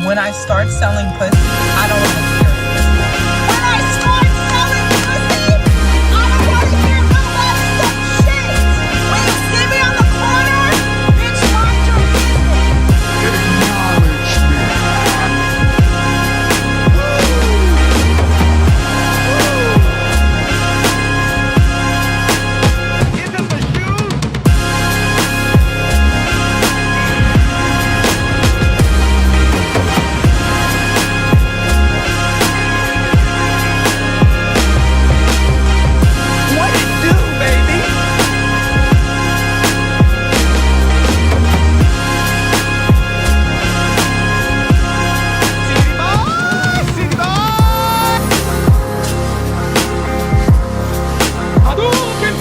When I start selling pussy, I don't want to hear it. When I start selling pussy, I don't want to hear nobody say shit. When you see me on the corner, bitch, mind your business. Acknowledge me. Is it the shoes? What it do, baby? City boy, city boy. Hadouken.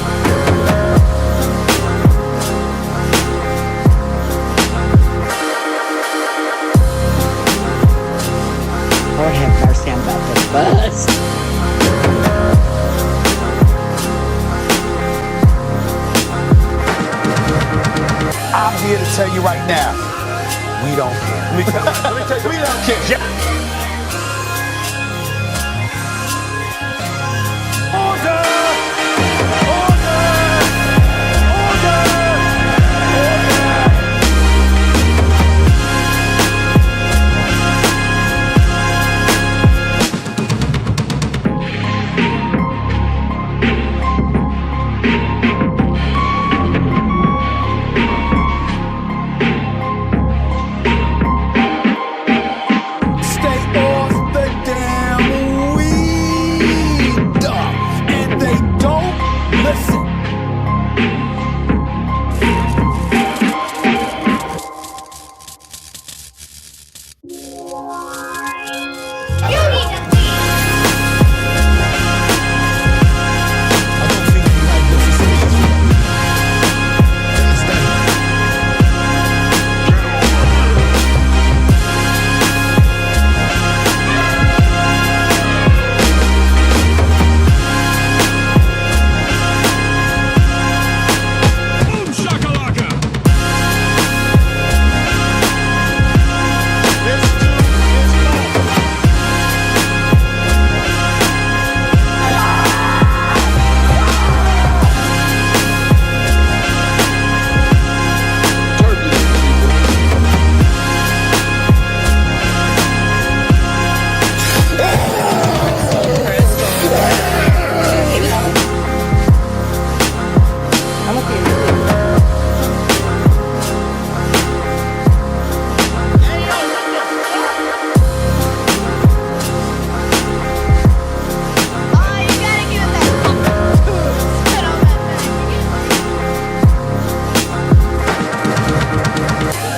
Lord have mercy, I'm about to bust. I'm here to tell you right now, we don't care. We don't care. Order! Order! Order! Stay off the damn weed, and they don't listen. I don't think you have this experience. Understand? Boom shakalaka. This dude is lost. Turbulent people. I'm okay.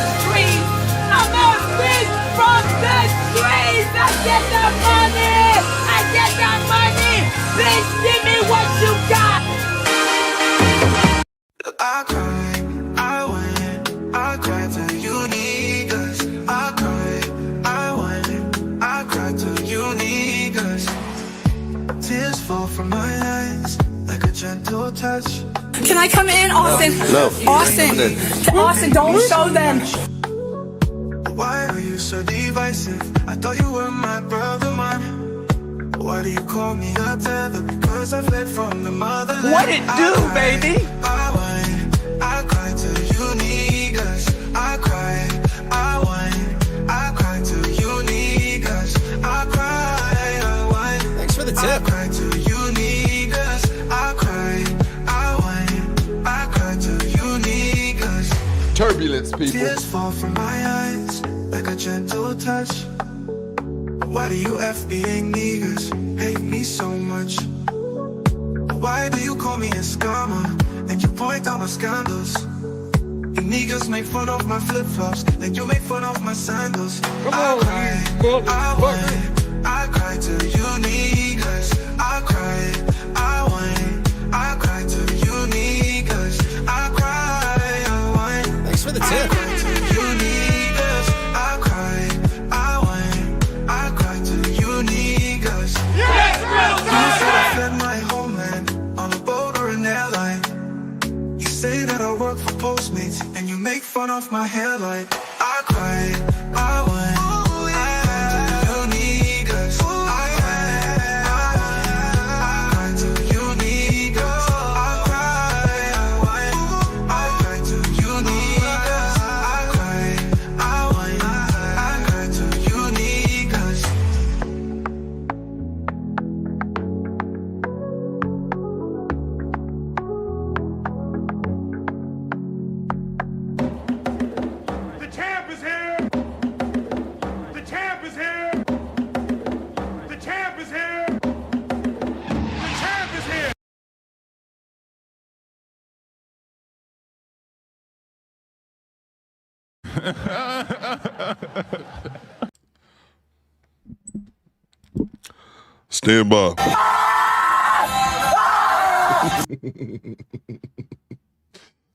I'm a bitch from the streets. I get the money. I get that money. Bitch, give me what you got. I cry, I win, I cry till you need us. I cry, I win, I cry till you need us. Tears fall from my eyes like a gentle touch. Can I come in, Austin? No. Austin. Austin, don't show them. Why are you so divisive? I thought you were my brother, man. Why do you call me a tether? Because I fled from the motherland. What it do, baby? I whine, I cry till you need us. I cry, I whine, I cry till you need us. I cry, I whine. Thanks for the I tip. cry till you need us. I cry, I whine, I cry till you need us. Turbulence, people. Tears fall from my eyes like a gentle touch. Why do you FBA niggas hate me so much? Why do you call me a scammer and you point out my scandals? You niggas make fun of my flip-flops like you make fun of my sandals. I cry, I whine, I cry till you niggas. I cry, I whine, I cry till you niggas. I cry, I whine. Thanks for the tip. I cry till you niggas. I cry, I whine, I cry till you niggas. Yes, real You time. said I fed my homeland on a boat or an airline. You say that I work for Postmates and you make fun of my hairline. I cry, I whine, champ is here. The champ is here. The champ is here. Stand by.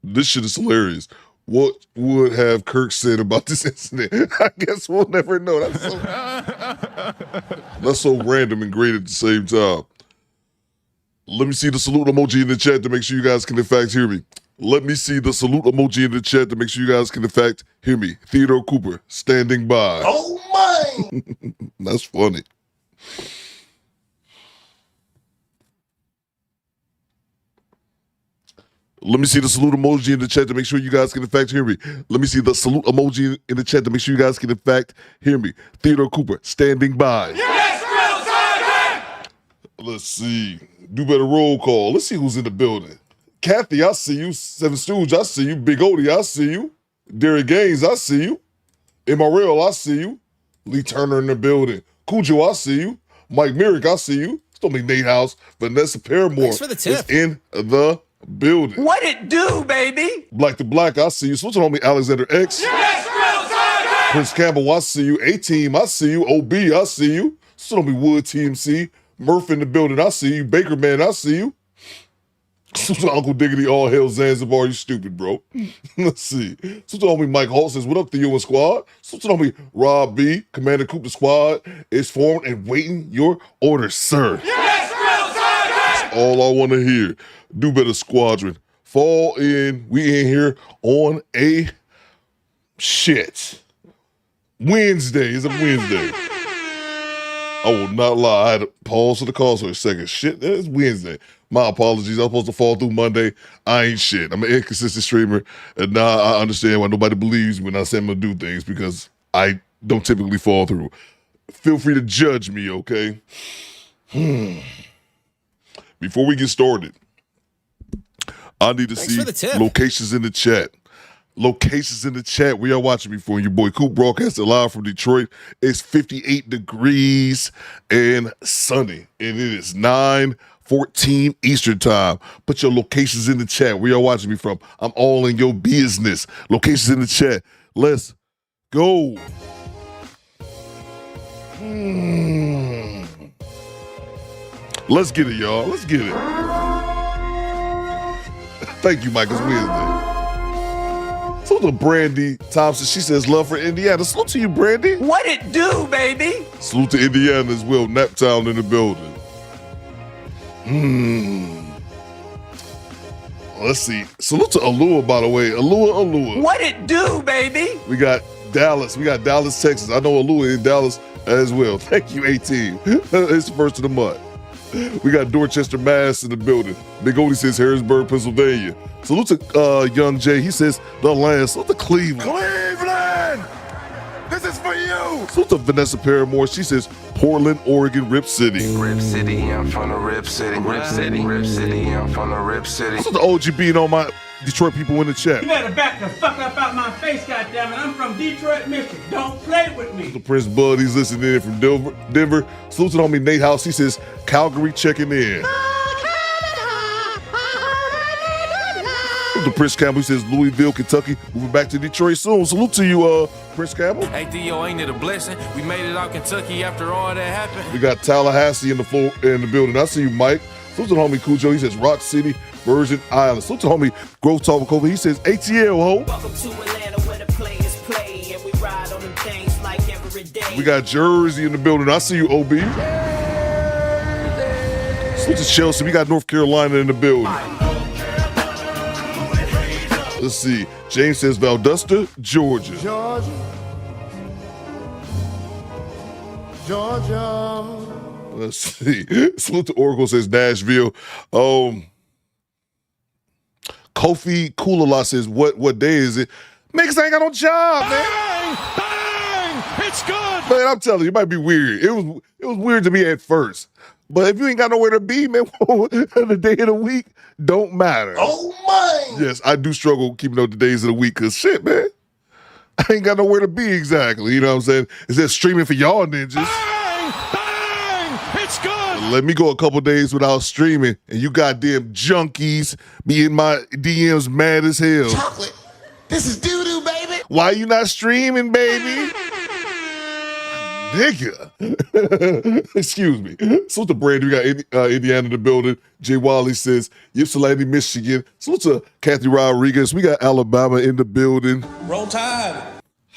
This shit is hilarious. What would have Kirk said about this incident? I guess we'll never know. That's so random and great at the same time. Let me see the salute emoji in the chat to make sure you guys can in fact hear me. Let me see the salute emoji in the chat to make sure you guys can in fact hear me. Theodore Cooper, standing by. Oh my! That's funny. Let me see the salute emoji in the chat to make sure you guys can in fact hear me. Let me see the salute emoji in the chat to make sure you guys can in fact hear me. Theodore Cooper, standing by. Yes, Drill Sergeant! Let's see. Do better roll call. Let's see who's in the building. Kathy, I see you. Seven Stooge, I see you. Big Odie, I see you. Derek Gaines, I see you. MRL, I see you. Lee Turner in the building. Cujo, I see you. Mike Merrick, I see you. Still me Nate House. Vanessa Paramore Thanks for the tip. is in the building. What it do, baby? Black to Black, I see you. Switching on me, Alexander X. Yes, Drill Sergeant! Prince Campbell, I see you. A-Team, I see you. OB, I see you. Switching on me, Wood TMC. Murph in the building, I see you. Baker Man, I see you. Switching on Uncle Diggity, all hell Zanzibar, you stupid, bro. Let's see. Switching on me, Mike Hall says, what up, Theo and squad? Switching on me, Rob B. Commander Coop, the squad is formed and waiting your orders, sir. Yes, Drill Sergeant! That's all I want to hear. Do better, squadron. Fall in. We in here on a shit. Wednesday. It's a Wednesday. I will not lie. I had to pause for the call for a second. Shit, it's Wednesday. My apologies. I was supposed to fall through Monday. I ain't shit. I'm an inconsistent streamer. And now I understand why nobody believes me when I say I'm going to do things because I don't typically fall through. Feel free to judge me, okay? Before we get started, I need to see locations in the chat. Locations in the chat. We are watching me for your boy Coop broadcasting live from Detroit. It's 58 degrees and sunny. And it is 9:14 Eastern time. Put your locations in the chat. Where y'all watching me from? I'm all in your business. Locations in the chat. Let's go. Let's get it, y'all. Let's get it. Thank you, Mike. It's Wednesday. Salute to Brandy Thompson. She says, love for Indiana. Salute to you, Brandy. What it do, baby? Salute to Indiana as well. Naptown in the building. Let's see. Salute to Alua, by the way. Alua. What it do, baby? We got Dallas. We got Dallas, Texas. I know Alua in Dallas as well. Thank you, 18. It's the first of the month. We got Dorchester, Mass in the building. Big Odie says Harrisburg, Pennsylvania. Salute to Young Jay. He says the land. Salute to Cleveland. Cleveland! This is for you! Salute to Vanessa Paramore. She says Portland, Oregon, Rip City. Rip City, I'm from the Rip City. Rip City, Rip City, I'm from the Rip City. Salute to OG being on my Detroit people in the chat. You better back the fuck up out my face, goddammit. I'm from Detroit, Michigan. Don't play with me. The Prince Bud, he's listening in from Denver. Salute to homie Nate House. He says Calgary checking in. The Prince Campbell, he says Louisville, Kentucky, moving back to Detroit soon. Salute to you, Prince Campbell. Hey Theo, ain't it a blessing? We made it out Kentucky after all that happened. We got Tallahassee in the building. I see you, Mike. Salute to the homie Cujo. He says Rock City, Virgin Islands. Salute to homie Grove Talk Cove. He says ATL, ho. Welcome to Atlanta where the players play and we ride on them things like every day. We got Jersey in the building. I see you, OB. Salute to Chelsea. We got North Carolina in the building. Let's see. James says Valdosta, Georgia. Georgia. Let's see. Salute to Oracle says Nashville. Kofi Kulala says, what day is it? Niggas ain't got no job, man. Bang! It's good! Man, I'm telling you, it might be weird. It was weird to me at first. But if you ain't got nowhere to be, man, the day of the week don't matter. Oh, my! Yes, I do struggle keeping up the days of the week because shit, man. I ain't got nowhere to be exactly. You know what I'm saying? Is that streaming for y'all ninjas? Bang! Bang! It's good! Let me go a couple days without streaming, and you goddamn junkies be in my DMs mad as hell. Chocolate. This is doo-doo, baby. Why you not streaming, baby? Nigga. Excuse me. Salute to Brandon. We got Indiana in the building. Jay Wally says, Ypsilanti, Michigan. Salute to Kathy Rodriguez. We got Alabama in the building. Roll Tide.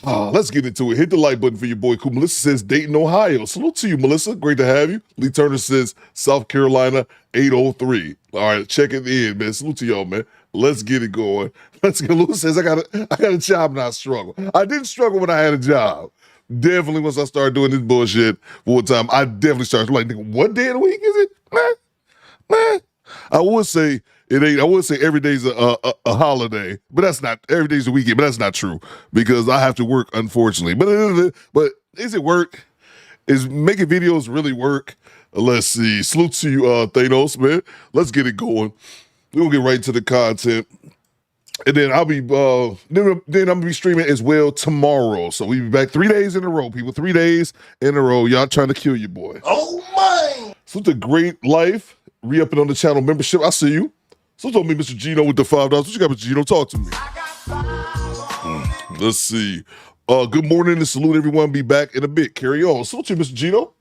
Let's get into it. Hit the like button for your boy Cool. Melissa says Dayton, Ohio. Salute to you, Melissa. Great to have you. Lee Turner says South Carolina 803. All right, check it in, man. Salute to y'all, man. Let's get it going. Let's go. Lewis says I got a job and I struggle. I didn't struggle when I had a job. Definitely once I started doing this bullshit full time, I definitely started like, nigga, what day of the week is it? Man. I would say it ain't. I would say every day's a holiday, but that's not every day's a weekend. But that's not true because I have to work, unfortunately. But is it work? Is making videos really work? Let's see. Salute to you, Thanos, man. Let's get it going. We're gonna get right into the content. And then I'll be then I'm gonna be streaming as well tomorrow. So we'll be back 3 days in a row, people. 3 days in a row. Y'all trying to kill your boy. Oh my! So it's a great life. Re-upping on the channel membership. I see you. So told me Mr. Gino with the $5. What you got, Mr. Gino? Talk to me. Let's see. Good morning and salute everyone. Be back in a bit. Carry on. Salute to you, Mr. Gino.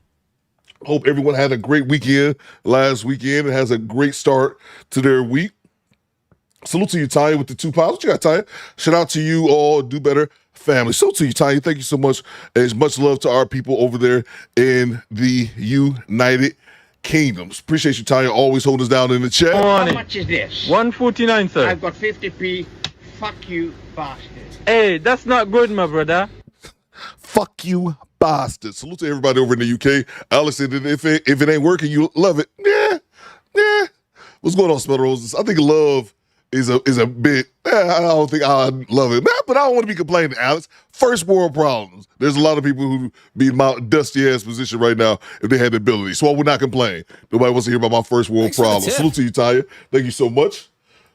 Hope everyone had a great weekend last weekend and has a great start to their week. Salute to you, Tanya, with the £2. What you got, Tanya? Shout out to you all, Do Better family. Salute to you, Tanya. Thank you so much. As much love to our people over there in the United Kingdoms. Appreciate you, Tanya. Always holding us down in the chat. How much is this? 149, sir. I've got 50p. Fuck you, bastard. Hey, that's not good, my brother. Fuck you, bastard. Salute to everybody over in the UK. Alex said that if it ain't working, you love it. Yeah. What's going on, Smell Roses? I think love is a bit. I don't think I love it, but I don't want to be complaining, Alex. First world problems. There's a lot of people who be in my dusty ass position right now if they had the ability. So I would not complain. Nobody wants to hear about my first world problems. Salute to you, Taya. Thank you so much.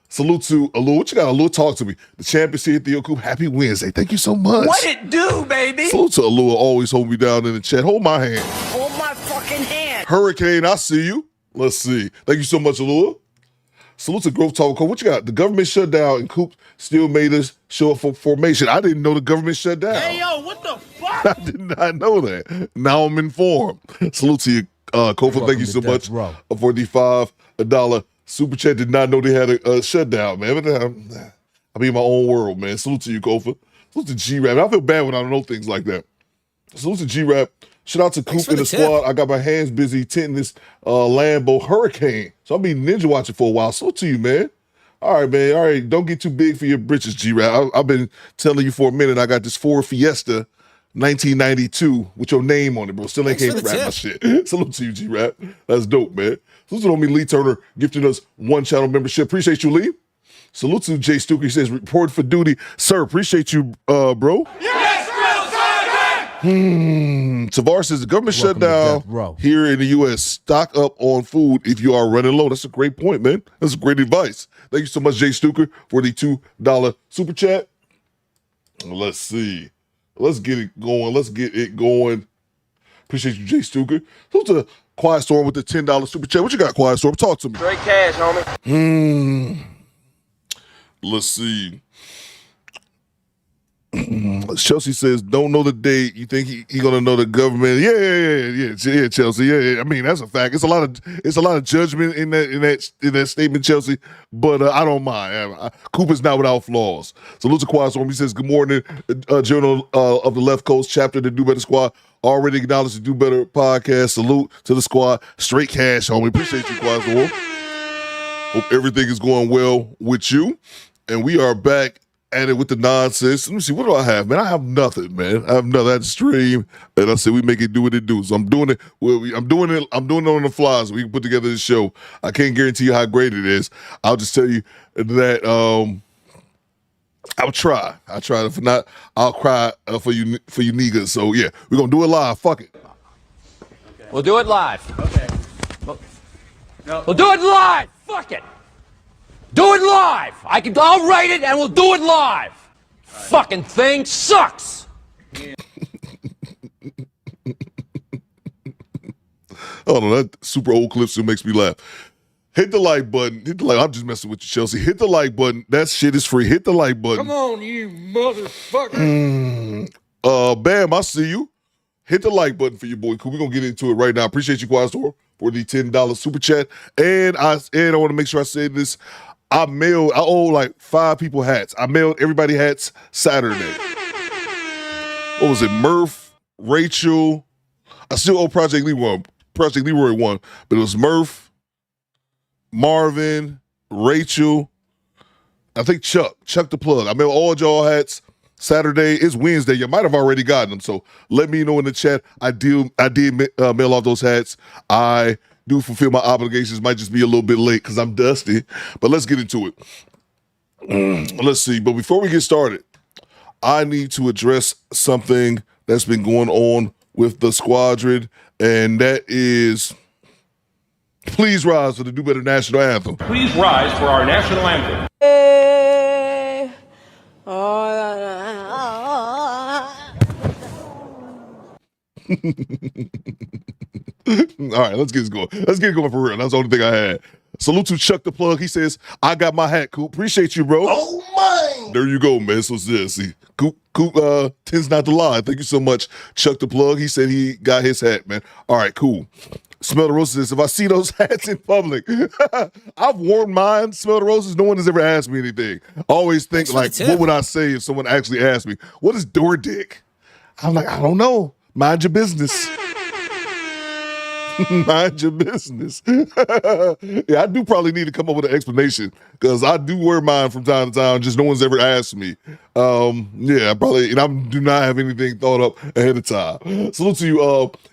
Salute to Alua. What you got, Alua? Talk to me. The champ is here, Theo Coop. Happy Wednesday. Thank you so much. What it do, baby? Salute to Alua. Always hold me down in the chat. Hold my hand. Hold my fucking hand. Hurricane, I see you. Let's see. Thank you so much, Alua. Salute to Growth Talk. What you got? The government shut down and Coop still made us show up for formation. I didn't know the government shut down. Hey, yo, what the fuck? I did not know that. Now I'm informed. Salute to you, Kofa. Thank you so much for the $5 super chat. Did not know they had a shutdown, man. I be in my own world, man. Salute to you, Kofa. Salute to G-Rap. I feel bad when I don't know things like that. Salute to G-Rap. Shout out to Coop and the squad. I got my hands busy tinting this Lambo Hurricane. So I'll be ninja watching for a while. Salute to you, man. All right, man. All right. Don't get too big for your britches, G-Rap. I've been telling you for a minute. I got this Ford Fiesta 1992 with your name on it, bro. Still ain't can't grab my shit. Salute to you, G-Rap. That's dope, man. Salute to homie Lee Turner gifting us 1 channel membership. Appreciate you, Lee. Salute to Jay Stuckey. He says, report for duty. Sir, appreciate you, bro. Yes, real Tavar says the government shut down here in the U.S. Stock up on food if you are running low. That's a great point, man. That's great advice. Thank you so much, Jay Stucker, for the $2 super chat. Let's see. Let's get it going. Appreciate you, Jay Stucker. So to Quiet Storm with the $10 super chat. What you got, Quiet Storm? Talk to me. Straight cash, homie. Let's see. Chelsea says, don't know the date. You think he gonna know the government? Yeah, Chelsea. Yeah. I mean, that's a fact. It's a lot of judgment in that statement, Chelsea. But I don't mind. Cooper's not without flaws. So Lucha Quiet Storm, he says, good morning, Journal of the Left Coast chapter, the Do Better Squad. Already acknowledged the Do Better podcast. Salute to the squad. Straight cash, homie. Appreciate you, Quiet Storm. Hope everything is going well with you. And we are back at it with the nonsense. Let me see, what do I have, man? I have nothing, man. I have nothing. I had to stream, and I said we make it do what it do. So I'm doing it. I'm doing it on the fly so we can put together this show. I can't guarantee you how great it is. I'll just tell you that I'll try. If not, I'll cry for you niggas. So yeah, we're gonna do it live. Fuck it. Okay. We'll do it live. Okay. We'll do it live. Fuck it. Do it live. I'll write it and we'll do it live. Fucking thing sucks! Oh no, that super old clip still makes me laugh. Hit the like button. Hit the like. I'm just messing with you, Chelsea. Hit the like button. That shit is free. Hit the like button. Come on, you motherfucker! Bam, I see you. Hit the like button for your boy. We're gonna get into it right now. Appreciate you, Quiet Store, for the $10 super chat. And I want to make sure I say this. I owe like 5 people hats. I mailed everybody hats Saturday. What was it? Murph, Rachel. I still owe Project Leroy one, but it was Murph, Marvin, Rachel, I think Chuck the plug. I mailed all y'all hats Saturday. It's Wednesday. You might have already gotten them, so let me know in the chat. I did mail off those hats. I do fulfill my obligations. Might just be a little bit late because I'm dusty, but let's get into it. Let's see. But before we get started, I need to address something that's been going on with the squadron, and that is, please rise for the Do Better national anthem. Please rise for our national anthem. All right, let's get this going. Let's get it going for real. That's the only thing I had. Salute to Chuck the Plug. He says, I got my hat, Coop. Appreciate you, bro. Oh, my. There you go, man. So see, Coop tends not to lie. Thank you so much, Chuck the Plug. He said he got his hat, man. All right, cool. Smell the Roses says, if I see those hats in public, I've worn mine. Smell the Roses. No one has ever asked me anything. I always think, like, what would I say if someone actually asked me, what is door dick? I'm like, I don't know. Mind your business. Mind your business. Yeah, I do probably need to come up with an explanation because I do wear mine from time to time. Just no one's ever asked me. Yeah, probably, and I do not have anything thought up ahead of time. Salute to you,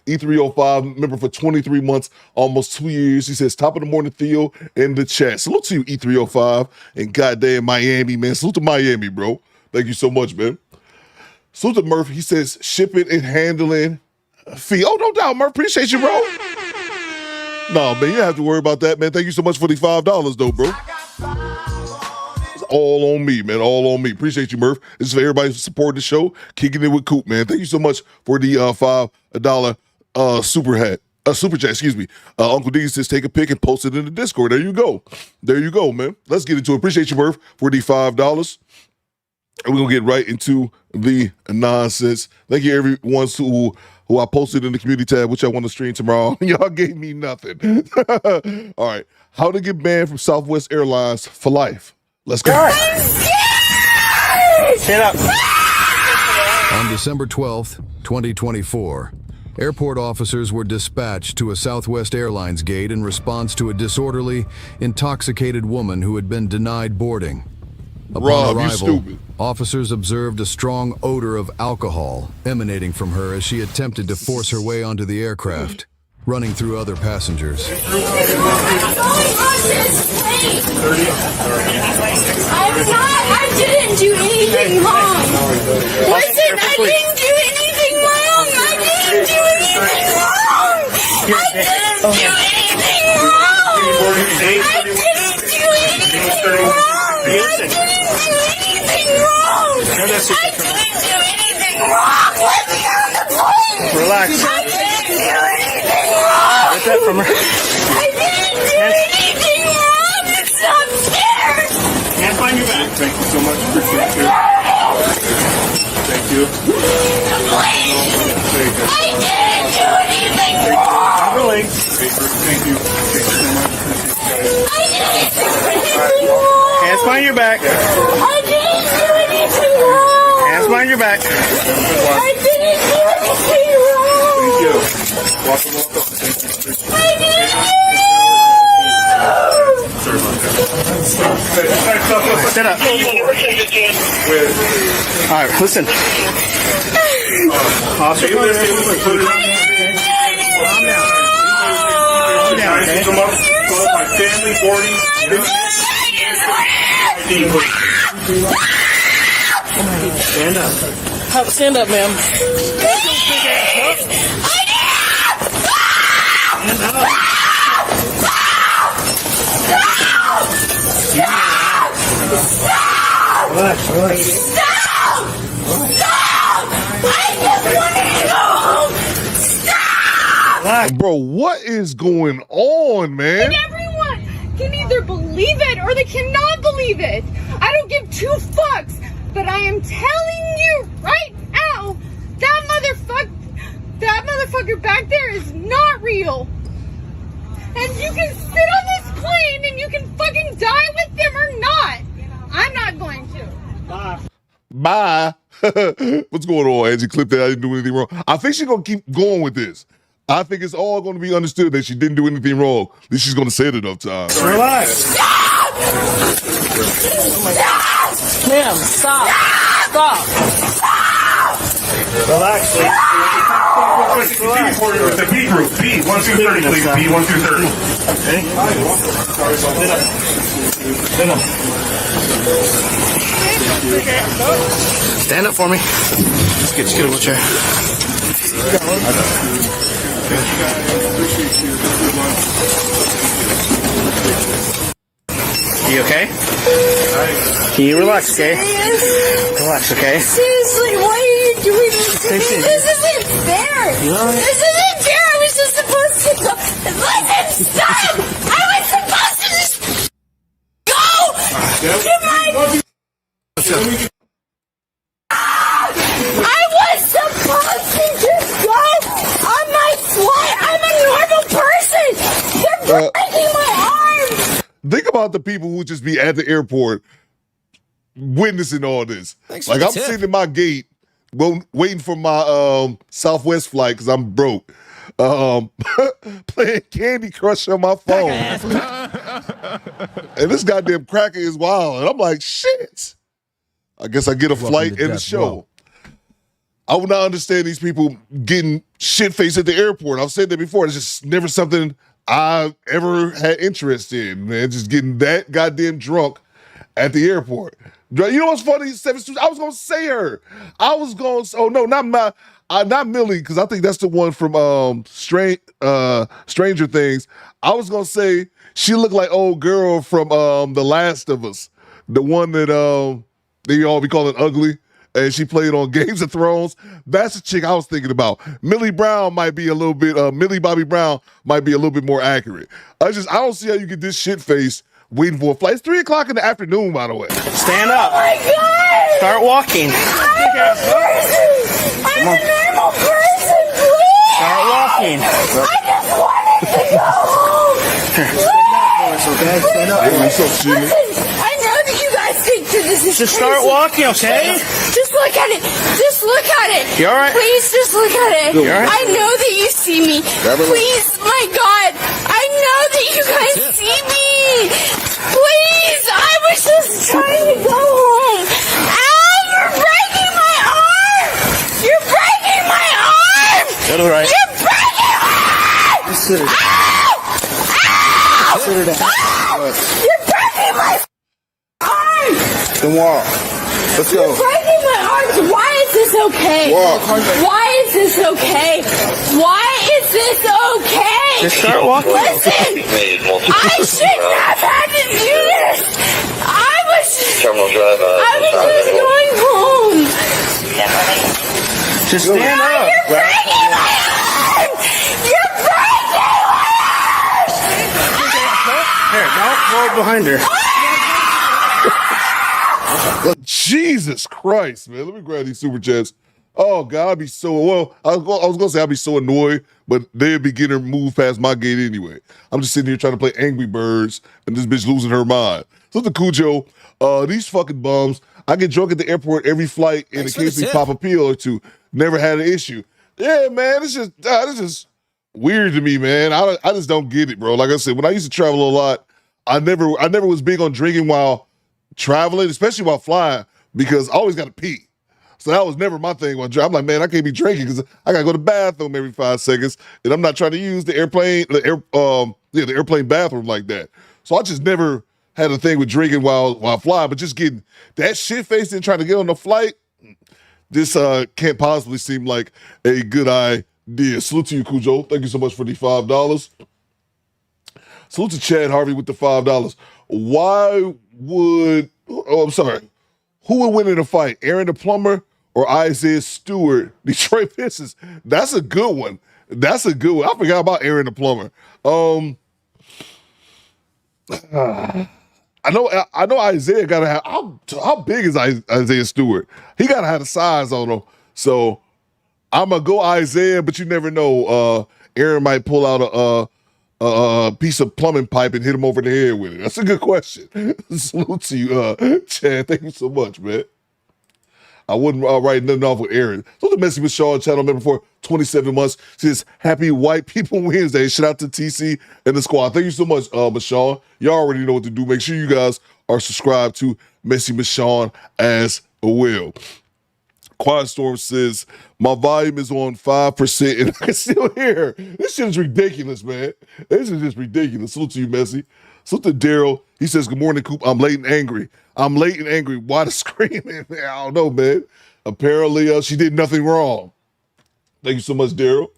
E305, member for 23 months, almost 2 years. He says, top of the morning, Theo, in the chat. Salute to you, E305, and goddamn Miami, man. Salute to Miami, bro. Thank you so much, man. Salute to Murphy. He says, shipping and handling fee. Oh, no doubt, Murph. Appreciate you, bro. No, man, you don't have to worry about that, man. Thank you so much for the $5, though, bro. It's all on me, man. All on me. Appreciate you, Murph. This is for everybody who supported the show. Kicking it with Coop, man. Thank you so much for the $5 super chat, excuse me. Uncle D says, take a pic and post it in the Discord. There you go. There you go, man. Let's get into it. Appreciate you, Murph, for the $5. And we're going to get right into the nonsense. Thank you, everyone who I posted in the community tab, which I want to stream tomorrow. Y'all gave me nothing. All right. How to get banned from Southwest Airlines for life. Let's go. Stand up. On December 12th, 2024, airport officers were dispatched to a Southwest Airlines gate in response to a disorderly, intoxicated woman who had been denied boarding. Upon arrival, officers observed a strong odor of alcohol emanating from her as she attempted to force her way onto the aircraft, running through other passengers. I didn't do anything wrong. Listen, I didn't do anything wrong. I didn't do anything wrong. I didn't do anything wrong. I didn't do anything wrong. Let me on the plane. Relax. I didn't do anything wrong. Get that from her. I didn't do anything wrong. It's upstairs. Hands behind your back. Thank you so much. Appreciate you. Thank you. I didn't do anything wrong. Really? Thank you. Thank you so much. I didn't do anything wrong. Hands behind your back. I didn't do anything wrong. Hands behind your back. I didn't do anything wrong. Thank you. Welcome. Thank you. I didn't do Sorry about that. Sit up. All right, listen. Officer, put it on there. Calm down. Come up. My family boarding. Stand up. Stand up, ma'am. Relax. Bro, what is going on, man? And everyone can either believe it or they cannot believe it. I don't give two fucks, but I am telling you right now, that motherfucker back there is not real. And you can sit on this plane and you can fucking die with them or not. I'm not going to. Bye. What's going on, Angie? Clip that I didn't do anything wrong. I think she's going to keep going with this. I think it's all going to be understood that she didn't do anything wrong. At least she's going to say it enough times. Relax. Ma'am, stop. Stop. Relax, please. With the B group, B 1230, please. B 1230. Okay. Sit up. Stand up for me. Let's get a wheelchair. You okay? Can you relax, okay? Relax, okay? Seriously, why are you doing this to me? This isn't fair. This isn't fair. I was just supposed to go. Listen, stop! I was supposed to just go to my... I was supposed to just go on my flight. I'm a normal person. They're breaking my arm. Think about the people who just be at the airport witnessing all this. Like, I'm sitting in my gate waiting for my Southwest flight because I'm broke. Playing Candy Crush on my phone. And this goddamn cracker is wild. And I'm like, shit. I guess I get a flight and a show. I would not understand these people getting shit-faced at the airport. I've said that before. It's just never something I've ever had interest in, man. Just getting that goddamn drunk at the airport. You know what's funny? I was gonna say her. I was gonna. Oh no, not Millie, because I think that's the one from Stranger Things. I was gonna say she looked like old girl from The Last of Us, the one that they all be calling ugly, and she played on Games of Thrones. That's the chick I was thinking about. Millie Brown might be a little bit. Millie Bobby Brown might be a little bit more accurate. I don't see how you get this shit face waiting for a flight. It's 3:00 in the afternoon, by the way. Stand up. Oh my God! Start walking. I'm a normal person, please! Start walking. I just wanted to go home! Okay, stand up. Hey, what's up, Jimmy? Listen, I know that you guys think that this is Just crazy. start walking, okay? Just look at it. Just look at it. You all right? Please, just look at it. You all right? I know that you see me. Please, my God. I know that you guys see me. Please, I was just trying to go home. Ow, you're breaking my arm. You're breaking my arm. Go to the right. You're breaking my arm. Just sit it. Ow. Ow. Sit it down. Ow. You're breaking my arm. Then walk. Let's go. You're breaking my arms. Why is this okay? Walk. Why is this okay? Why is this okay? Just start walking. Listen, I shouldn't have had to do this. I was just going home. Just stand up. You're breaking my arm. You're breaking my arm. Here, don't hold behind her. Jesus Christ, man. Let me grab these super chats. Oh, God, I'd be so, I was going to say I'd be so annoyed, but they'd be getting her moved past my gate anyway. I'm just sitting here trying to play Angry Birds, and this bitch losing her mind. So the Cujo, these fucking bums, I get drunk at the airport every flight, and occasionally pop a pill or two. Never had an issue. Yeah, man, it's just weird to me, man. I just don't get it, bro. Like I said, when I used to travel a lot, I never was big on drinking while traveling, especially while flying, because I always got to pee. So that was never my thing when I'm like, man, I can't be drinking because I gotta go to the bathroom every 5 seconds, and I'm not trying to use the airplane bathroom like that. So I just never had a thing with drinking while flying, but just getting that shit faced and trying to get on the flight, this can't possibly seem like a good idea. Salute to you, Cujo. Thank you so much for the $5. Salute to Chad Harvey with the $5. Who would win in a fight, Aaron the Plumber or Isaiah Stewart, Detroit Pistons? That's a good one. That's a good one. I forgot about Aaron the plumber. I know Isaiah gotta have how big is Isaiah Stewart? He gotta have the size on him. So I'm gonna go Isaiah, but you never know. Aaron might pull out a piece of plumbing pipe and hit him over the head with it. That's a good question. Salute to you, Chad. Thank you so much, man. I wouldn't write nothing off with Aaron. So the Messy with Sean channel member for 27 months. Says happy White People Wednesday. Shout out to TC and the squad. Thank you so much, Michonne. Y'all already know what to do. Make sure you guys are subscribed to Messy Michonne as well. Quiet Storm says, my volume is on 5% and I can still hear. This shit is ridiculous, man. This is just ridiculous. Salute to you, Messy. Salute to Daryl. He says, good morning, Coop. I'm late and angry. Why the screaming? I don't know, man. Apparently, she did nothing wrong. Thank you so much, Daryl.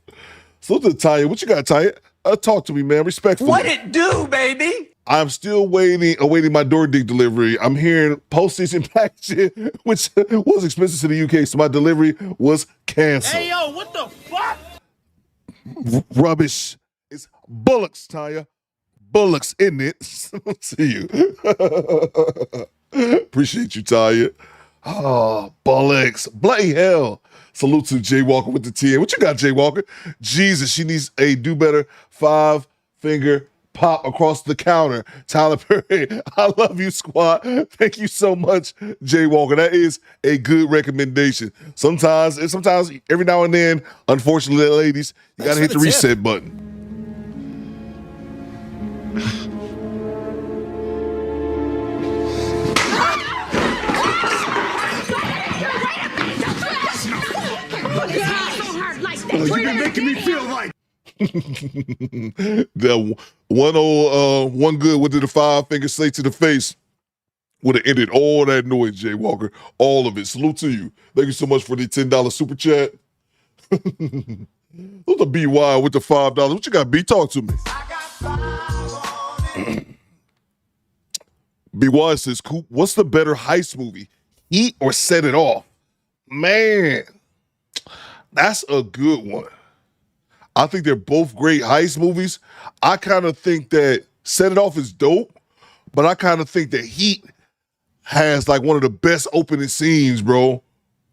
Salute to Tanya. What you got, Tanya? Talk to me, man. Respectfully. What it do, baby? I'm still awaiting my door dig delivery. I'm hearing postage and packaging, which was expensive to the UK, so my delivery was canceled. Hey, yo, what the fuck? Rubbish. It's bullocks, Tanya. Bullocks, isn't it? See you. Appreciate you, Tanya. Oh, bullocks. Bloody hell. Salute to Jay Walker with the TN. What you got, Jay Walker? Jesus, she needs a do better 5-finger pop across the counter. Tyler Perry, I love you, squad. Thank you so much, Jay Walker. That is a good recommendation. Sometimes, every now and then, unfortunately, ladies, you gotta hit the reset button. Oh, you've been making me feel like the one good what did the 5-finger say to the face would have ended all that noise, Jay Walker. All of it. Salute to you. Thank you so much for the $10 super chat. Who's the BY with the $5? What you got, B? Talk to me. BY says, Coop, what's the better heist movie? Heat or Set It Off? Man, that's a good one. I think they're both great heist movies. I kind of think that Set It Off is dope, but I kind of think that Heat has like one of the best opening scenes, bro.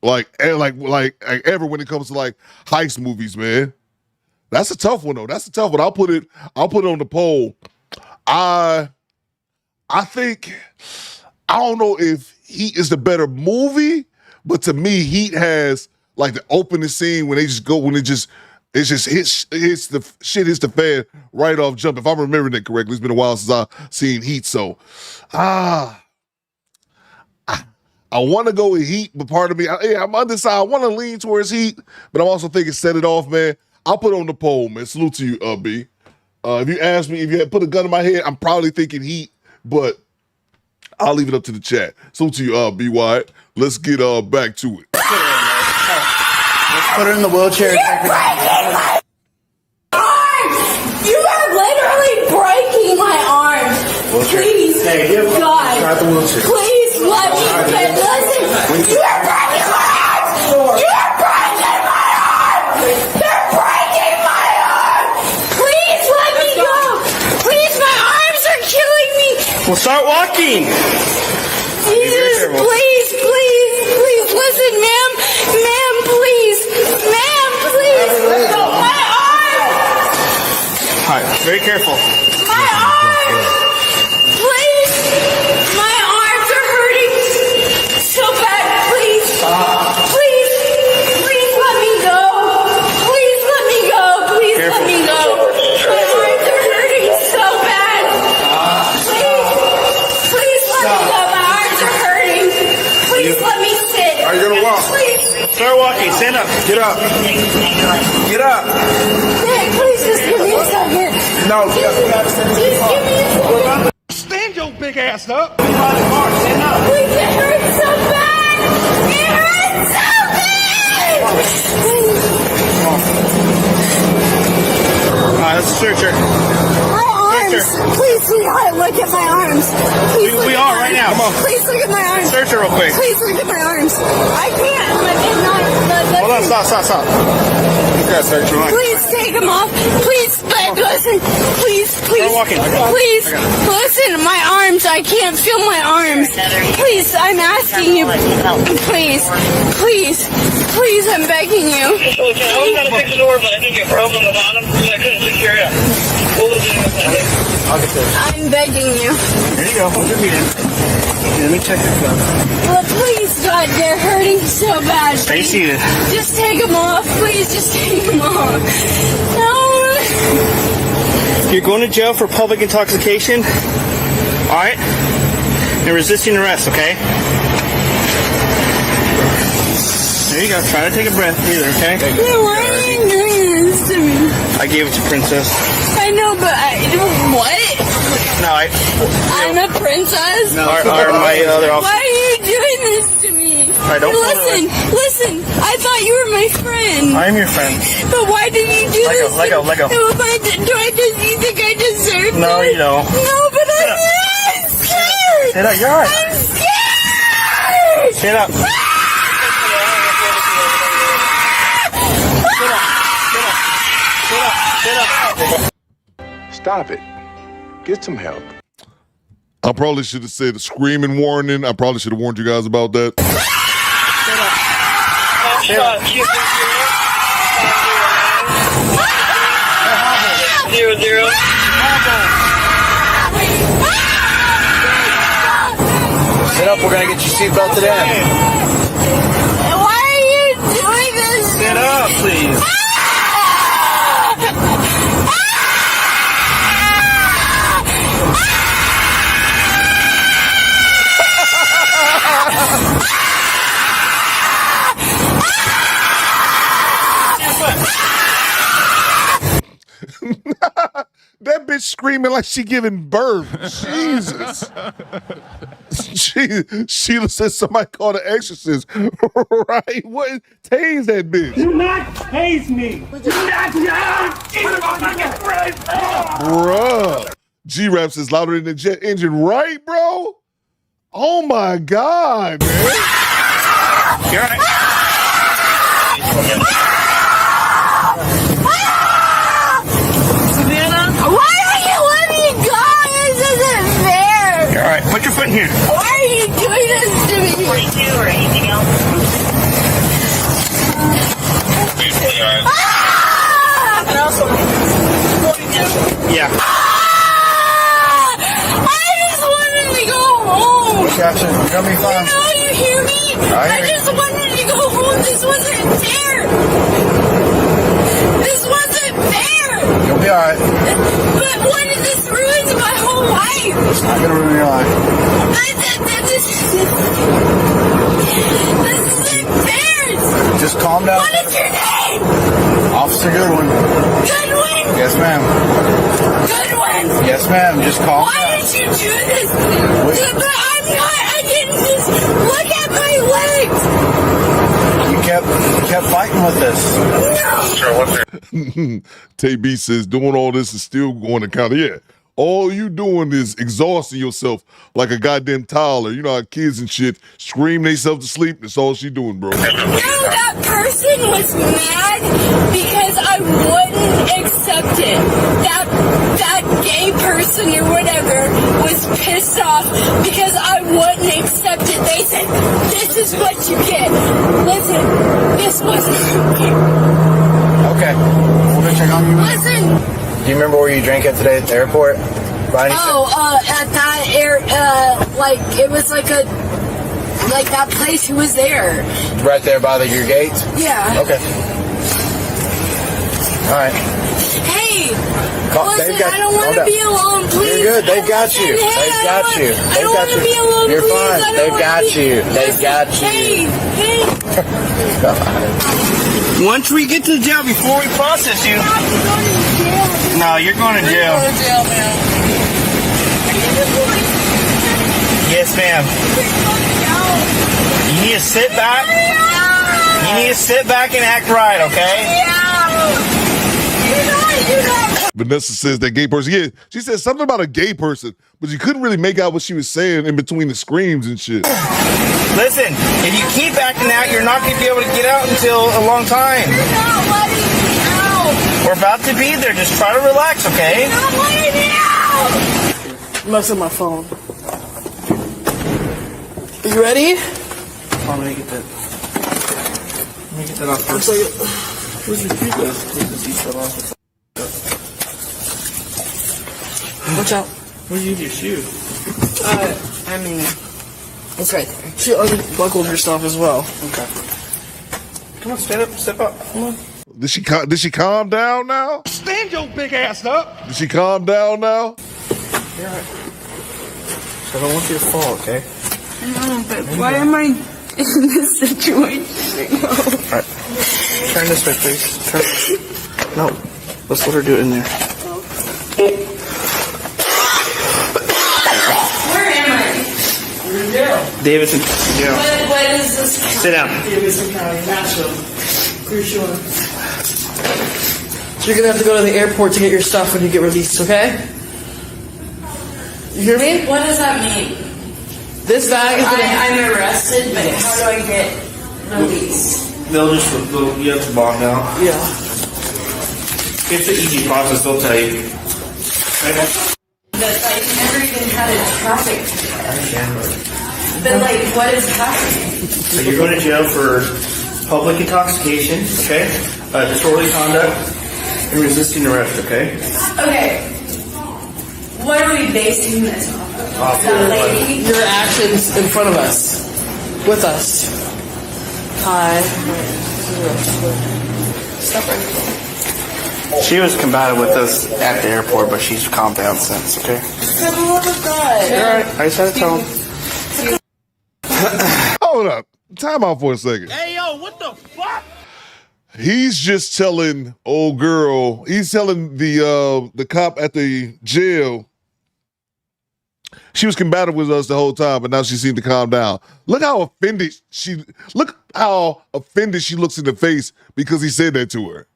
Like ever when it comes to like heist movies, man. That's a tough one though. That's a tough one. I'll put it on the poll. I think I don't know if Heat is the better movie, but to me, Heat has like the opening scene when it just hits the fan right off jump. If I'm remembering it correctly, it's been a while since I've seen Heat. So, I want to go with Heat, but part of me, I'm undecided. I want to lean towards Heat, but I'm also thinking Set It Off, man. I'll put it on the poll, man. Salute to you, B. If you ask me, if you had put a gun in my head, I'm probably thinking Heat, but I'll leave it up to the chat. Salute to you, B. Wyatt. Let's get back to it. Let's put her in the wheelchair. You're breaking my arms! You are literally breaking my arms! Please, God, please let me fit. Listen, you are breaking my arms! You are breaking my arms! You're breaking my arms! Please let me go! Please, my arms are killing me! Well, start walking. Jesus, please, listen, ma'am, please, let go my arm! All right, very careful. My arm! Please! My arms are hurting so bad, please! Please let me go! Please let me go! Please let me go! My arms are hurting so bad! Please let me go! My arms are hurting! Please let me sit! Are you gonna walk? Please! Start walking. Stand up. Get up. Get up. Hey, please just give me a second! No. Just give me a second! stand your big ass up. Please, it hurts so bad! It hurts so bad! Let's search her. My arm! arms. Please, sweetheart, look at my arms. Please We are right now. Come on. Please look at my arms. Search her real quick. Please look at my arms. I can't. Hold on, stop. Please take them off. Please, but listen. Please. Start walking. Please, listen. My arms. I can't feel my arms. Please, I'm asking you. Please, I'm begging you. I was trying to fix the door, but I think it broke on the bottom, so I couldn't secure it. I'm begging you. There you go. Hold your feet in. Let me check your phone. Well, please, God, they're hurting so bad. Stay seated. Just take them off. Please, just take them off. No. You're going to jail for public intoxication. All right? And resisting arrest, okay? There you go. Try to take a breath. Either, okay? No, why are you doing this to me? I gave it to Princess. I know, but what? No, I'm a princess? No. Or my other officer. Why are you doing this to me? I don't Listen. I thought you were my friend. I am your friend. But why did you do this? Let go. You think I deserve this? No, you don't. No, but I'm scared. Sit up, you're all right. I'm scared. Sit up. Stop it. Get some help. I probably should have said a screaming warning. I probably should have warned you guys about that. Zero. Sit up. We're going to get your seatbelt today. Why are you doing this? Sit up, please. That bitch screaming like she giving birth. Jesus. Sheila says somebody called an exorcist. Right? What? Tase that bitch. Do not tase me. Do not. Bruh. G-Raps is louder than the jet engine, right, bro? Oh my God, man. You're right. Why are you letting me go? This isn't fair. You're all right. Put your foot in here. Why are you doing this to me? 42 or anything else? Yeah. I just wanted to go home. Gotcha. You're going to be fine. You know, you hear me? I just wanted to go home. This wasn't fair. This wasn't fair. You'll be all right. But what if this ruins my whole life? It's not going to ruin your life. This isn't fair. Just calm down. What is your name? Officer Goodwin. Goodwin? Yes, ma'am. Goodwin? Yes, ma'am. Just calm down. Why did you do this? But I'm not. I didn't just look at my legs. You kept fighting with us. No. Tay B says doing all this is still going to count. Yeah. All you doing is exhausting yourself like a goddamn toddler. You know how kids and shit scream themselves to sleep? That's all she doing, bro. No, that person was mad because I wouldn't accept it. That gay person or whatever was pissed off because I wouldn't accept it. They said, this is what you get. Listen, this wasn't Okay. We'll go check on you. Listen. Do you remember where you drank at today at the airport? At that it was like that place who was there. Right there by your gates? Yeah. Okay. All right. Hey, listen, got, I don't want to be alone, please. You're good. They've got you. Listen, hey, They've got you. I don't want to be alone, You're please. fine. They've got you. They've got you. Hey. Once we get to the jail, before we process you. No, you're going to jail. You're going to jail, man. Yes, ma'am. You need to sit back. You need to sit back and act right, okay? Yeah. You're not Vanessa says that gay person. Yeah, she said something about a gay person, but you couldn't really make out what she was saying in between the screams and shit. Listen, if you keep acting out, you're not going to be able to get out until a long time. You're not letting me out. We're about to be there. Just try to relax, okay? You're not letting me out. I'm messing my phone. Are you ready? Let me get that. Let me get that off first. Where's your feet? Take the seatbelt off. Watch out. Where'd you get your shoe? I mean, it's right there. She unbuckled herself as well. Okay. Come on, stand up, step up. Come on. Did she calm down now? Stand your big ass up. Did she calm down now? You're right. So I don't want you to fall, okay? No, but why am I in this situation? No. Alright. Turn this way, please. Turn. No. Let's let her do it in there. Where am I? You're in jail. Davidson, jail. What is this? Sit down. Davidson County, Nashville. Pretty sure. So you're gonna have to go to the airport to get your stuff when you get released, okay? You hear me? What does that mean? This bag is gonna... I'm arrested, but how do I get released? They'll just, you have to bond now. Yeah. It's an easy process, they'll tell you. Okay? But I've never even had a traffic ticket. But like, what is happening? So you're going to jail for public intoxication, okay? Disorderly conduct, and resisting arrest, okay? Okay. What are we basing this off of? That lady? Your actions in front of us. With us. Hi. Stop right. She was combative with us at the airport, but she's calmed down since, okay? For the love of God. You're alright, I just had to tell him. Hold up. Time out for a second. Hey, yo, what the fuck? He's just telling old girl, he's telling the cop at the jail, she was combative with us the whole time, but now she seemed to calm down. Look how offended she looks in the face because he said that to her.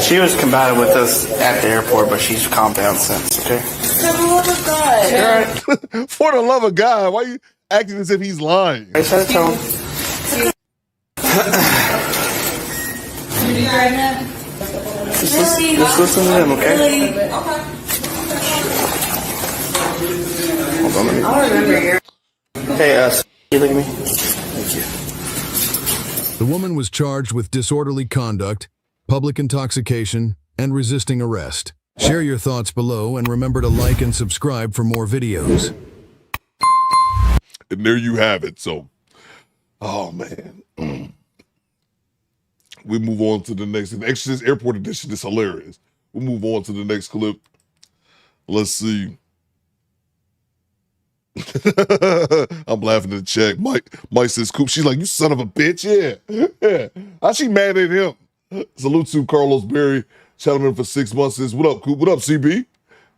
She was combative with us at the airport, but she's calmed down since, okay? For the love of God. You're alright. For the love of God, why are you acting as if he's lying? I just had to tell him. Just listen to him, okay? Really? Okay. Hold on, let me... I'll remember your... Hey, you look at me? Thank you. The woman was charged with disorderly conduct, public intoxication, and resisting arrest. Share your thoughts below and remember to like and subscribe for more videos. And there you have it. So, oh man. We move on to the next. The Exorcist Airport Edition is hilarious. We'll move on to the next clip. Let's see. I'm laughing at the chat. Mike says, Coop, she's like, you son of a bitch. Yeah. How she mad at him? Salute to Carlos Berry, Challenging for 6 months. Says, what up, Coop? What up, CB?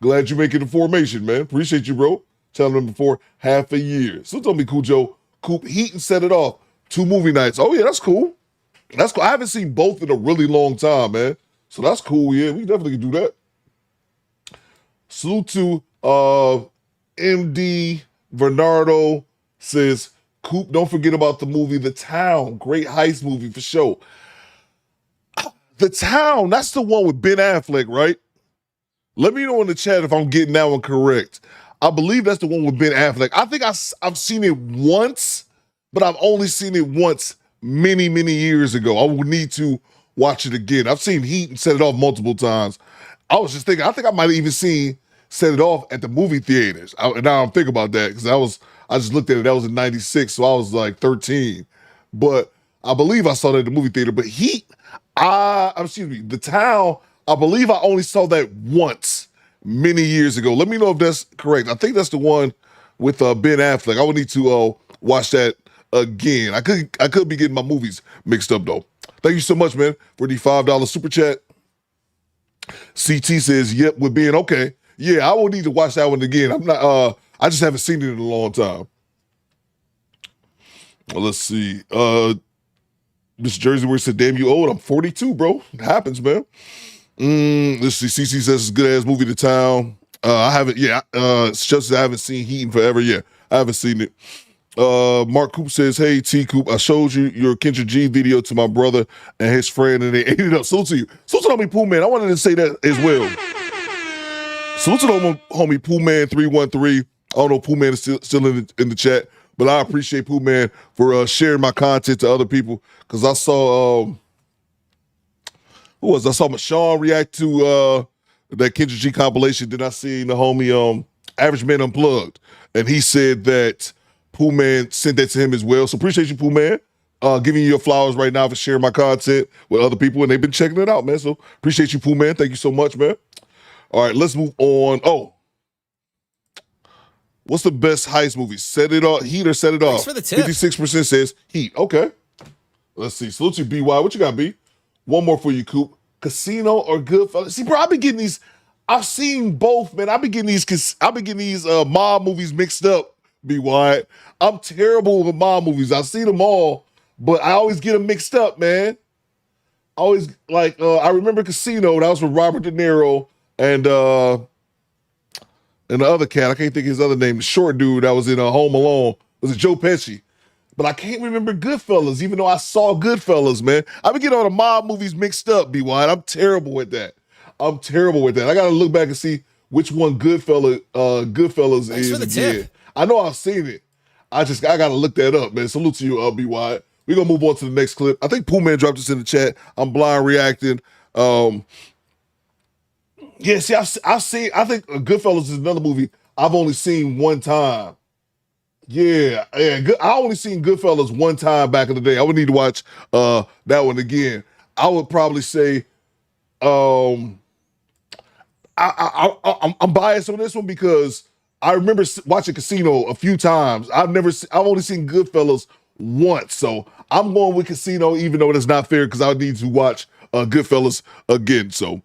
Glad you making the formation, man. Appreciate you, bro. Challenging for half a year. So tell me, Cujo, Coop Heaton set it off. 2 movie nights. Oh, yeah, that's cool. That's cool. I haven't seen both in a really long time, man. So that's cool, yeah. We definitely can do that. Salute to MD Bernardo says, Coop, don't forget about the movie The Town. Great heist movie for sure. The Town, that's the one with Ben Affleck, right? Let me know in the chat if I'm getting that one correct. I believe that's the one with Ben Affleck. I think I've seen it once, but I've only seen it once many, many years ago. I would need to watch it again. I've seen Heat and Set It Off multiple times. I was just thinking, I think I might have even seen Set It Off at the movie theaters. Now I'm thinking about that because I just looked at it. That was in 96, so I was like 13. But I believe I saw that at the movie theater. But Heat, The Town, I believe I only saw that once many years ago. Let me know if that's correct. I think that's the one with Ben Affleck. I would need to watch that again. I could be getting my movies mixed up though. Thank you so much, man, for the $5 super chat. CT says, yep, with Ben. Okay. Yeah, I will need to watch that one again. I'm not I just haven't seen it in a long time. Well, let's see. Miss Jersey where said, damn, you old. I'm 42, bro. It happens, man. Let's see. CC says it's a good ass movie to town. I haven't. Yeah. It's just I haven't seen Heat in forever. Yeah, I haven't seen it. Mark Coop says, "Hey T Coop, I showed you your Kendra G video to my brother and his friend, and they ate it up. Salute to you. Salute to homie Pooh Man. I wanted to say that as well. Salute to the homie Pooh Man 313. I don't know if Pooh Man is still in the chat, but I appreciate Pooh Man for sharing my content to other people because I saw I saw Mashawn react to that Kendra G compilation. Then I seen the homie Average Man Unplugged, and he said that Pooh Man sent that to him as well. So appreciate you, Pooh Man, giving you your flowers right now for sharing my content with other people, and they've been checking it out, man. So appreciate you, Pooh Man. Thank you so much, man. All right, let's move on. Oh, what's the best heist movie? Set It Off, Heat or Set It Off? Thanks for the tip. 56% says Heat. Okay. Let's see. Salute to BY. What you got, B? One more for you, Coop. Casino or Goodfellas? See, bro, I've been getting these. I've seen both, man. I've been getting these mob movies mixed up. Be wide. I'm terrible with mob movies. I've seen them all, but I always get them mixed up, man. I always I remember Casino. That was with Robert De Niro and the other cat. I can't think of his other name. The short dude that was in Home Alone. Was it Joe Pesci? But I can't remember Goodfellas, even though I saw Goodfellas, man. I've been getting all the mob movies mixed up, B wide. I'm terrible with that. I gotta look back and see which one Goodfellas Thanks is for the again. tip. I know I've seen it. I gotta look that up, man. Salute to you, B wide. We're gonna move on to the next clip. I think Pooh Man dropped this in the chat. I'm blind reacting. Yeah, see, I've seen. I think Goodfellas is another movie I've only seen one time. Yeah. I only seen Goodfellas one time back in the day. I would need to watch that one again. I would probably say, I'm biased on this one because I remember watching Casino a few times. I've only seen Goodfellas once, so I'm going with Casino, even though that's not fair because I need to watch Goodfellas again. So,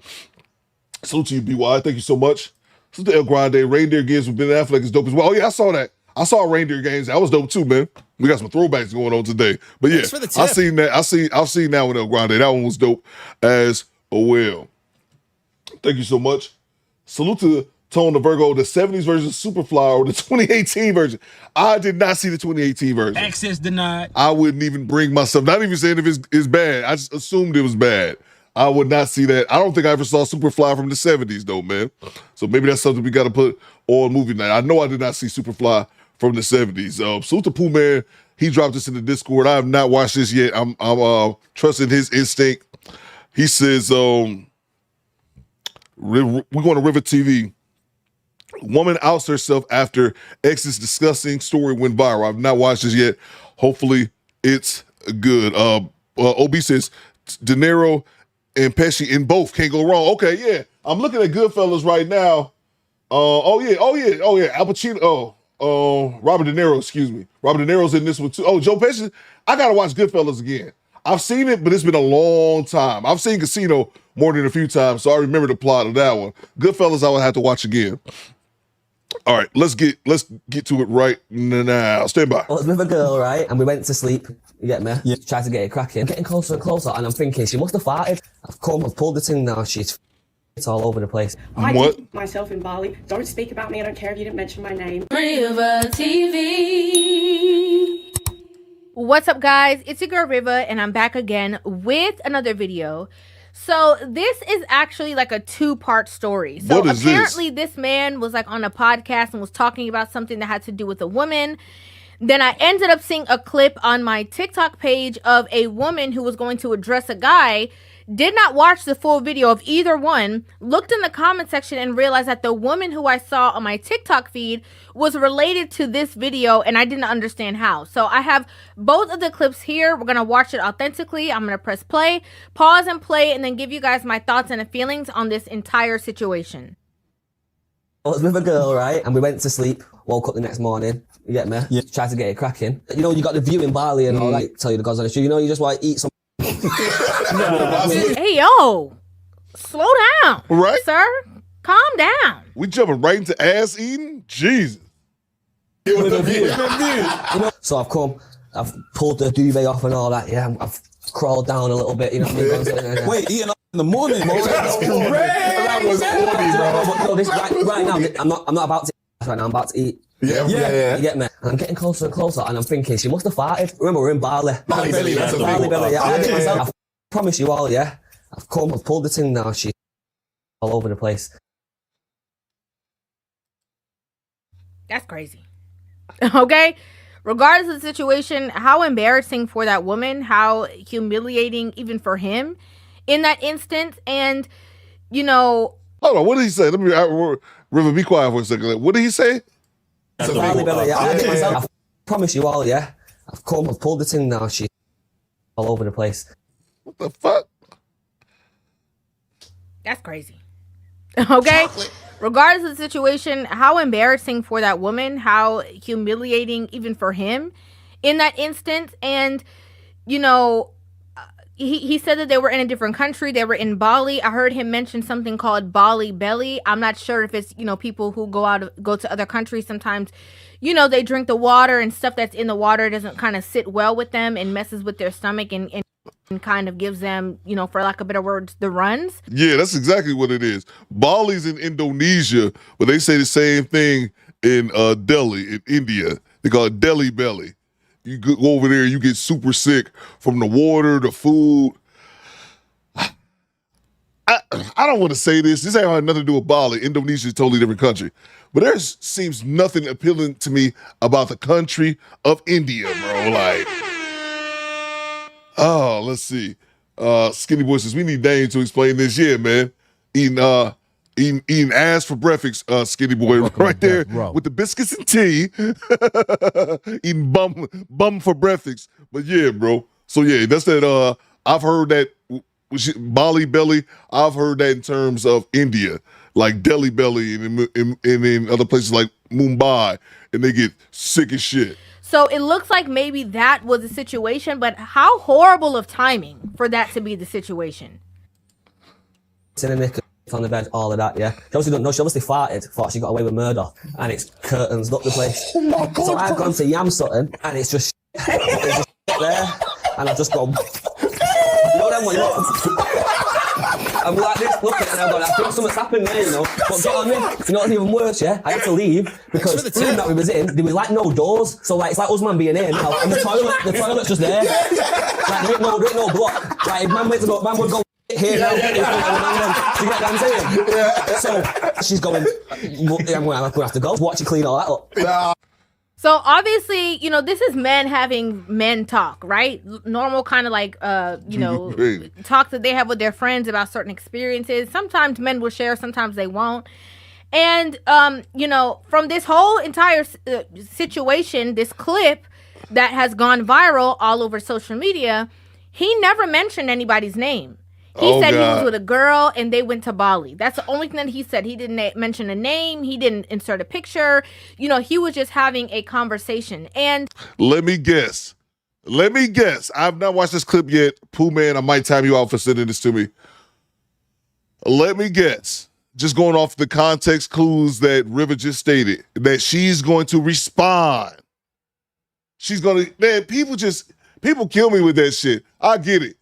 salute to you, BY. Thank you so much. Salute to El Grande. Reindeer Games with Ben Affleck is dope as well. Oh yeah, I saw that. I saw Reindeer Games. That was dope too, man. We got some throwbacks going on today. But yeah, I've seen that. I've seen that with El Grande. That one was dope as well. Thank you so much. Salute to Tone the Virgo, the 70s version of Superfly or the 2018 version. I did not see the 2018 version. Access denied. I wouldn't even bring myself, not even saying if it's bad. I just assumed it was bad. I would not see that. I don't think I ever saw Superfly from the 70s though, man. So maybe that's something we got to put on movie night. I know I did not see Superfly from the 70s. Salute to Pooh Man. He dropped this in the Discord. I have not watched this yet. I'm trusting his instinct. He says, we're going to River TV. Woman outs herself after ex's disgusting story went viral. I've not watched this yet. Hopefully it's good. OB says De Niro and Pesci in both can't go wrong. Okay, yeah. I'm looking at Goodfellas right now. Oh yeah. Al Pacino. Robert De Niro, excuse me. Robert De Niro's in this one too. Oh, Joe Pesci. I gotta watch Goodfellas again. I've seen it, but it's been a long time. I've seen Casino more than a few times, so I remember the plot of that one. Goodfellas, I would have to watch again. All right, let's get to it right now. Stand by. I was with a girl, right? And we went to sleep. You get me? Yeah. Tried to get it cracking. Getting closer and closer, and I'm thinking she must have farted. I've pulled the thing now. It's all over the place. I did myself in Bali. Don't speak about me. I don't care if you didn't mention my name. River TV. What's up, guys? It's your girl Riva, and I'm back again with another video. So this is actually like a two-part story. So apparently this man was like on a podcast and was talking about something that had to do with a woman. Then I ended up seeing a clip on my TikTok page of a woman who was going to address a guy. Did not watch the full video of either one, looked in the comment section and realized that the woman who I saw on my TikTok feed was related to this video, and I didn't understand how. So I have both of the clips here. We're going to watch it authentically. I'm going to press play, pause and play, and then give you guys my thoughts and feelings on this entire situation. I was with a girl, right? And we went to sleep, woke up the next morning. You get me? Yeah. Tried to get it cracking. You know, you got the view in Bali and all that. Tell you the God's honest truth. You know, you just want to eat some. Hey, yo, slow down, right, sir? Calm down. We jumping right into ass eating? Jesus. You know, so I've pulled the duvet off and all that. Yeah, I've crawled down a little bit. You know what I mean? Wait, eating off the morning. That was funny, bro. No, this right now, I'm not about to right now. I'm about to eat. Yeah. You get me? And I'm getting closer and closer, and I'm thinking she must have farted. Remember, we're in Bali. Bali belly, that's a big one. Yeah, I did myself. I promise you all, yeah. I've pulled the thing now. She's all over the place. That's crazy. Okay? Regardless of the situation, how embarrassing for that woman, how humiliating even for him in that instance. And, you know... Hold on, what did he say? Let me, River, be quiet for a second. What did he say? I did myself. I promise you all, yeah. I've pulled the thing now. She's all over the place. What the fuck? That's crazy. Okay? Regardless of the situation, how embarrassing for that woman, how humiliating even for him in that instance. And, you know, he said that they were in a different country. They were in Bali. I heard him mention something called Bali belly. I'm not sure if it's, you know, people who go to other countries sometimes, you know, they drink the water and stuff that's in the water doesn't kind of sit well with them and messes with their stomach and kind of gives them, you know, for lack of better words, the runs. Yeah, that's exactly what it is. Bali's in Indonesia, but they say the same thing in Delhi, in India. They call it Delhi belly. You go over there, you get super sick from the water, the food. I don't want to say this. This ain't had nothing to do with Bali. Indonesia is a totally different country. But there seems nothing appealing to me about the country of India, bro. Like, oh, let's see. Skinny Boy says, we need Dane to explain this. Yeah, man. Eating ass for breakfast, Skinny Boy, right there with the biscuits and tea. Eating bum for breakfast. But yeah, bro. So yeah, that's that. I've heard that Bali belly. I've heard that in terms of India, like Delhi belly, and in other places like Mumbai, and they get sick as shit. So it looks like maybe that was the situation, but how horrible of timing for that to be the situation. On the bed, all of that, yeah. She obviously don't know. She obviously farted, thought she got away with murder, and it's curtains up the place. Oh my God. So I've gone to Yam Sutton, and it's just there, and I've just gone. You know them one, I'm like this, looking, and I'm going, I think something's happened there, you know. But get on me, you know what's even worse, yeah? I had to leave because the room that we was in, there was like no doors, so like it's like us man being in now, and the toilet's just there. Like there ain't no block. Like if man would go. Here now, you get what I'm saying? Yeah. So she's going, I'm going to have to go. Watch you clean all that up. Yeah. So obviously, you know, this is men having men talk, right? Normal kind of like, you know, talk that they have with their friends about certain experiences. Sometimes men will share, sometimes they won't. And, you know, from this whole entire situation, this clip that has gone viral all over social media, he never mentioned anybody's name. He said he was with a girl and they went to Bali. That's the only thing that he said. He didn't mention a name. He didn't insert a picture. You know, he was just having a conversation. And let me guess. I've not watched this clip yet. Pooh Man, I might time you out for sending this to me. Let me guess. Just going off the context clues that River just stated, that she's going to respond. She's going to, man, people kill me with that shit. I get it.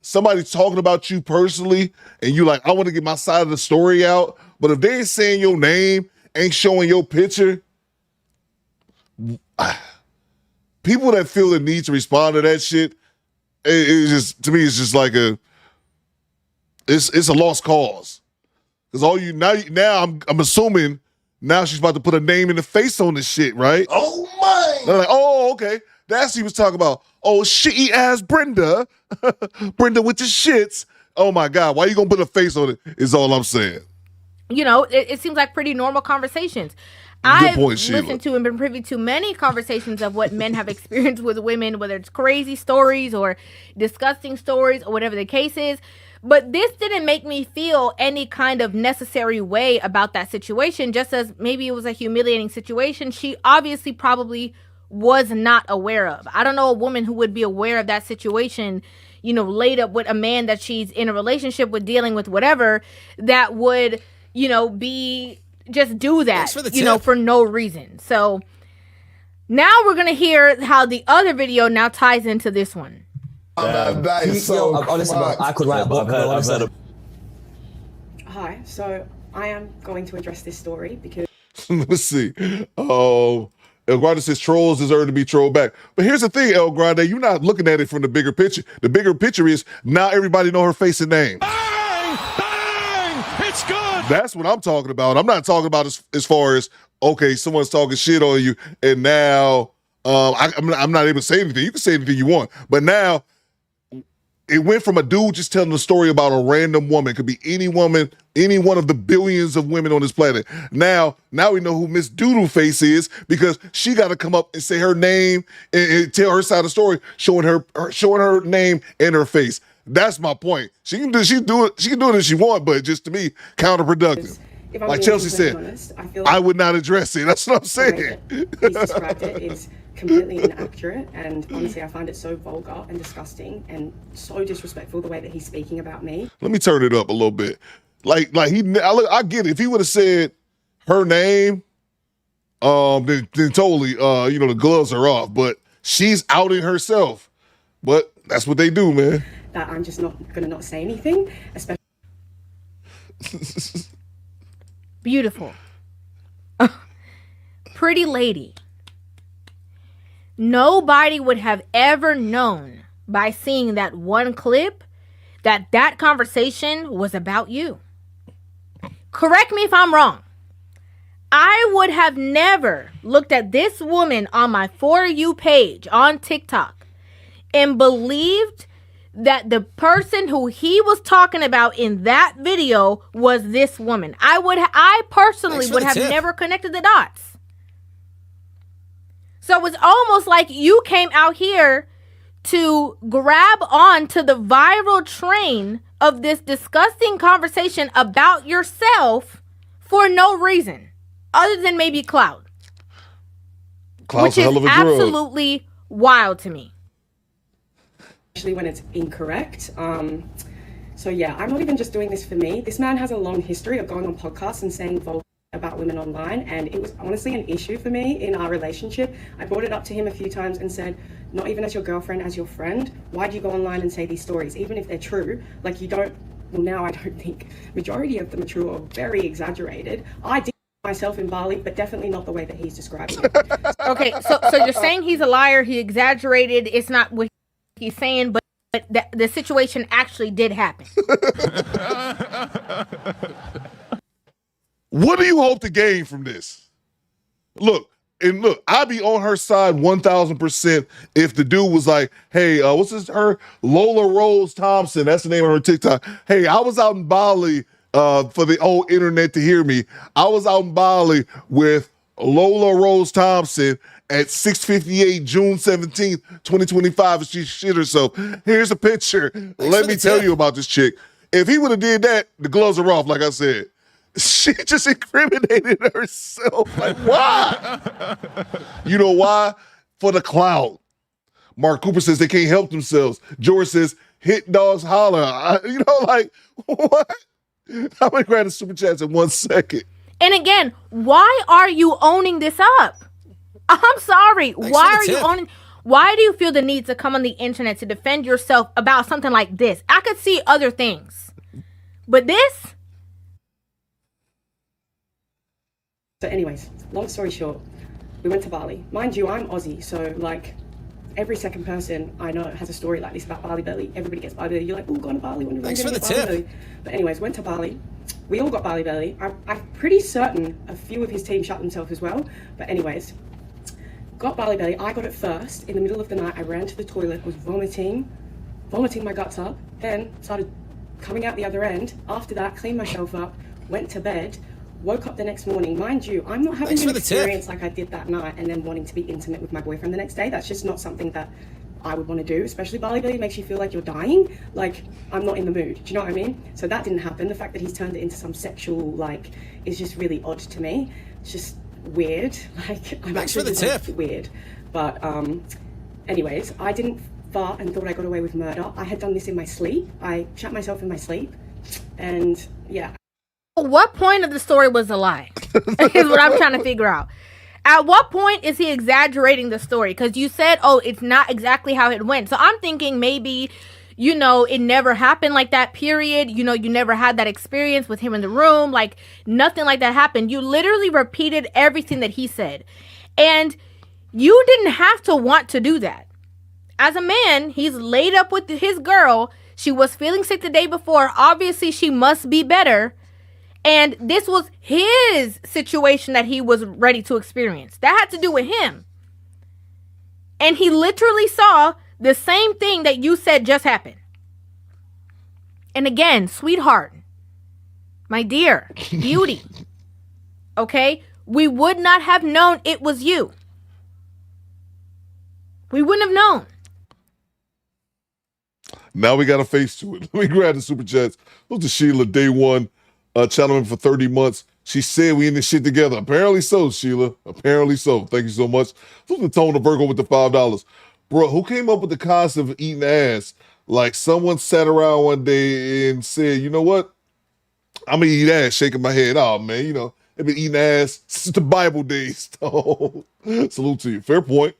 Somebody's talking about you personally, and you like, I want to get my side of the story out. But if they ain't saying your name, ain't showing your picture, people that feel the need to respond to that shit, it's just, to me, it's just like it's a lost cause. Because all you now I'm assuming now she's about to put a name and a face on this shit, right? Oh my! They're like, oh, okay. That's what he was talking about. Oh, shitty ass Brenda. Brenda with the shits. Oh my God, why you gonna put a face on it is all I'm saying. You know, it seems like pretty normal conversations. I've listened to and been privy to many conversations of what men have experienced with women, whether it's crazy stories or disgusting stories or whatever the case is. But this didn't make me feel any kind of necessary way about that situation, just as maybe it was a humiliating situation she obviously probably was not aware of. I don't know a woman who would be aware of that situation, you know, laid up with a man that she's in a relationship with, dealing with, whatever, that would, you know, just do that, you know, for no reason. So now we're going to hear how the other video now ties into this one. That is so honestly, I could write a book. Hi, so I am going to address this story because Let's see. El Grande says trolls deserve to be trolled back. But here's the thing, El Grande, you're not looking at it from the bigger picture. The bigger picture is now everybody know her face and name. Bang! Bang! It's good! That's what I'm talking about. I'm not talking about as far as, okay, someone's talking shit on you, and now I'm not able to say anything. You can say anything you want. But now it went from a dude just telling a story about a random woman. It could be any woman, any one of the billions of women on this planet. Now we know who Miss Doodle Face is because she got to come up and say her name and tell her side of the story, showing her name and her face. That's my point. She can do it if she want, but just to me, counterproductive. Like Chelsea said, honest, I feel like I would not address it. That's what I'm saying. He's described it is completely inaccurate, and honestly, I find it so vulgar and disgusting and so disrespectful the way that he's speaking about me. Let me turn it up a little bit. I get it. If he would have said her name, then totally, the gloves are off. But she's outing herself. But that's what they do, man. That I'm just not gonna not say anything, especially. Beautiful. Pretty lady. Nobody would have ever known by seeing that one clip that conversation was about you. Correct me if I'm wrong. I would have never looked at this woman on my For You page on TikTok and believed that the person who he was talking about in that video was this woman. I personally would have never connected the dots. So it's almost like you came out here to grab on to the viral train of this disgusting conversation about yourself for no reason other than maybe clout. Clout's which a hell of is a drug. Absolutely wild to me. Especially when it's incorrect. So yeah, I'm not even just doing this for me. This man has a long history of going on podcasts and saying vulgar about women online, and it was honestly an issue for me in our relationship. I brought it up to him a few times and said, not even as your girlfriend, as your friend, why do you go online and say these stories, even if they're true? Like, you don't, well, now I don't think majority of them are true or very exaggerated. I did myself in Bali, but definitely not the way that he's describing it. Okay, so you're saying he's a liar, he exaggerated, it's not what he's saying, but the situation actually did happen. What do you hope to gain from this? Look, I'd be on her side 1,000% if the dude was like, hey, her Lola Rose Thompson, that's the name of her TikTok. Hey, I was out in Bali for the old internet to hear me. I was out in Bali with Lola Rose Thompson at 6:58 June 17th, 2025, and she shit herself. Here's a picture. Let me tell you about this chick. If he would have did that, the gloves are off, like I said. She just incriminated herself. Like, why? You know why? For the clout. Mark Cooper says they can't help themselves. George says, hit dogs holler. What? I'm going to grab the super chats in 1 second. And again, why are you owning this up? I'm sorry. Why do you feel the need to come on the internet to defend yourself about something like this? I could see other things. But this? So anyways, long story short, we went to Bali. Mind you, I'm Aussie, so like every second person I know has a story like this about Bali belly. Everybody gets Bali belly. You're like, oh, going to Bali. When Thanks for the tip. Belly? But anyways, went to Bali. We all got Bali belly. I'm pretty certain a few of his team shot themselves as well. But anyways, got Bali belly. I got it first. In the middle of the night, I ran to the toilet, was vomiting my guts up, then started coming out the other end. After that, cleaned myself up, went to bed. Woke up the next morning. Mind you, I'm not having an experience like I did that night and then wanting to be intimate with my boyfriend the next day. That's just not something that I would want to do, especially Bali belly makes you feel like you're dying. Like, I'm not in the mood. Do you know what I mean? So that didn't happen. The fact that he's turned it into some sexual, is just really odd to me. It's just weird. Thanks for the tip. Weird. But anyways, I didn't fart and thought I got away with murder. I had done this in my sleep. I shot myself in my sleep. And yeah. What point of the story was a lie? Is what I'm trying to figure out. At what point is he exaggerating the story? Because you said, oh, it's not exactly how it went. So I'm thinking maybe, you know, it never happened like that, period. You know, you never had that experience with him in the room. Like, nothing like that happened. You literally repeated everything that he said. And you didn't have to want to do that. As a man, he's laid up with his girl. She was feeling sick the day before. Obviously, she must be better. And this was his situation that he was ready to experience. That had to do with him. And he literally saw the same thing that you said just happened. And again, sweetheart, my dear, beauty, okay? We would not have known it was you. We wouldn't have known. Now we got a face to it. Let me grab the super chats. Look to Sheila, day one, channel member for 30 months. She said we in this shit together. Apparently so, Sheila. Apparently so. Thank you so much. Look to Tone the Virgo with the $5. Bro, who came up with the concept of eating ass? Like, someone sat around one day and said, you know what? I'm going to eat ass, shaking my head. Oh, man, you know, they've been eating ass since the Bible days. Salute to you. Fair point.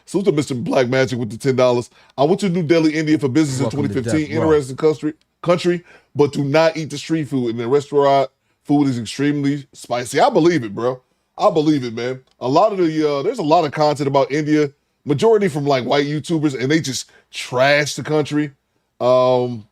Salute to Mr. Black Magic with the $10. I went to New Delhi, India for business in 2015. Interesting country, but do not eat the street food. And the restaurant food is extremely spicy. I believe it, bro. I believe it, man. A lot of the, there's a lot of content about India, majority from like white YouTubers, and they just trash the country. So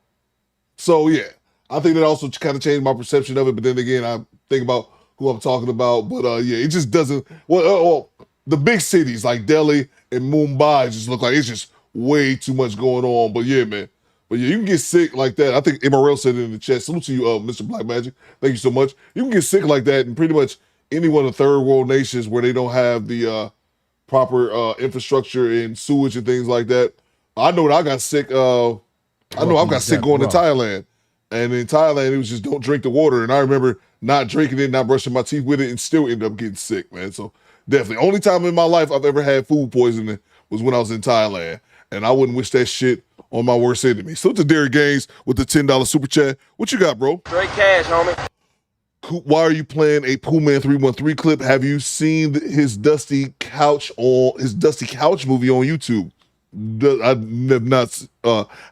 yeah, I think that also kind of changed my perception of it. But then again, I think about who I'm talking about. But yeah, it just doesn't, the big cities like Delhi and Mumbai just look like it's just way too much going on. But yeah, man. But yeah, you can get sick like that. I think MRL said it in the chat. Salute to you, Mr. Black Magic. Thank you so much. You can get sick like that in pretty much any one of the third world nations where they don't have the proper infrastructure and sewage and things like that. I know that I got sick. I've got sick going to Thailand. And in Thailand, it was just don't drink the water. And I remember not drinking it, not brushing my teeth with it, and still end up getting sick, man. So definitely. Only time in my life I've ever had food poisoning was when I was in Thailand. And I wouldn't wish that shit on my worst enemy. So to Derek Gaines with the $10 super chat. What you got, bro? Straight cash, homie. Why are you playing a Pooh Man 313 clip? Have you seen his Dusty Couch movie on YouTube? I have not.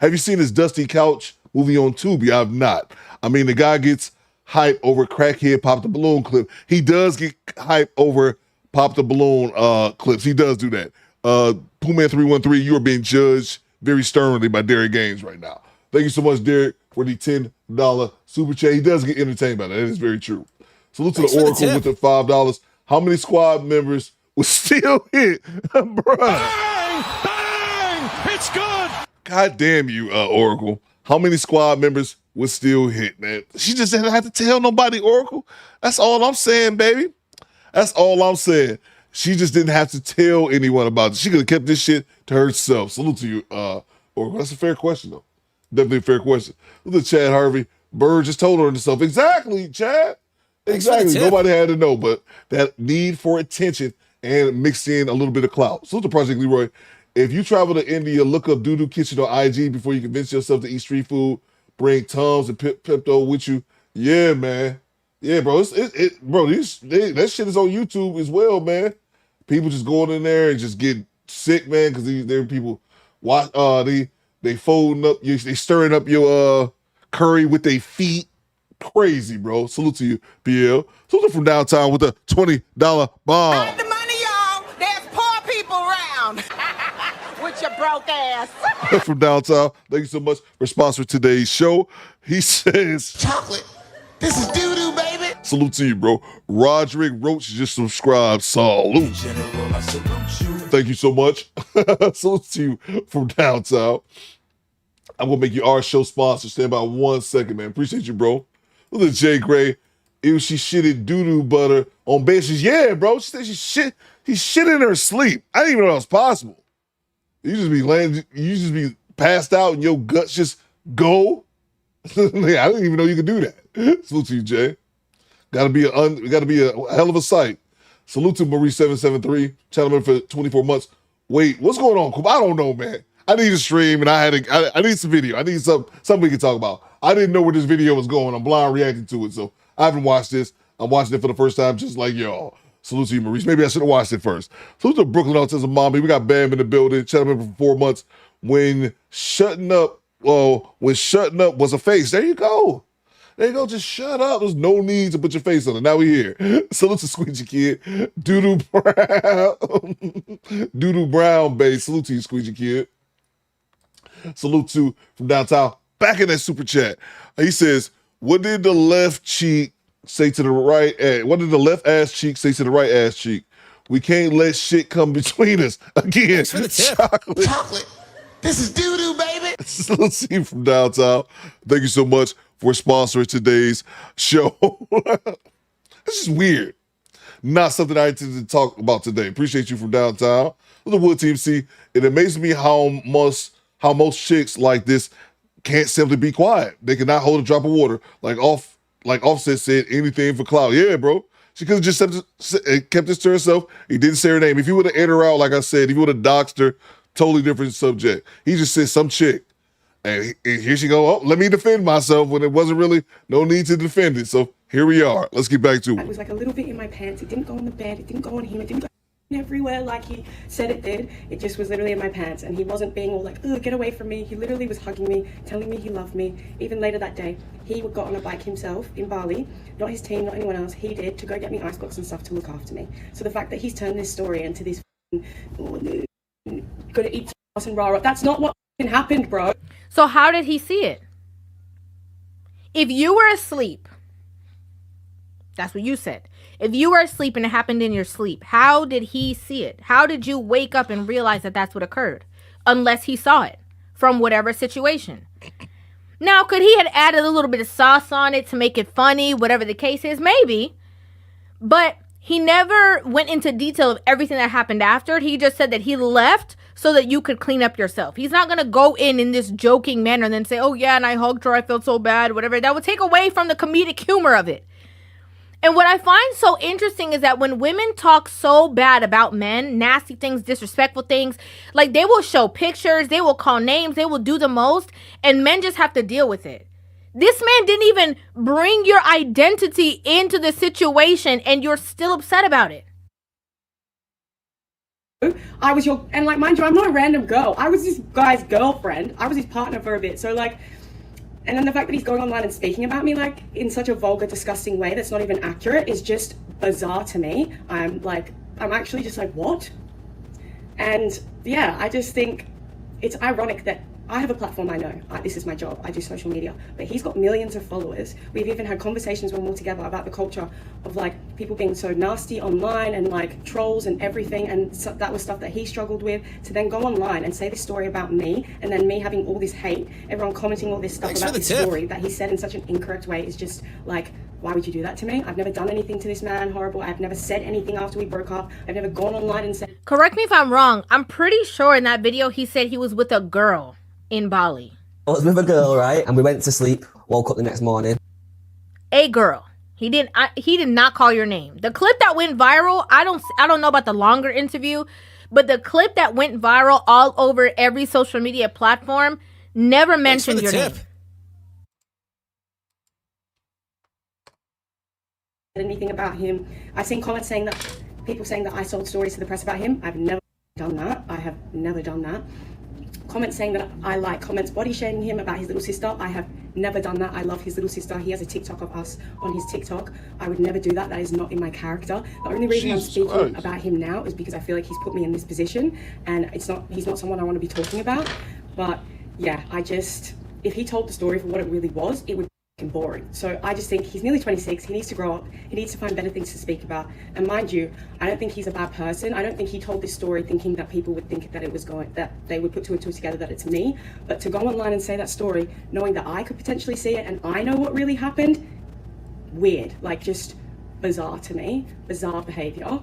Have you seen his Dusty Couch movie on Tubi? I have not. I mean, the guy gets hype over Crackhead Pop the Balloon clip. He does get hype over Pop the Balloon clips. He does do that. Pooh Man 313, you are being judged very sternly by Derek Gaines right now. Thank you so much, Derek, for the $10 super chat. He does get entertained by that. That is very true. Salute to the Oracle with the $5. How many squad members was still hit? Bruh. Bang! Bang! It's good! God damn you, Oracle. How many squad members was still hit, man? She just didn't have to tell nobody, Oracle. That's all I'm saying, baby. That's all I'm saying. She just didn't have to tell anyone about it. She could have kept this shit to herself. Salute to you, Oracle. That's a fair question, though. Definitely a fair question. Look at Chad Harvey. Bird just told her herself. Exactly, Chad. Exactly. Nobody had to know, but that need for attention and mixed in a little bit of clout. Salute to Project Leroy. If you travel to India, look up Doodoo Kitchen on IG before you convince yourself to eat street food. Bring Tums and Pepto with you. Yeah, man. Yeah, bro. Bro, that shit is on YouTube as well, man. People just going in there and just get sick, man, because there are people watch. They folding up, they stirring up your curry with their feet. Crazy, bro. Salute to you, PL. Salute from downtown with a $20 bomb. The money, y'all. There's poor people around. With your broke ass. From downtown. Thank you so much for sponsoring today's show. He says, Chocolate. This is doo-doo, baby. Salute to you, bro. Roderick Roach just subscribed. Salute. General, I salute you. Thank you so much. Salute to you from downtown. I'm going to make you our show sponsor. Stand by 1 second, man. Appreciate you, bro. Look at Jay Gray. She shitted doo-doo butter on benches. Yeah, bro. She said he shit in her sleep. I didn't even know that was possible. You just be passed out and your guts just go. I didn't even know you could do that. Salute to you, Jay. Gotta be a hell of a sight. Salute to Marie773, channel member for 24 months. Wait, what's going on, Coop? I don't know, man. I need a stream and I need some video. I need something we can talk about. I didn't know where this video was going. I'm blind reacting to it, so I haven't watched this. I'm watching it for the first time, just like y'all. Salute to you, Maurice. Maybe I should have watched it first. Salute to Brooklyn Autism Mommy. We got Bam in the building. Channel member for 4 months. when shutting up was a face. There you go. There you go. Just shut up. There's no need to put your face on it. Now we're here. Salute to Squeegee Kid. Doodoo Brown. Doodoo Brown, babe. Salute to you, Squeegee Kid. Salute to from downtown. Back in that super chat. He says, what did the left cheek say to the right? What did the left ass cheek say to the right ass cheek? We can't let shit come between us. Again, chocolate. This is doo-doo, baby. Salute to you from downtown. Thank you so much for sponsoring today's show. This is weird. Not something I intended to talk about today. Appreciate you from downtown. The Wood Team C. It amazes me how most chicks like this can't simply be quiet. They cannot hold a drop of water. Like Offset said, anything for clout. Yeah, bro. She could have just kept this to herself. He didn't say her name. If he would have aired her out, like I said, if he would have doxed her, totally different subject. He just said some chick. And here she go, oh, let me defend myself when it wasn't really no need to defend it. So here we are. Let's get back to it. It was like a little bit in my pants. It didn't go on the bed. It didn't go on him. It didn't go everywhere like he said it did. It just was literally in my pants. And he wasn't being all like, oh, get away from me. He literally was hugging me, telling me he loved me. Even later that day, he got on a bike himself in Bali. Not his team, not anyone else. He did, to go get me ice blocks and stuff to look after me. So the fact that he's turned this story into this gonna eat ass and rah, that's not what happened, bro. So how did he see it? If you were asleep, that's what you said. If you were asleep and it happened in your sleep, how did he see it? How did you wake up and realize that that's what occurred? Unless he saw it from whatever situation. Now, could he have added a little bit of sauce on it to make it funny, whatever the case is? Maybe. But he never went into detail of everything that happened after. He just said that he left so that you could clean up yourself. He's not going to go in this joking manner and then say, oh yeah, and I hugged her, I felt so bad, whatever. That would take away from the comedic humor of it. And what I find so interesting is that when women talk so bad about men, nasty things, disrespectful things, like they will show pictures, they will call names, they will do the most, and men just have to deal with it. This man didn't even bring your identity into the situation, and you're still upset about it. I was and like, mind you, I'm not a random girl. I was this guy's girlfriend. I was his partner for a bit. So like, and then the fact that he's going online and speaking about me like in such a vulgar, disgusting way that's not even accurate is just bizarre to me. I'm actually just like, what? And yeah, I just think it's ironic that I have a platform, I know. This is my job. I do social media. But he's got millions of followers. We've even had conversations when we're together about the culture of like people being so nasty online and like trolls and everything. And so that was stuff that he struggled with. To then go online and say this story about me and then me having all this hate, everyone commenting all this stuff about his story that he said in such an incorrect way is just like, why would you do that to me? I've never done anything to this man horrible. I've never said anything after we broke up. I've never gone online and said... Correct me if I'm wrong. I'm pretty sure in that video he said he was with a girl in Bali. I was with a girl, right? And we went to sleep, woke up the next morning. A girl. He did not call your name. The clip that went viral, I don't know about the longer interview, but the clip that went viral all over every social media platform never mentioned your name. Anything about him. I've seen comments saying that people saying that I sold stories to the press about him. I've never done that. I have never done that. Comments saying that I like comments body shaming him about his little sister. I have never done that. I love his little sister. He has a TikTok of us on his TikTok. I would never do that. That is not in my character. The only reason I'm speaking about him now is because I feel like he's put me in this position and he's not someone I want to be talking about. But yeah, if he told the story for what it really was, it would be boring. So I just think he's nearly 26. He needs to grow up. He needs to find better things to speak about. And mind you, I don't think he's a bad person. I don't think he told this story thinking that people would think that that they would put two and two together, that it's me. But to go online and say that story, knowing that I could potentially see it and I know what really happened, weird. Like, just bizarre to me. Bizarre behavior.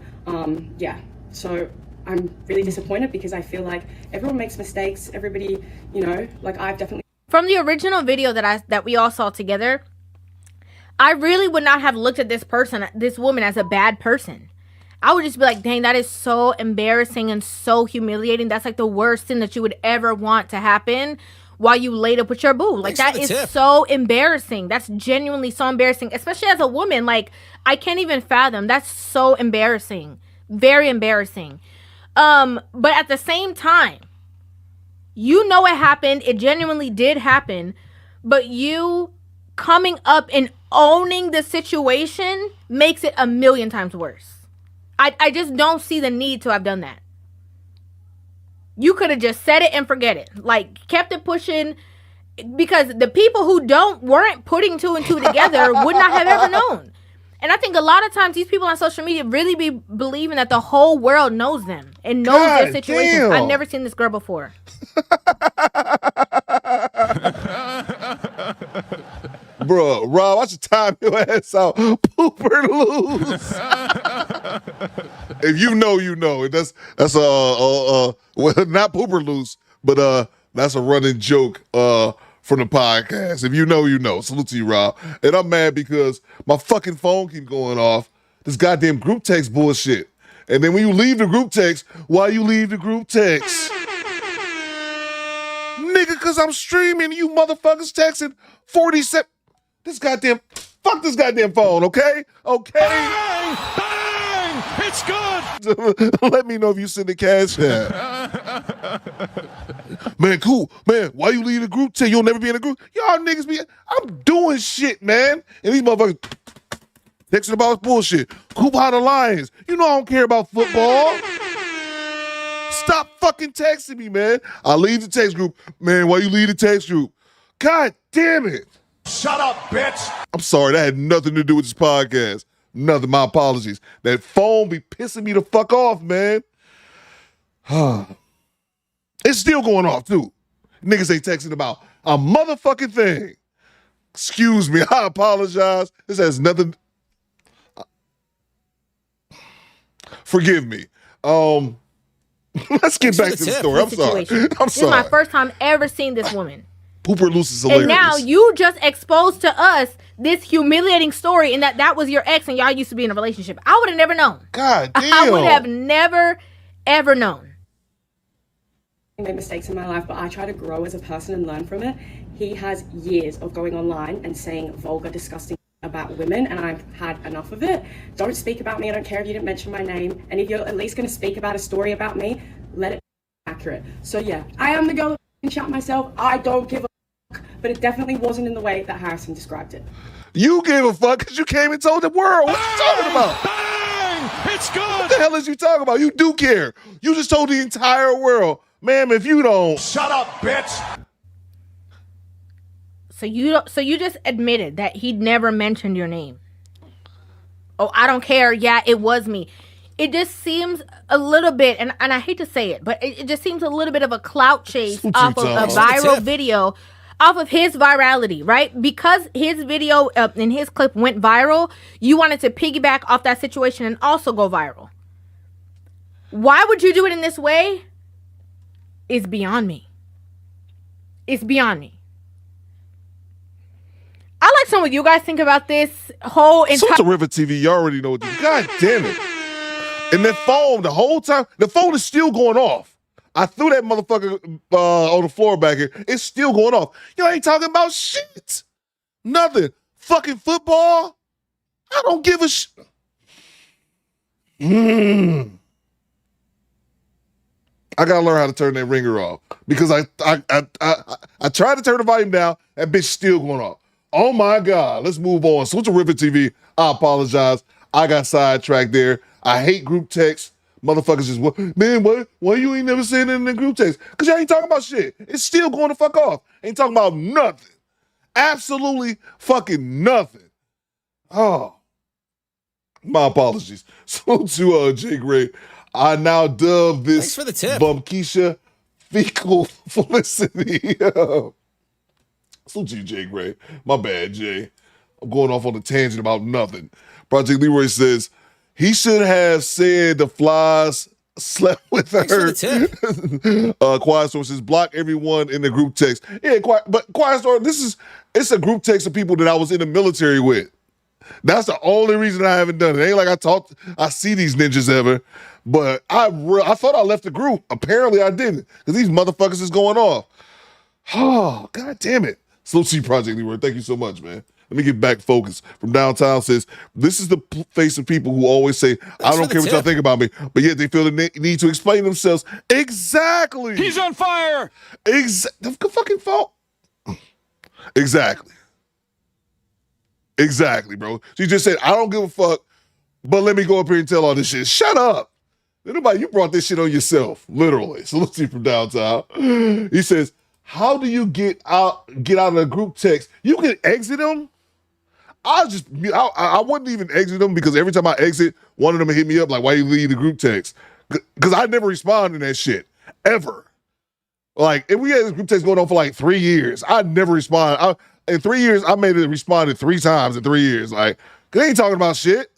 Yeah. So I'm really disappointed because I feel like everyone makes mistakes. Everybody, like I've definitely... From the original video that we all saw together, I really would not have looked at this woman as a bad person. I would just be like, dang, that is so embarrassing and so humiliating. That's like the worst thing that you would ever want to happen while you laid up with your boo. Like, that is so embarrassing. That's genuinely so embarrassing, especially as a woman. Like, I can't even fathom. That's so embarrassing. Very embarrassing. But at the same time, You know it happened. It genuinely did happen. But you coming up and owning the situation makes it a million times worse. I just don't see the need to have done that. You could have just said it and forget it. Like, kept it pushing, because the people who weren't putting two and two together would not have ever known. And I think a lot of times these people on social media really be believing that the whole world knows them and knows their situations. I've never seen this girl before. Bro, Rob, I should time your ass out. Pooper loose. If you know, you know. That's well, not pooper loose, but that's a running joke from the podcast. If you know, you know. Salute to you, Rob. And I'm mad because my fucking phone keep going off. This goddamn group text bullshit. And then when you leave the group text, why you leave the group text? Nigga, because I'm streaming, you motherfuckers texting 47. Fuck this goddamn phone, okay? Okay? Bang! Bang! It's good! Let me know if you send the cash out. Man, cool. Man, why you leave the group text? You'll never be in a group. Y'all niggas be, I'm doing shit, man. And these motherfuckers texting about bullshit. Coop behind the Lions. You know I don't care about football. Stop fucking texting me, man. I leave the text group. Man, why you leave the text group? God damn it. Shut up, bitch! I'm sorry, that had nothing to do with this podcast. Nothing, my apologies. That phone be pissing me the fuck off, man. It's still going off, too. Niggas ain't texting about a motherfucking thing. Excuse me, I apologize. This has nothing... Forgive me. Let's get back to the story. I'm sorry. This is my first time ever seeing this woman. Pooper loose is hilarious. And now you just exposed to us this humiliating story, and that was your ex and y'all used to be in a relationship. I would have never known. God damn. I would have never, ever known. I made mistakes in my life, but I try to grow as a person and learn from it. He has years of going online and saying vulgar, disgusting about women, and I've had enough of it. Don't speak about me. I don't care if you didn't mention my name. And if you're at least going to speak about a story about me, let it be accurate. So yeah, I am the girl that shot myself. I don't give a fuck, but it definitely wasn't in the way that Harrison described it. You gave a fuck because you came and told the world. What you talking about? Bang! It's good! What the hell is you talking about? You do care. You just told the entire world. Ma'am, if you don't... Shut up, bitch! So you just admitted that he'd never mentioned your name. Oh, I don't care. Yeah, it was me. It just seems a little bit, and I hate to say it, but it just seems a little bit of a clout chase off of a viral video, off of his virality, right? Because his video and his clip went viral, you wanted to piggyback off that situation and also go viral. Why would you do it in this way? It's beyond me. It's beyond me. I like some of you guys think about this whole entire... So to River TV, you already know what to do. God damn it. And that phone, the whole time, the phone is still going off. I threw that motherfucker on the floor back here. It's still going off. You ain't talking about shit. Nothing. Fucking football. I don't give a shit. I gotta learn how to turn that ringer off. Because I tried to turn the volume down. That bitch still going off. Oh my God, let's move on. Switch to River TV. I apologize. I got sidetracked there. I hate group text. Motherfuckers just, man, why you ain't never saying it in the group text? Because y'all ain't talking about shit. It's still going the fuck off. Ain't talking about nothing. Absolutely fucking nothing. Oh, my apologies. So to Jay Gray, I now dub this Bumpkeisha fecal felicity. So Jay Gray. My bad, Jay. I'm going off on a tangent about nothing. Project Leroy says, he should have said the flies slept with her. Quiet Storm says, block everyone in the group text. Yeah, Quiet Storm, it's a group text of people that I was in the military with. That's the only reason I haven't done it. It ain't like I see these ninjas ever. But I thought I left the group. Apparently I didn't. Because these motherfuckers is going off. Oh, God damn it. Slow C Project Leroy, thank you so much, man. Let me get back focused. From downtown says, this is the face of people who always say, I don't care what y'all think about me, but yet they feel the need to explain themselves. Exactly. He's on fire. The fucking fault. Exactly. Exactly, bro. She just said, I don't give a fuck, but let me go up here and tell all this shit. Shut up. Nobody, you brought this shit on yourself, literally. So let's see from downtown. He says, how do you get out of the group text? You can exit them. I wouldn't even exit them because every time I exit, one of them would hit me up like, why you leave the group text? Because I never respond to that shit, ever. Like, if we had this group text going on for like 3 years, I'd never respond. In 3 years, I made it responded 3 times in 3 years. Like, they ain't talking about shit.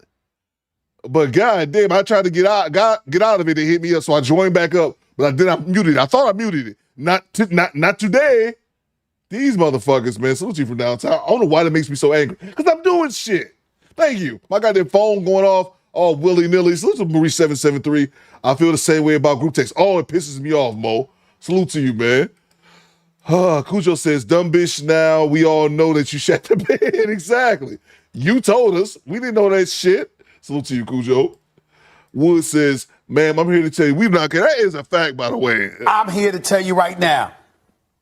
But goddamn, I tried to get out of it. They hit me up, so I joined back up. But I muted it. I thought I muted it. Not today. These motherfuckers, man. Salute you from downtown. I don't know why that makes me so angry. Because I'm doing shit. Thank you. My goddamn phone going off all willy-nilly. Salute to Marie 773. I feel the same way about group text. Oh, it pisses me off, Mo. Salute to you, man. Cujo says, dumb bitch, now we all know that you shat the bed. Exactly. You told us. We didn't know that shit. Salute to you, Cujo. Wood says, ma'am, I'm here to tell you, we don't care. That is a fact, by the way. I'm here to tell you right now,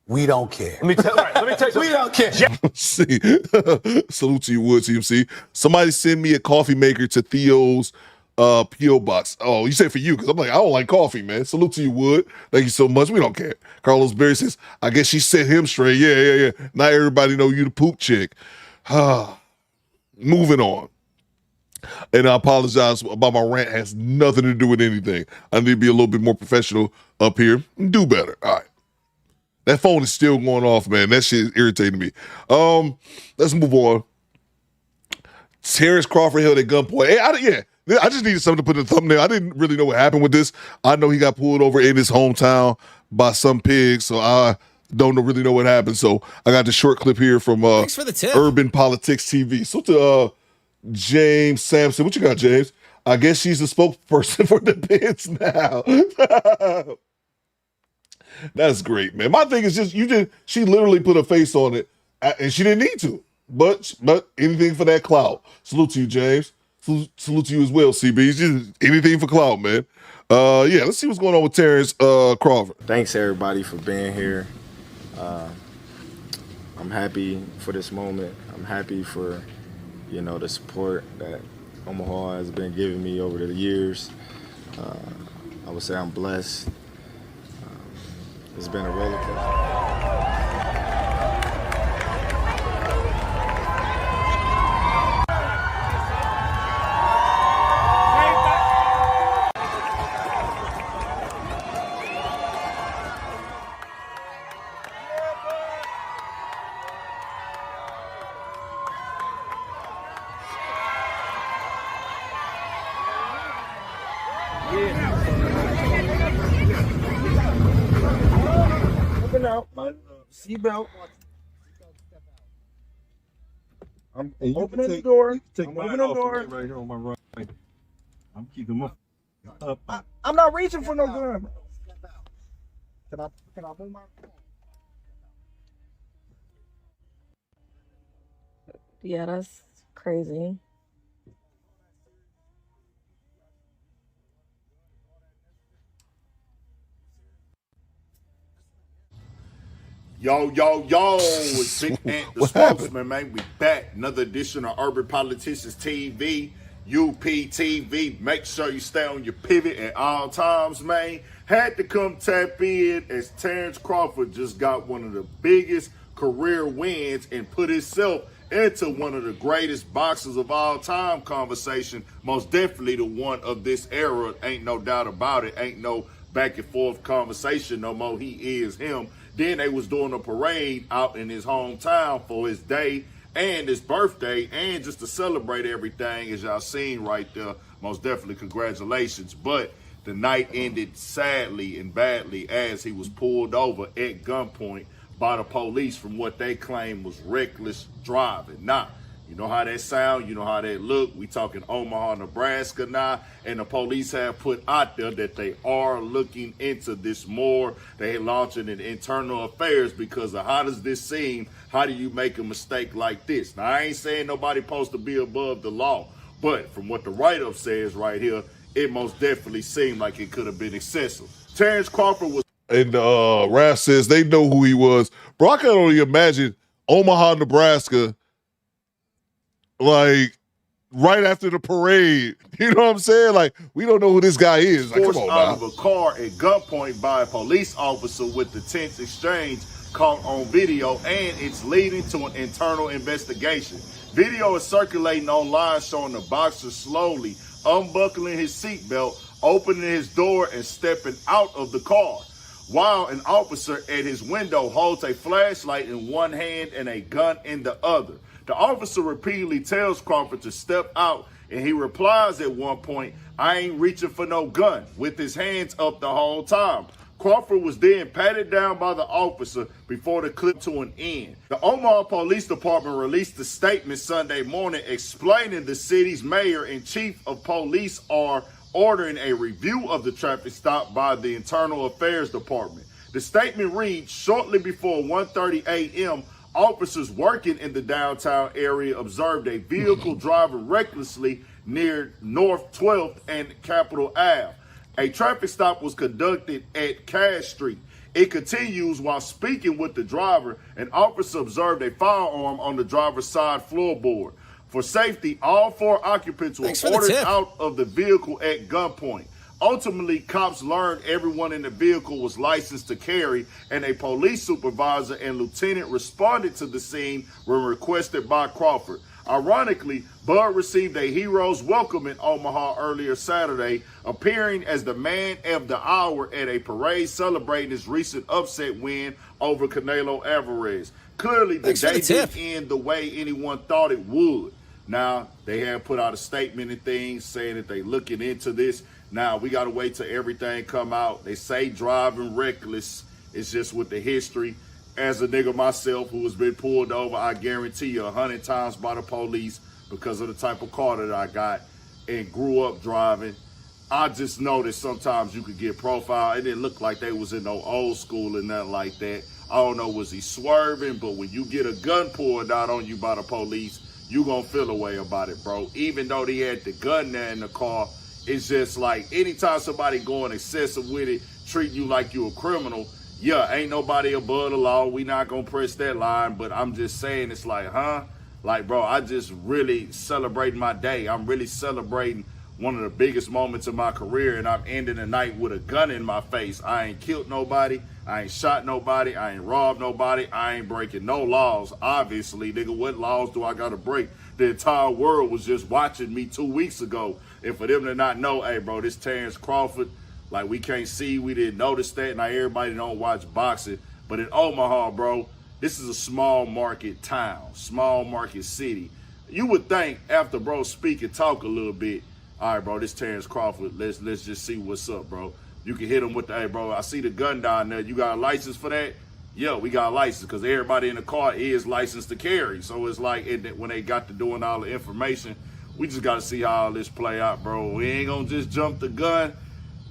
we don't care. Let me tell you We don't care. See, salute to you, Wood TMC. Somebody send me a coffee maker to Theo's P.O. box. Oh, you say for you, because I'm like, I don't like coffee, man. Salute to you, Wood. Thank you so much. We don't care. Carlos Berry says, I guess she set him straight. Yeah. Not everybody know you the poop chick. Moving on. And I apologize about my rant. It has nothing to do with anything. I need to be a little bit more professional up here and do better. All right. That phone is still going off, man. That shit is irritating me. Let's move on. Terence Crawford held at gunpoint. Hey, I just needed something to put in the thumbnail. I didn't really know what happened with this. I know he got pulled over in his hometown by some pigs, so I don't really know what happened. So I got the short clip here from Thanks for the tip. Urban Politics TV. So to James Sampson. What you got, James? I guess she's the spokesperson for the bids now. That's great, man. My thing is just she literally put a face on it and she didn't need to. But anything for that clout. Salute to you, James. Salute to you as well, CB. Just anything for clout, man. Let's see what's going on with Terrance Crawford. Thanks everybody for being here. I'm happy for this moment. I'm happy for the support that Omaha has been giving me over the years. I would say I'm blessed. It's been a roller coaster. Open out my seatbelt. I'm opening the door. I'm opening the door. Right here on my right. I'm keeping my up. I'm not reaching for no gun. Can I move my? Yeah, that's crazy. Yo, it's Big Ant, the spokesman, man. We back. Another edition of Urban Politicians TV, UPTV. Make sure you stay on your pivot at all times, man. Had to come tap in as Terence Crawford just got one of the biggest career wins and put himself into one of the greatest boxers of all time conversation. Most definitely the one of this era. Ain't no doubt about it. Ain't no back and forth conversation no more. He is him. Then they was doing a parade out in his hometown for his day and his birthday and just to celebrate everything, as y'all seen right there. Most definitely congratulations. But the night ended sadly and badly as he was pulled over at gunpoint by the police from what they claim was reckless driving. Now, You know how that sound, you know how that look. We talking Omaha, Nebraska now, and the police have put out there that they are looking into this more. They launching an internal affairs because of how does this seem? How do you make a mistake like this? Now, I ain't saying nobody supposed to be above the law, but from what the write-up says right here, it most definitely seemed like it could have been excessive. Terrance Crawford was... And Raph says they know who he was. Bro, I can only imagine Omaha, Nebraska, like right after the parade. You know what I'm saying? Like, we don't know who this guy is. Like, forced come on, out now. of a car at gunpoint by a police officer with the tense exchange caught on video, and it's leading to an internal investigation. Video is circulating online showing the boxer slowly unbuckling his seatbelt, opening his door, and stepping out of the car, while an officer at his window holds a flashlight in one hand and a gun in the other. The officer repeatedly tells Crawford to step out, and he replies at one point, "I ain't reaching for no gun," with his hands up the whole time. Crawford was then patted down by the officer before the clip to an end. The Omaha Police Department released a statement Sunday morning explaining the city's mayor and chief of police are ordering a review of the traffic stop by the Internal Affairs Department. The statement reads, shortly before 1:30 a.m., officers working in the downtown area observed a vehicle driving recklessly near North 12th and Capitol Ave. A traffic stop was conducted at Cass Street. It continues while speaking with the driver. An officer observed a firearm on the driver's side floorboard. For safety, all 4 occupants were ordered out of the vehicle at gunpoint. Ultimately, cops learned everyone in the vehicle was licensed to carry, and a police supervisor and lieutenant responded to the scene when requested by Crawford. Ironically, Bud received a hero's welcome in Omaha earlier Saturday, appearing as the man of the hour at a parade celebrating his recent upset win over Canelo Alvarez. Clearly, the day didn't end the way anyone thought it would. Now, they have put out a statement and things saying that they looking into this. Now, we got to wait till everything come out. They say driving reckless. It's just with the history. As a nigga myself who has been pulled over, I guarantee you 100 times by the police because of the type of car that I got and grew up driving. I just know that sometimes you could get profiled. It didn't look like they was in no old school and nothing like that. I don't know, was he swerving? But when you get a gun pulled out on you by the police, you gonna feel a way about it, bro. Even though they had the gun there in the car, it's just like anytime somebody going excessive with it, treat you like you a criminal, yeah, ain't nobody above the law. We not gonna press that line, but I'm just saying it's like, huh? Like, bro, I just really celebrating my day. I'm really celebrating one of the biggest moments of my career, and I'm ending the night with a gun in my face. I ain't killed nobody. I ain't shot nobody. I ain't robbed nobody. I ain't breaking no laws. Obviously, nigga, what laws do I gotta break? The entire world was just watching me 2 weeks ago. And for them to not know, hey, bro, this Terrance Crawford, like, we can't see, we didn't notice that. Now everybody don't watch boxing. But in Omaha, bro, this is a small market town, small market city. You would think after bro speak and talk a little bit, all right, bro, this Terrance Crawford, let's just see what's up, bro. You can hit him with the, hey, bro, I see the gun down there. You got a license for that? Yeah, we got a license because everybody in the car is licensed to carry. So it's like when they got to doing all the information, we just got to see how all this play out, bro. We ain't going to just jump the gun.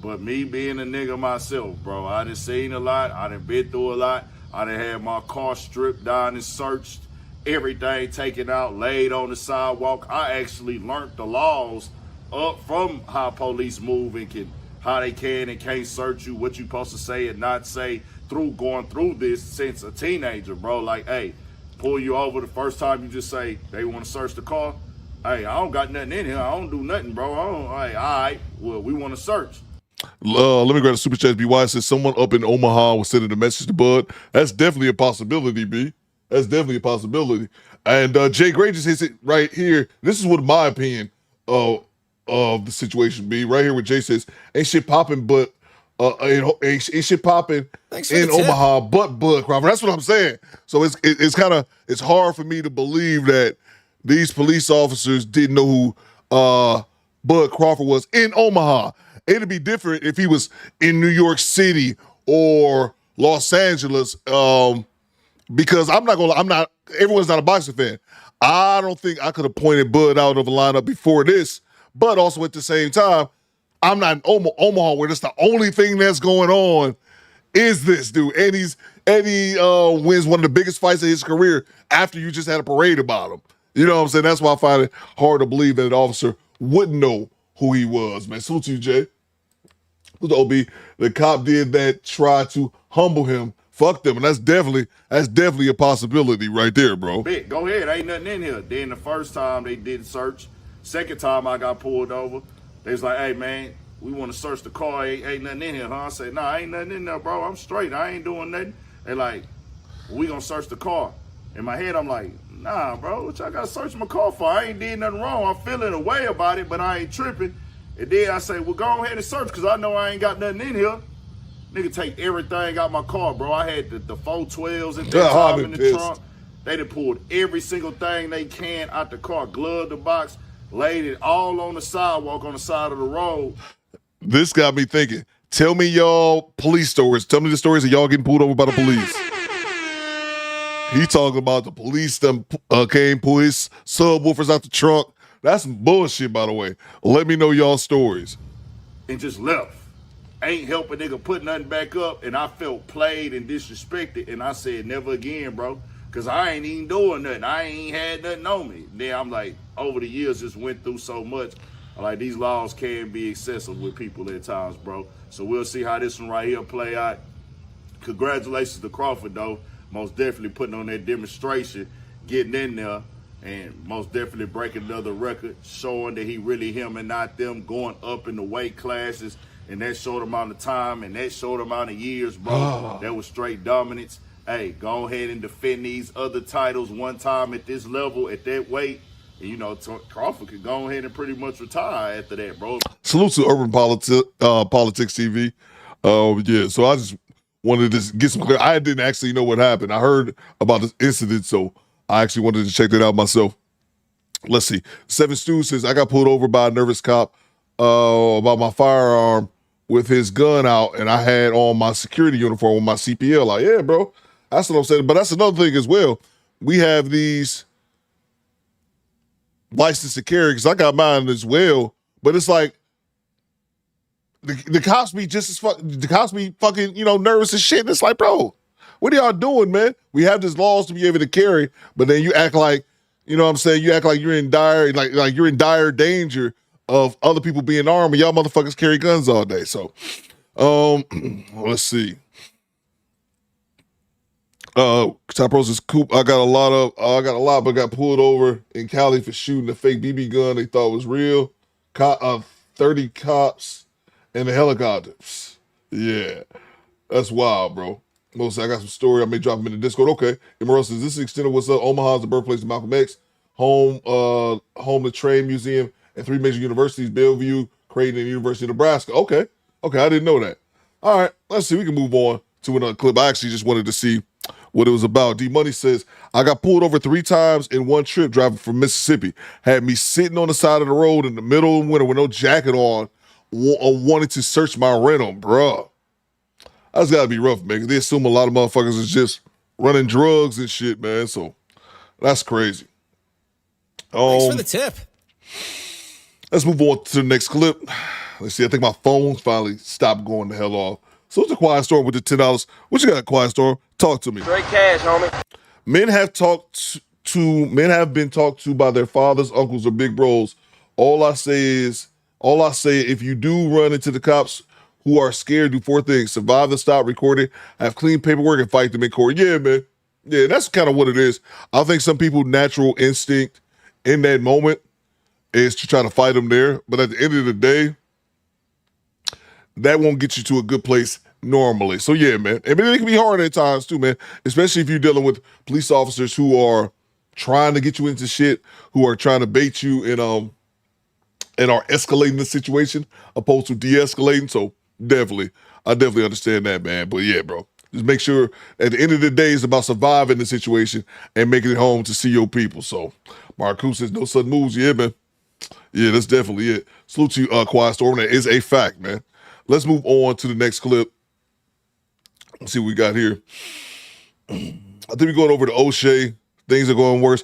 But me being a nigga myself, bro, I done seen a lot. I done been through a lot. I done had my car stripped down and searched, everything taken out, laid on the sidewalk. I actually learned the laws up from how police move and how they can and can't search you, what you supposed to say and not say through going through this since a teenager, bro. Like, hey, pull you over the first time you just say they want to search the car. Hey, I don't got nothing in here. I don't do nothing, bro. Hey, all right, well, we want to search. Let me grab a super chat. BY says someone up in Omaha was sending a message to Bud. That's definitely a possibility, B. That's definitely a possibility. And Jay Gray just hits it right here. This is what my opinion of the situation be. Right here where Jay says, ain't shit popping, but ain't shit popping in Omaha, but Bud Crawford. That's what I'm saying. So it's hard for me to believe that these police officers didn't know who Bud Crawford was in Omaha. It'd be different if he was in New York City or Los Angeles, because everyone's not a boxing fan. I don't think I could have pointed Bud out of a lineup before this, but also at the same time, I'm not in Omaha where that's the only thing that's going on is this dude. And he wins one of the biggest fights of his career after you just had a parade about him. You know what I'm saying? That's why I find it hard to believe that an officer wouldn't know who he was, man. Salute to you, Jay. With OB, the cop did that, tried to humble him. Fuck them, and that's definitely a possibility right there, bro. Bet, go ahead, ain't nothing in here. Then the first time they did search, second time I got pulled over, they was like, hey man, we want to search the car, ain't nothing in here, huh? I said, nah, ain't nothing in there, bro, I'm straight, I ain't doing nothing. They like, we gonna search the car. In my head, I'm like, nah, bro, what y'all gotta search my car for? I ain't did nothing wrong, I'm feeling a way about it, but I ain't tripping. And then I say, well, go ahead and search, because I know I ain't got nothing in here. Nigga take everything out my car, bro. I had the 412s at that time in the trunk. They done pulled every single thing they can out the car, gloved the box, laid it all on the sidewalk on the side of the road. This got me thinking. Tell me y'all police stories. Tell me the stories of y'all getting pulled over by the police. He talking about the police them came, pull his subwoofers out the trunk. That's some bullshit, by the way. Let me know y'all stories. And just left. Ain't help a nigga put nothing back up, and I felt played and disrespected, and I said, never again, bro, because I ain't even doing nothing. I ain't had nothing on me. Then I'm like, over the years, just went through so much. I'm like, these laws can be excessive with people at times, bro. So we'll see how this one right here play out. Congratulations to Crawford, though. Most definitely putting on that demonstration, getting in there, and most definitely breaking another record, showing that he really him and not them, going up in the weight classes in that short amount of time and that short amount of years, bro. That was straight dominance. Hey, go ahead and defend these other titles one time at this level, at that weight. And, you know, Crawford could go ahead and pretty much retire after that, bro. Salute to Urban Politics TV. Yeah, so I just wanted to get some clear. I didn't actually know what happened. I heard about this incident, so I actually wanted to check that out myself. Let's see. Seven Stu says, I got pulled over by a nervous cop about my firearm with his gun out, and I had on my security uniform with my CPL. Like, yeah, bro, that's what I'm saying. But that's another thing as well. We have these license to carry, because I got mine as well. But it's like the cops be just as the cops be fucking, you know, nervous as shit. And it's like, bro, what are y'all doing, man? We have these laws to be able to carry, but then you act like, you know what I'm saying? You act like you're in dire, like you're in dire danger of other people being armed, and y'all motherfuckers carry guns all day. So, let's see. Top Rose is Coop. I got a lot, but got pulled over in Cali for shooting a fake BB gun they thought was real. 30 cops and the helicopters. Yeah, that's wild, bro. Mostly, I got some story. I may drop them in the Discord. Okay. Emerald says, this is extended what's up. Omaha is the birthplace of Malcolm X, home to Trade Museum and 3 major universities, Bellevue, Creighton, and University of Nebraska. Okay, I didn't know that. All right, let's see. We can move on to another clip. I actually just wanted to see what it was about. D Money says, I got pulled over 3 times in one trip driving from Mississippi. Had me sitting on the side of the road in the middle of winter with no jacket on, wanted to search my rental, bruh. That's gotta be rough, man. They assume a lot of motherfuckers is just running drugs and shit, man. So that's crazy. Thanks for the tip. Let's move on to the next clip. Let's see. I think my phone finally stopped going the hell off. So it's a Quiet Storm with the $10. What you got, Quiet Storm? Talk to me. Straight cash, homie. Men have been talked to by their fathers, uncles, or big bros. All I say, if you do run into the cops who are scared, do 4 things: survive the stop, record it, have clean paperwork, and fight them in court. Yeah, man. Yeah, that's kind of what it is. I think some people's natural instinct in that moment is to try to fight them there. But at the end of the day, that won't get you to a good place normally. So yeah, man. I mean, it can be hard at times too, man. Especially if you're dealing with police officers who are trying to get you into shit, who are trying to bait you and are escalating the situation opposed to de-escalating. So I definitely understand that, man. But yeah, bro, just make sure at the end of the day it's about surviving the situation and making it home to see your people. So Marcus says no sudden moves. Yeah, man. Yeah, that's definitely it. Salute to you, Quiet Storm. That is a fact, man. Let's move on to the next clip. Let's see what we got here. I think we're going over to O'Shea. Things are going worse.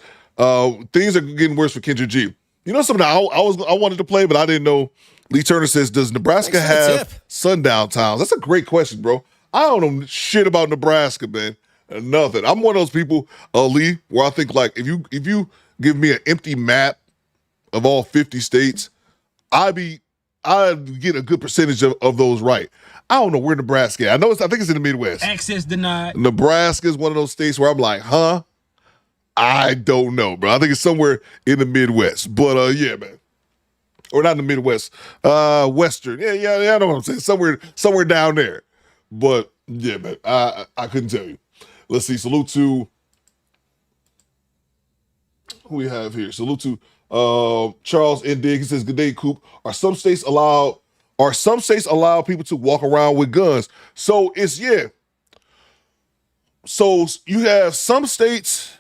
Things are getting worse for Kendrick G. You know something I wanted to play, but I didn't know. Lee Turner says, does Nebraska have sundown towns? That's a great question, bro. I don't know shit about Nebraska, man. Nothing. I'm one of those people, Lee, where I think like if you give me an empty map of all 50 states, I'd get a good percentage of those right. I don't know where Nebraska is. I think it's in the Midwest. Access denied. Nebraska is one of those states where I'm like, huh? I don't know, bro. I think it's somewhere in the Midwest. But yeah, man. Or not in the Midwest. Western. Yeah, I know what I'm saying. Somewhere down there. But yeah, man. I couldn't tell you. Let's see. Salute to who we have here. Salute to Charles N. Digg. He says, good day, Coop. Are some states allow people to walk around with guns? So it's So you have some states.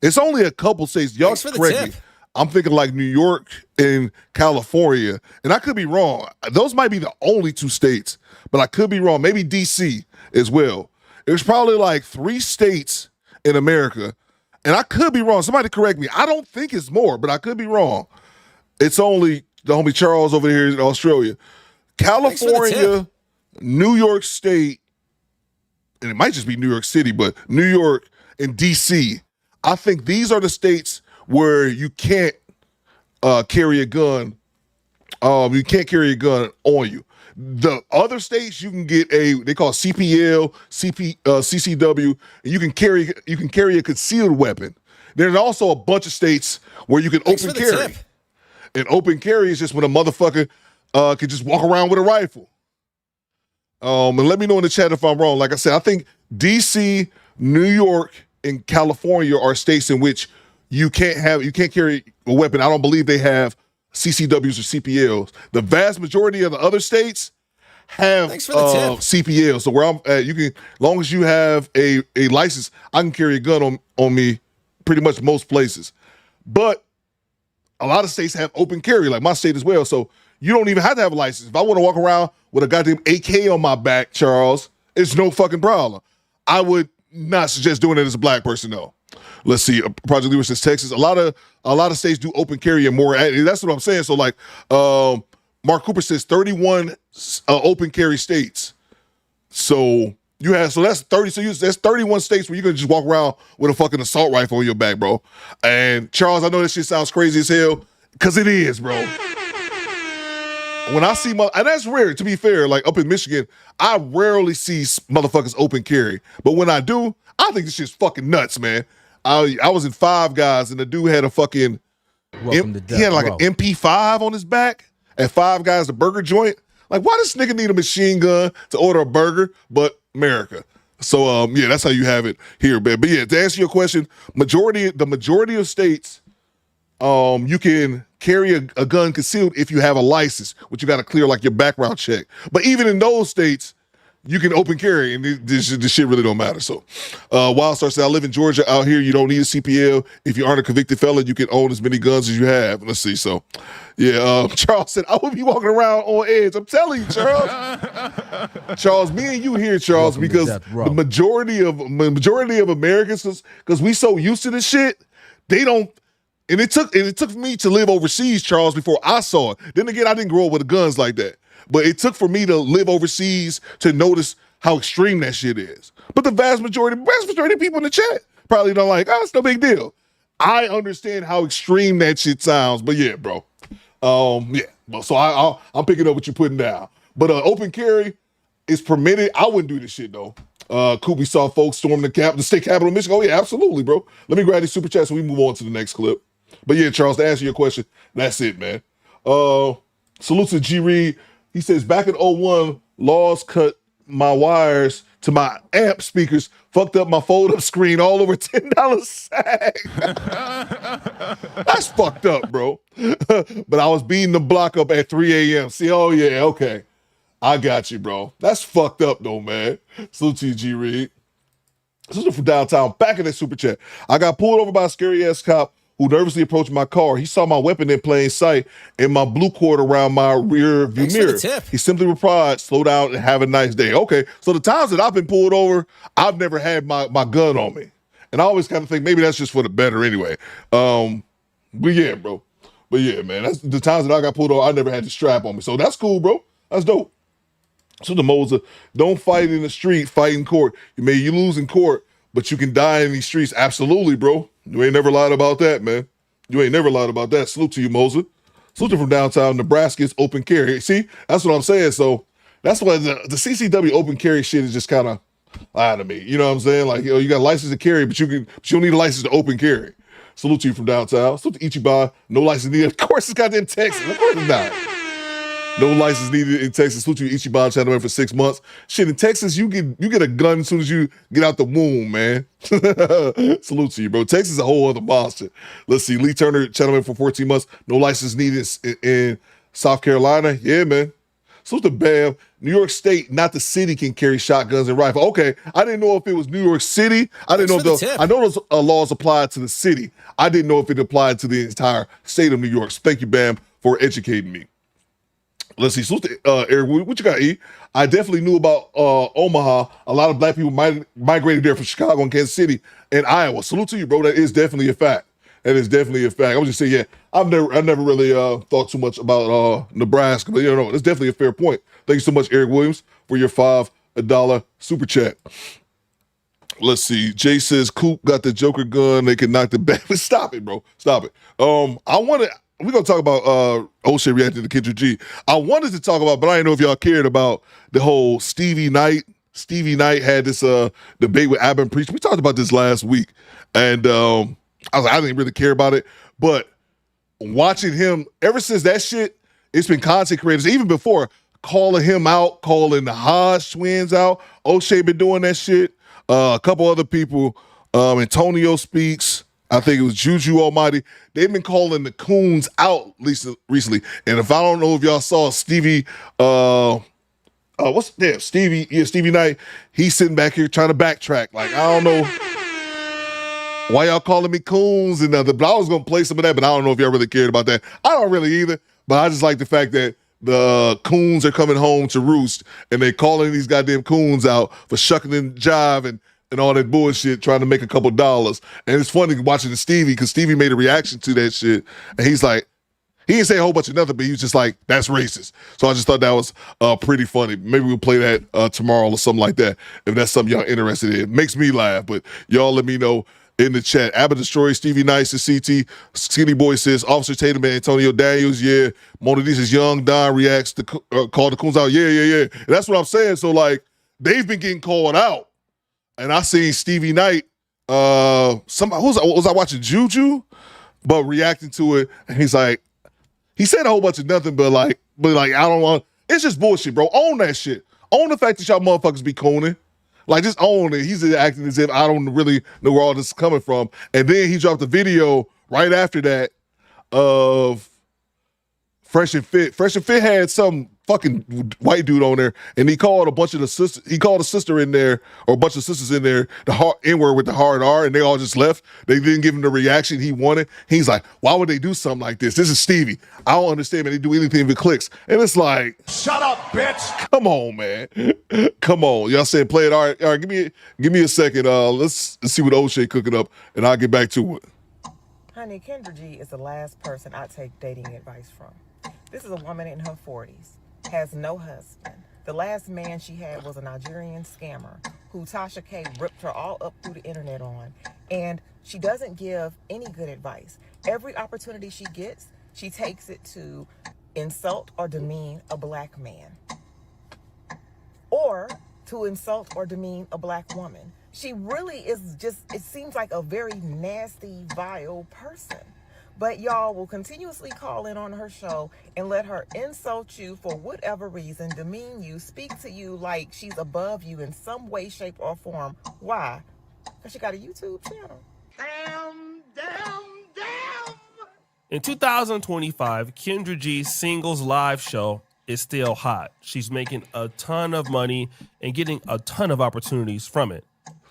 It's only a couple states. Y'all correct me. I'm thinking like New York and California, and I could be wrong. Those might be the only 2 states, but I could be wrong. Maybe DC as well. There's probably like 3 states in America, and I could be wrong. Somebody correct me. I don't think it's more, but I could be wrong. It's only the homie Charles over here in Australia. California, New York State, and it might just be New York City, but New York and DC. I think these are the states where you can't carry a gun. You can't carry a gun on you. The other states you can get they call it CPL, CCW, and you can carry a concealed weapon. There's also a bunch of states where you can open carry. And open carry is just when a motherfucker can just walk around with a rifle. And let me know in the chat if I'm wrong. Like I said, I think DC, New York, and California are states in which you can't carry a weapon. I don't believe they have CCWs or CPLs. The vast majority of the other states have CPLs. So where I'm at, you can, as long as you have a license, I can carry a gun on me pretty much most places. But a lot of states have open carry, like my state as well. So you don't even have to have a license. If I want to walk around with a goddamn AK on my back, Charles, it's no fucking problem. I would not suggest doing it as a black person, though. Let's see. Project Leader says Texas. A lot of states do open carry and more. That's what I'm saying. So like, Mark Cooper says 31 open carry states. So that's 30. So that's 31 states where you can just walk around with a fucking assault rifle on your back, bro. And Charles, I know this shit sounds crazy as hell, because it is, bro. When I see and that's rare, to be fair, like up in Michigan, I rarely see motherfuckers open carry. But when I do, I think this shit's fucking nuts, man. I was in Five Guys and the dude had a fucking, he had like an MP5 on his back at Five Guys, the burger joint. Like, why does this nigga need a machine gun to order a burger? But America. So, yeah, that's how you have it here, man. But yeah, to answer your question, the majority of states, you can carry a gun concealed if you have a license, which you got to clear like your background check. But even in those states, you can open carry, and this shit really don't matter. So, Wildstar said, I live in Georgia. Out here, you don't need a CPL. If you aren't a convicted felon, you can own as many guns as you have. Let's see. So, yeah, Charles said, I would be walking around on edge. I'm telling you, Charles. Charles, me and you here, Charles, because the majority of Americans, because we so used to this shit, they don't. And it took me to live overseas, Charles, before I saw it. Then again, I didn't grow up with guns like that. But it took for me to live overseas to notice how extreme that shit is. But the vast majority of people in the chat probably don't like, it's no big deal. I understand how extreme that shit sounds. But yeah, bro. Yeah. So I'm picking up what you're putting down. But open carry is permitted. I wouldn't do this shit, though. Coop, we saw folks storm the state capitol of Michigan. Oh, yeah, absolutely, bro. Let me grab these super chats so we move on to the next clip. But yeah, Charles, to answer your question, that's it, man. Salute to G. Reed. He says, back in 01, laws cut my wires to my amp speakers, fucked up my fold-up screen all over $10 sag. That's fucked up, bro. But I was beating the block up at 3 a.m. See, oh, yeah, okay. I got you, bro. That's fucked up, though, man. Salute to you, G. Reed. This is from downtown. Back in that super chat. I got pulled over by a scary-ass cop who nervously approached my car. He saw my weapon in plain sight and my blue cord around my rear view mirror. He simply replied, slow down and have a nice day. Okay, so the times that I've been pulled over, I've never had my gun on me. And I always kind of think maybe that's just for the better anyway. But yeah, bro. But yeah, man, that's the times that I got pulled over, I never had the strap on me. So that's cool, bro. That's dope. So the Moser, don't fight in the street, fight in court. You lose in court, but you can die in these streets. Absolutely, bro. You ain't never lied about that, man. You ain't never lied about that. Salute to you, Moser. Salute to from downtown Nebraska. It's open carry. See, that's what I'm saying. So that's why the CCW open carry shit is just kind of lying to me. You know what I'm saying? Like, you got a license to carry, but you don't need a license to open carry. Salute to you from downtown. Salute to Ichiban. No license needed. Of course, it's goddamn Texas. Of course it's not. No license needed in Texas. Salute to you, Ichiban channel for 6 months. Shit, in Texas, you get a gun as soon as you get out the womb, man. Salute to you, bro. Texas is a whole other monster. Let's see. Lee Turner, channel for 14 months. No license needed in South Carolina. Yeah, man. Salute to Bam. New York State, not the city, can carry shotguns and rifles. Okay, I didn't know if it was New York City. I didn't know if I know those laws applied to the city. I didn't know if it applied to the entire state of New York. So thank you, Bam, for educating me. Let's see. Salute to Eric, what you got, E? I definitely knew about Omaha. A lot of black people migrated there from Chicago and Kansas City and Iowa. Salute to you, bro. That is definitely a fact. That is definitely a fact. I was just saying, yeah, I never really thought too much about Nebraska, but you know, it's definitely a fair point. Thank you so much, Eric Williams, for your $5 super chat. Let's see. Jay says Coop got the Joker gun. They can knock the back. Stop it, bro. Stop it. We're going to talk about O'Shea reacting to Kendra G. I wanted to talk about, but I didn't know if y'all cared about the whole Stevie Knight. Stevie Knight had this debate with Abin Priest. We talked about this last week. And I was like, I didn't really care about it. But watching him, ever since that shit, it's been content creators, even before, calling him out, calling the Hodge twins out. O'Shea been doing that shit. A couple other people, Antonio Speaks. I think it was Juju Almighty. They've been calling the Coons out recently. And if I don't know if y'all saw Stevie, Stevie Knight, he's sitting back here trying to backtrack. Like, I don't know why y'all calling me Coons and nothing. But I was going to play some of that, but I don't know if y'all really cared about that. I don't really either. But I just like the fact that the Coons are coming home to roost and they calling these goddamn Coons out for shucking and jive and all that bullshit, trying to make a couple dollars. And it's funny watching Stevie, because Stevie made a reaction to that shit. And he's like, he didn't say a whole bunch of nothing, but he was just like, that's racist. So I just thought that was pretty funny. Maybe we'll play that tomorrow or something like that, if that's something y'all interested in. Makes me laugh, but y'all let me know in the chat. Abba Destroy, Stevie Nice, CT, Skinny Boy says, Officer Tatum and Antonio Daniels, yeah. Mona Lisa's Young Don reacts to call the Coons out, yeah. And that's what I'm saying. So, like, they've been getting called out. And I seen Stevie Knight, was I watching Juju, but reacting to it, and he's like, he said a whole bunch of nothing, but like I don't want. It's just bullshit, bro. Own that shit. Own the fact that y'all motherfuckers be cooning. Like, just own it. He's acting as if I don't really know where all this is coming from. And then he dropped a video right after that of Fresh and Fit. Fresh and Fit had some fucking white dude on there, and he called a bunch of the sisters. He called a sister in there, or a bunch of sisters in there, the N-word with the hard R, and they all just left. They didn't give him the reaction he wanted. He's like, why would they do something like this? This is Stevie. I don't understand, man. They do anything if it clicks. And it's like, shut up, bitch. Come on, man. Come on. Y'all said play it. All right, give me a second. Let's see what O'Shea cooking up, and I'll get back to it. Honey, Kendra G is the last person I take dating advice from. This is a woman in her 40s, has no husband. The last man she had was a Nigerian scammer who Tasha K ripped her all up through the internet on. And she doesn't give any good advice. Every opportunity she gets, she takes it to insult or demean a black man. Or to insult or demean a black woman. She really is just, it seems like a very nasty, vile person. But y'all will continuously call in on her show and let her insult you for whatever reason, demean you, speak to you like she's above you in some way, shape, or form. Why? Because she got a YouTube channel. Damn. In 2025, Kendra G's singles live show is still hot. She's making a ton of money and getting a ton of opportunities from it.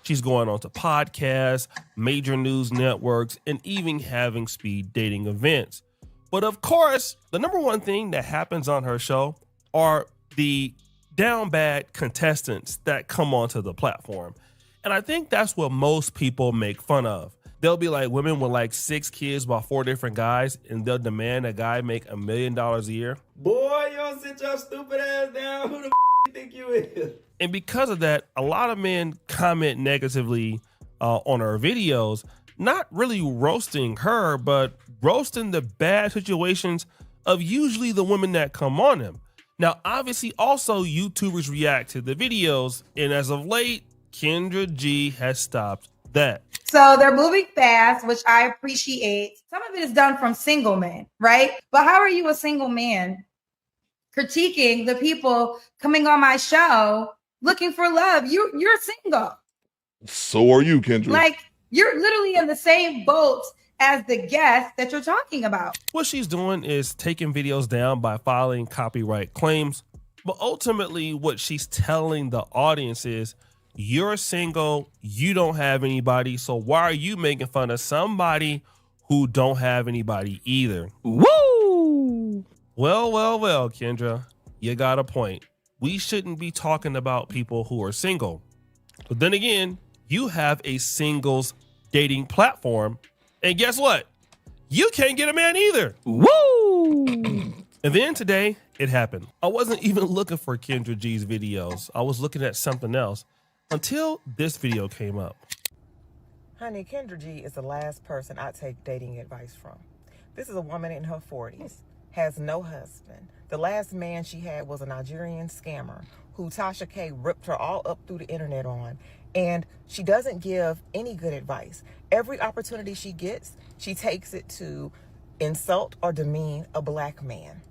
She's going on to podcasts, major news networks, and even having speed dating events. But of course, the number one thing that happens on her show are the down bad contestants that come onto the platform. And I think that's what most people make fun of. They'll be like women with like 6 kids by 4 different guys, and they'll demand a guy make $1 million a year. Boy, you don't sit your stupid ass down. Who the you think you is? And because of that, a lot of men comment negatively on her videos, not really roasting her, but roasting the bad situations of usually the women that come on them. Now, obviously, also YouTubers react to the videos, and as of late, Kendra G has stopped that. So they're moving fast, which I appreciate. Some of it is done from single men, right? But how are you a single man critiquing the people coming on my show looking for love? You're single. So are you, Kendra. Like, you're literally in the same boat as the guest that you're talking about. What she's doing is taking videos down by filing copyright claims. But ultimately, what she's telling the audience is, you're single, you don't have anybody, so why are you making fun of somebody who don't have anybody either? Woo! Well, Kendra, you got a point. We shouldn't be talking about people who are single. But then again, you have a singles dating platform, and guess what? You can't get a man either. Woo! And then today, it happened. I wasn't even looking for Kendra G's videos. I was looking at something else until this video came up. Honey, Kendra G is the last person I take dating advice from. This is a woman in her 40s, has no husband. The last man she had was a Nigerian scammer who Tasha K ripped her all up through the internet on. And she doesn't give any good advice. Every opportunity she gets, she takes it to insult or demean a black man,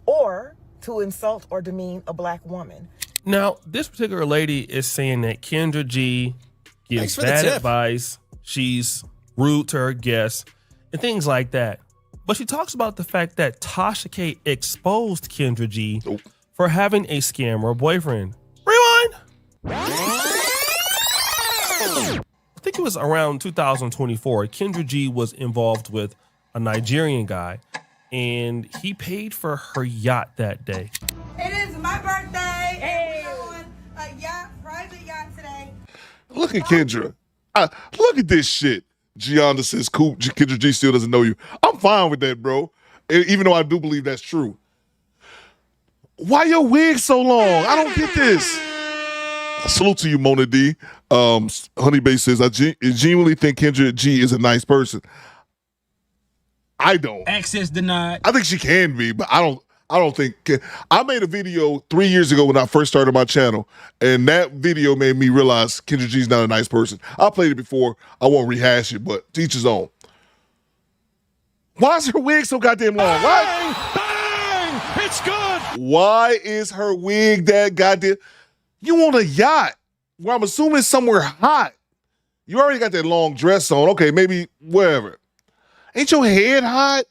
or to insult or demean a black woman. Now, this particular lady is saying that Kendra G gives bad advice, she's rude to her guests, and things like that. But she talks about the fact that Tasha K exposed Kendra G for having a scammer boyfriend. Rewind! I think it was around 2024. Kendra G was involved with a Nigerian guy, and he paid for her yacht that day. It is my birthday. Hey. We're on a yacht, private yacht today. Look at Kendra. Look at this shit. Gianna says, cool, Kendra G still doesn't know you. I'm fine with that, bro. Even though I do believe that's true. Why your wig so long? I don't get this. Salute to you, Mona D. Honey Bay says, I genuinely think Kendra G is a nice person. I don't. Access denied. I think she can be, but I don't think. I made a video 3 years ago when I first started my channel, and that video made me realize Kendra G's not a nice person. I played it before. I won't rehash it, but to each his own. Why is her wig so goddamn long? Bang! Bang! It's good! Why is her wig that goddamn... You on a yacht where I'm assuming somewhere hot. You already got that long dress on. Okay, maybe wherever. Ain't your head hot?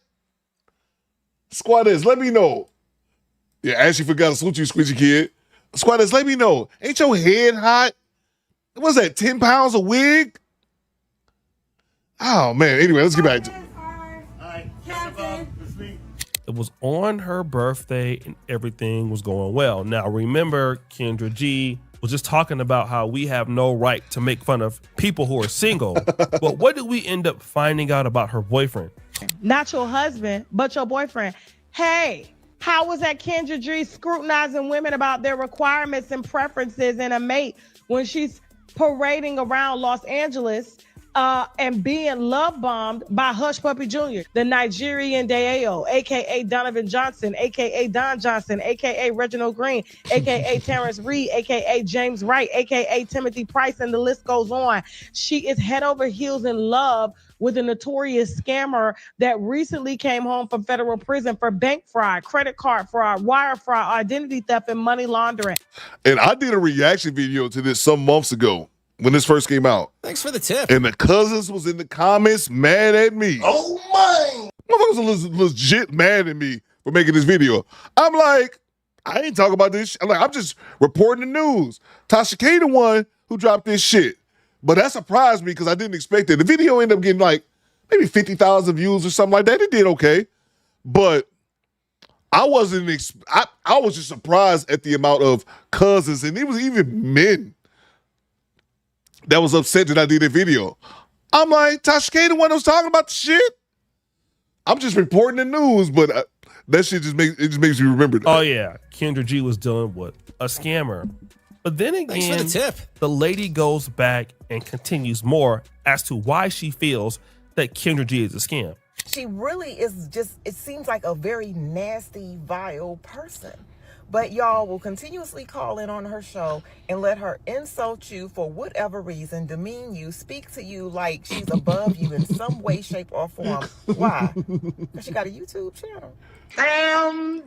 Squatters, let me know. Yeah, I actually forgot to salute you, Squidgy Kid. Squatters, let me know. Ain't your head hot? What's that, 10 pounds a wig? Oh, man. Anyway, let's get back to it. It was on her birthday and everything was going well. Now, remember, Kendra G was just talking about how we have no right to make fun of people who are single. But what did we end up finding out about her boyfriend? Not your husband, but your boyfriend. Hey, how was that Kendra G scrutinizing women about their requirements and preferences in a mate when she's parading around Los Angeles and being love bombed by Hush Puppy Jr., the Nigerian Deo, aka Donovan Johnson, aka Don Johnson, aka Reginald Green, aka Terrence Reed, aka James Wright, aka Timothy Price, and the list goes on. She is head over heels in love with a notorious scammer that recently came home from federal prison for bank fraud, credit card fraud, wire fraud, identity theft, and money laundering. And I did a reaction video to this some months ago when this first came out. Thanks for the tip. And the cousins was in the comments mad at me. Oh, my. Motherfuckers was legit mad at me for making this video. I'm like, I ain't talking about this. I'm like, I'm just reporting the news. Tasha K the one who dropped this shit. But that surprised me because I didn't expect it. The video ended up getting like maybe 50,000 views or something like that. It did okay. But I wasn't, I was just surprised at the amount of cousins, and it was even men that was upset that I did a video. I'm like, Tasha K, the one that was talking about the shit. I'm just reporting the news, but that shit just makes you remember that. Oh yeah, Kendra G was dealing with a scammer. But then again, Thanks for the tip. The lady goes back and continues more as to why she feels that Kendra G is a scam. She really is just, it seems like a very nasty, vile person. But y'all will continuously call in on her show and let her insult you for whatever reason, demean you, speak to you like she's above you in some way, shape, or form. Why? Because she got a YouTube channel. Damn!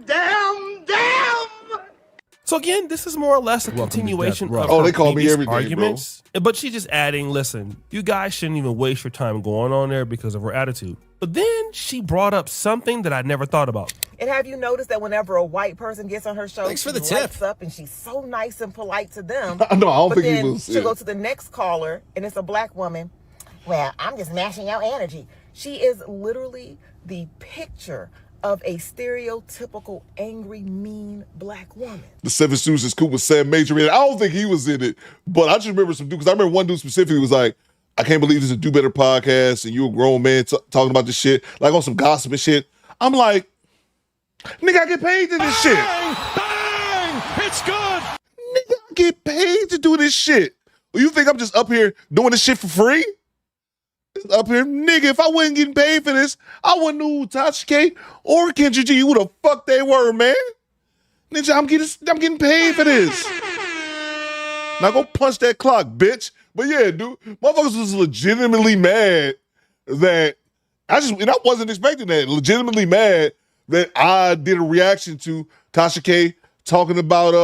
So again, this is more or less a continuation of they call me everything, arguments. Bro. But she's just adding, listen, you guys shouldn't even waste your time going on there because of her attitude. But then she brought up something that I never thought about. And have you noticed that whenever a white person gets on her show, Thanks for the she tip. lights up and she's so nice and polite to them. No, I don't think then he was. She'll go to the next caller and it's a black woman. Well, I'm just matching your energy. She is literally the picture of a stereotypical angry, mean black woman. The Seven Susan Scoop with Sam Major in it. I don't think he was in it, but I just remember some dude, because I remember one dude specifically was like, I can't believe this is a Do Better podcast and you a grown man talking about this shit, like on some gossip and shit. I'm like, nigga, I get paid to this shit. Bang! It's good. Nigga, I get paid to do this shit. You think I'm just up here doing this shit for free? Up here, nigga, if I wasn't getting paid for this, I wouldn't know who Tasha K or Kendra G, who the fuck they were, man. Nigga, I'm getting paid for this. Now go punch that clock, bitch. But yeah, dude, motherfuckers was legitimately mad that I wasn't expecting that. Legitimately mad that I did a reaction to Tasha K talking about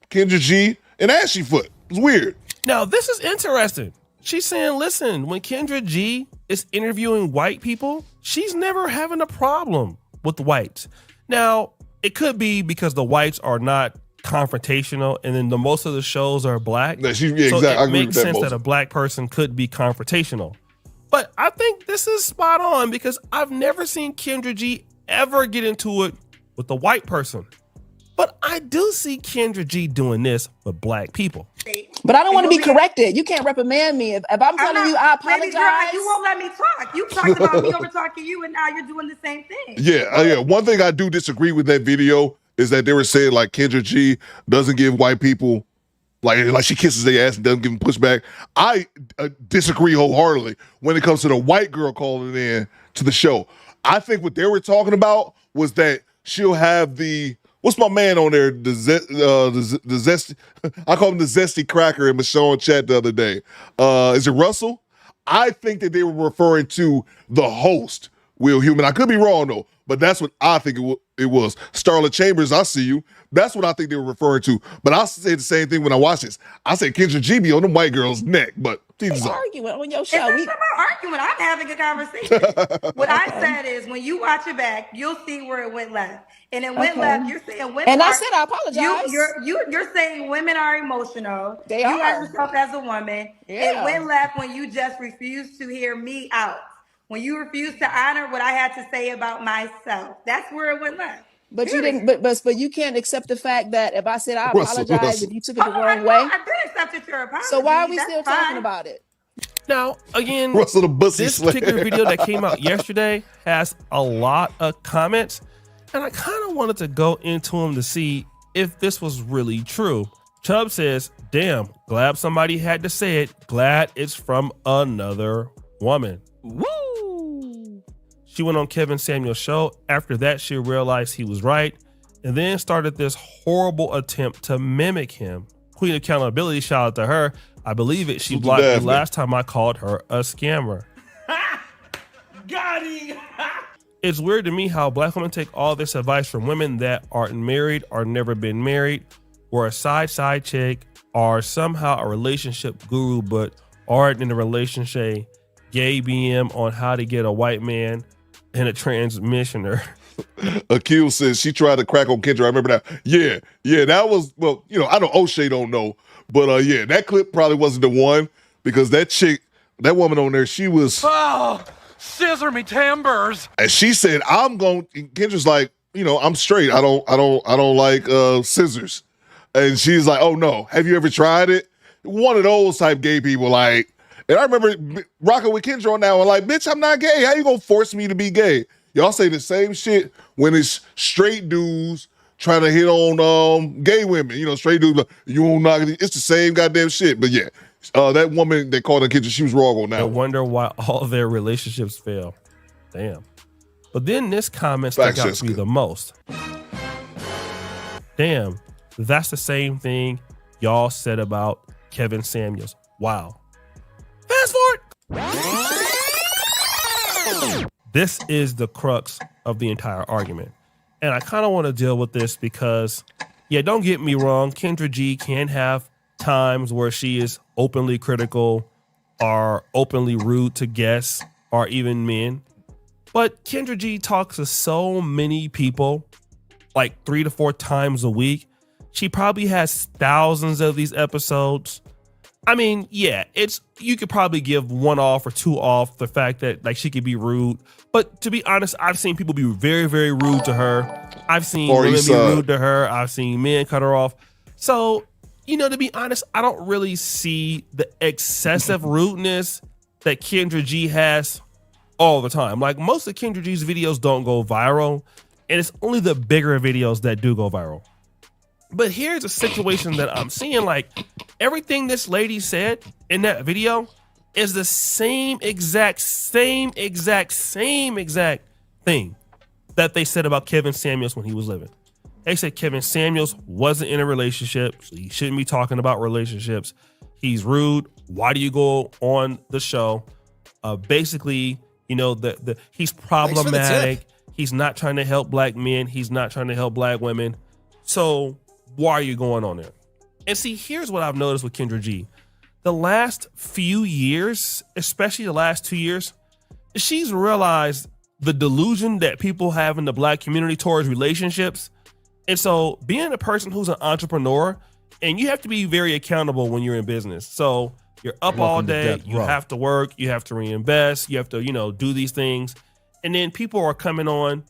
Kendra G and Ashley Foot. It was weird. Now, this is interesting. She's saying, listen, when Kendra G is interviewing white people, she's never having a problem with the whites. Now, it could be because the whites are not confrontational and then most of the shows are black. Yeah, so exactly. it makes sense that a black person could be confrontational. But I think this is spot on because I've never seen Kendra G ever get into it with a white person. But I do see Kendra G doing this with black people. But I don't want to be corrected. You can't reprimand me. If I'm telling you, I apologize. Baby girl, you won't let me talk. You talked about me over talking you, and now you're doing the same thing. Yeah. One thing I do disagree with that video is that they were saying like Kendra G doesn't give white people like she kisses their ass and doesn't give them pushback. I disagree wholeheartedly when it comes to the white girl calling in to the show. I think what they were talking about was that she'll have the what's my man on there? The zesty. I call him the zesty cracker in Michonne chat the other day. Is it Russell? I think that they were referring to the host, Will Human. I could be wrong though, but that's what I think it was. Starla Chambers, I see you. That's what I think they were referring to. But I say the same thing when I watch this. I say Kendra G be on them white girl's neck, but Arguing on your show. It's not about arguing. I'm having a conversation. What I said is, when you watch it back, you'll see where it went left. And it went left. You're saying women. And I said I apologize. You're saying women are emotional. They you are. are yourself as a woman. Yeah. It went left when you just refused to hear me out. When you refused to honor what I had to say about myself. That's where it went left. But you didn't. But you can't accept the fact that if I said I apologize, if you took it the wrong way. I did accept your apology. So why are we That's still fine. talking about it? Now, again, Russell the Bussy this Slayer. particular video that came out yesterday has a lot of comments, and I kind of wanted to go into them to see if this was really true. Chubb says, damn, glad somebody had to say it. Glad it's from another woman. Woo! She went on Kevin Samuel's show. After that, she realized he was right and then started this horrible attempt to mimic him. Queen Accountability, shout out to her. I believe it. She blocked me last time I called her a scammer. Got him. It's weird to me how black women take all this advice from women that aren't married or never been married, or a side chick, or somehow a relationship guru, but aren't in a relationship. Gay BM on how to get a white man and a transmissioner. Akil says she tried to crack on Kendra. I remember that. Yeah, that was, well, I know O'Shea don't know, but yeah, that clip probably wasn't the one because that chick, that woman on there, she was. Oh, scissor me timbers. And she said, Kendra's like, I'm straight. I don't like scissors. And she's like, oh no, have you ever tried it? one of those type gay people. Like, and I remember rocking with Kendra on that one. Like, bitch, I'm not gay. How you gonna force me to be gay? Y'all say the same shit when it's straight dudes trying to hit on gay women. You know, straight dudes, like, you won't knock it. It's the same goddamn shit. But yeah, that woman they called her Kendra, she was wrong on that. I wonder why all their relationships fail. Damn. But then this comment stuck out to me the most. Damn, that's the same thing y'all said about Kevin Samuels. Wow. Fast forward. This is the crux of the entire argument. And I kind of want to deal with this because, yeah, don't get me wrong. Kendra G can have times where she is openly critical or openly rude to guests or even men. But Kendra G talks to so many people, like 3 to 4 times a week. She probably has thousands of these episodes. I mean, yeah, you could probably give 1 off or 2 off the fact that like she could be rude. But to be honest, I've seen people be very, very rude to her. I've seen women be rude to her. I've seen men cut her off. So, you know, to be honest, I don't really see the excessive rudeness that Kendra G has all the time. Like most of Kendra G's videos don't go viral, and it's only the bigger videos that do go viral. But here's a situation that I'm seeing, like everything this lady said in that video is the same exact thing that they said about Kevin Samuels when he was living. They said Kevin Samuels wasn't in a relationship, so he shouldn't be talking about relationships. He's rude. Why do you go on the show? Basically, you know, he's problematic. He's not trying to help black men. He's not trying to help black women. So why are you going on there? And see, here's what I've noticed with Kendra G. The last few years, especially the last 2 years, she's realized the delusion that people have in the black community towards relationships. And so being a person who's an entrepreneur, and you have to be very accountable when you're in business. So you're up all day, you have to work, you have to reinvest, you have to, you know, do these things. And then people are coming on,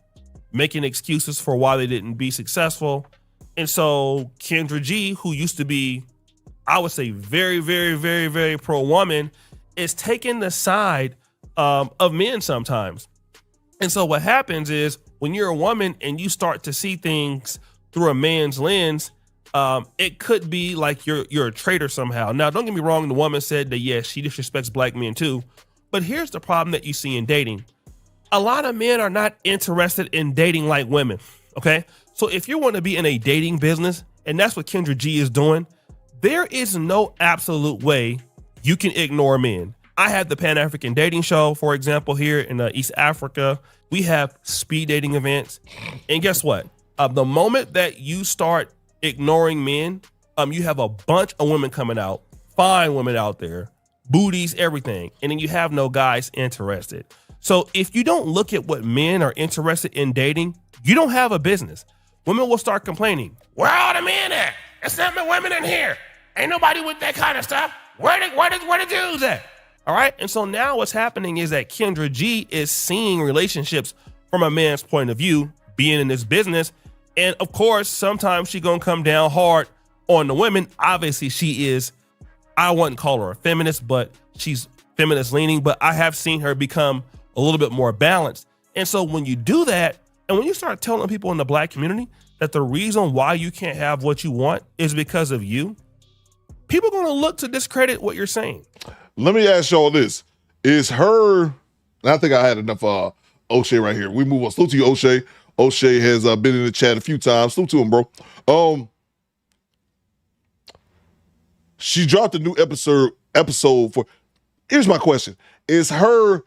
making excuses for why they didn't be successful. And so Kendra G, who used to be, I would say, very, very, very, very pro-woman, is taking the side of men sometimes. And so what happens is when you're a woman and you start to see things through a man's lens, it could be like you're a traitor somehow. Now, don't get me wrong. The woman said that, yes, she disrespects black men too. But here's the problem that you see in dating. A lot of men are not interested in dating like women. Okay. So if you want to be in a dating business, and that's what Kendra G is doing, there is no absolute way you can ignore men. I have the Pan-African dating show, for example, here in East Africa. We have speed dating events. And guess what? The moment that you start ignoring men, you have a bunch of women coming out, fine women out there, booties, everything. And then you have no guys interested. So if you don't look at what men are interested in dating, you don't have a business. Women will start complaining. Where are all the men at? It's not the women in here. Ain't nobody with that kind of stuff. Where the dudes at? All right. And so now what's happening is that Kendra G is seeing relationships from a man's point of view, being in this business. And of course, sometimes she gonna come down hard on the women. Obviously, she is, I wouldn't call her a feminist, but she's feminist leaning. But I have seen her become a little bit more balanced. And so when you do that, and when you start telling people in the black community that the reason why you can't have what you want is because of you, people are going to look to discredit what you're saying. Let me ask y'all this. Is her, and I think I had enough O'Shea right here. We move on. Salute to you, O'Shea. O'Shea has been in the chat a few times. Salute to him, bro. She dropped a new episode for, here's my question. Is her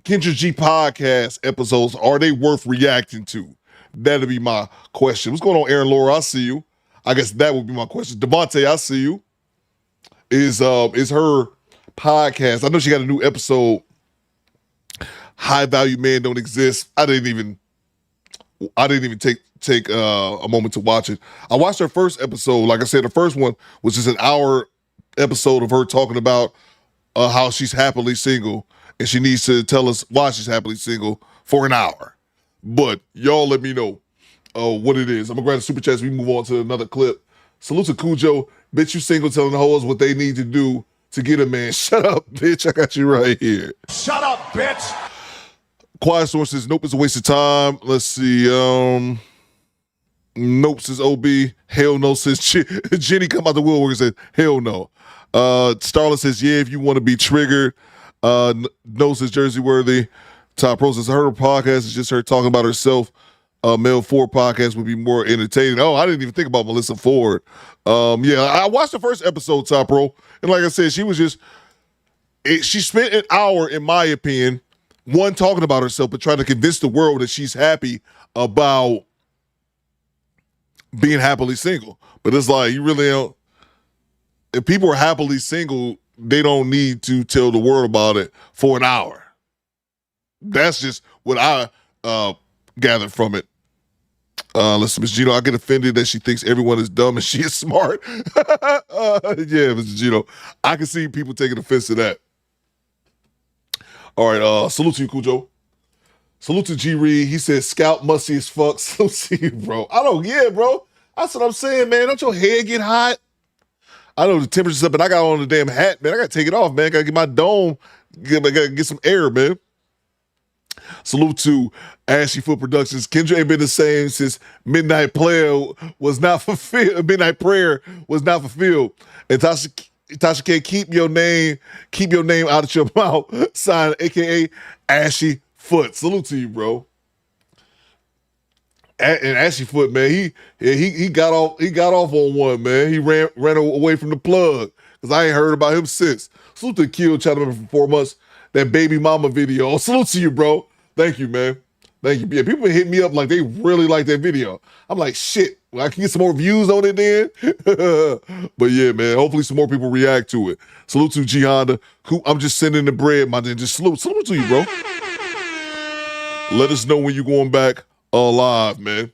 Kendra G podcast episodes, are they worth reacting to? That'd be my question. What's going on, Aaron Laura? I see you. I guess that would be my question. Devontae, I see you. Is her podcast, I know she got a new episode, High Value Men Don't Exist. I didn't even take a moment to watch it. I watched her first episode. Like I said, the first one was just an hour episode of her talking about how she's happily single, and she needs to tell us why she's happily single for an hour. But y'all let me know what it is. I'm gonna grab the super chats. We move on to another clip. Salute to Cujo. Bitch, you single telling the hoes what they need to do to get a man. Shut up, bitch. I got you right here. Shut up, bitch. Quiet Source says, nope, it's a waste of time. Let's see. Nope says OB. Hell no says Jenny come out the woodwork and says, hell no. Starla says, yeah, if you want to be triggered. No says Jersey Worthy. Top Pro says, her podcast is just her talking about herself. Mel Ford podcast would be more entertaining. Oh, I didn't even think about Melissa Ford. Yeah, I watched the first episode, Top Pro. And like I said, she spent an hour, in my opinion, one, talking about herself, but trying to convince the world that she's happy about being happily single. But it's like, you really don't. If people are happily single, they don't need to tell the world about it for an hour. That's just what I gathered from it. Listen, Ms. Gino, I get offended that she thinks everyone is dumb and she is smart. Yeah, Mr. Gino, I can see people taking offense to that. All right, salute to you, Cujo. Salute to G Reed. He said, scalp musty as fuck. Salute to you, bro. Bro. That's what I'm saying, man. Don't your hair get hot? I know the temperature's up, and I got on the damn hat, man. I got to take it off, man. I got to get my dome, get some air, man. Salute to Ashy Foot Productions. Kendra ain't been the same since Midnight Prayer was not fulfilled. And Tasha K, keep your name out of your mouth. Signed, AKA Ashy Foot. Salute to you, bro. And Ashy Foot, man, he got off on one, man. He ran away from the plug because I ain't heard about him since. Salute to Kill Channel member for 4 months. That baby mama video. Salute to you, bro. Thank you, man. Thank you. Yeah, people hit me up like they really like that video. I'm like, shit, well, I can get some more views on it then. But yeah, man, hopefully some more people react to it. Salute to G Honda. I'm just sending the bread, my nigga. Just salute to you, bro. Let us know when you're going back live, man.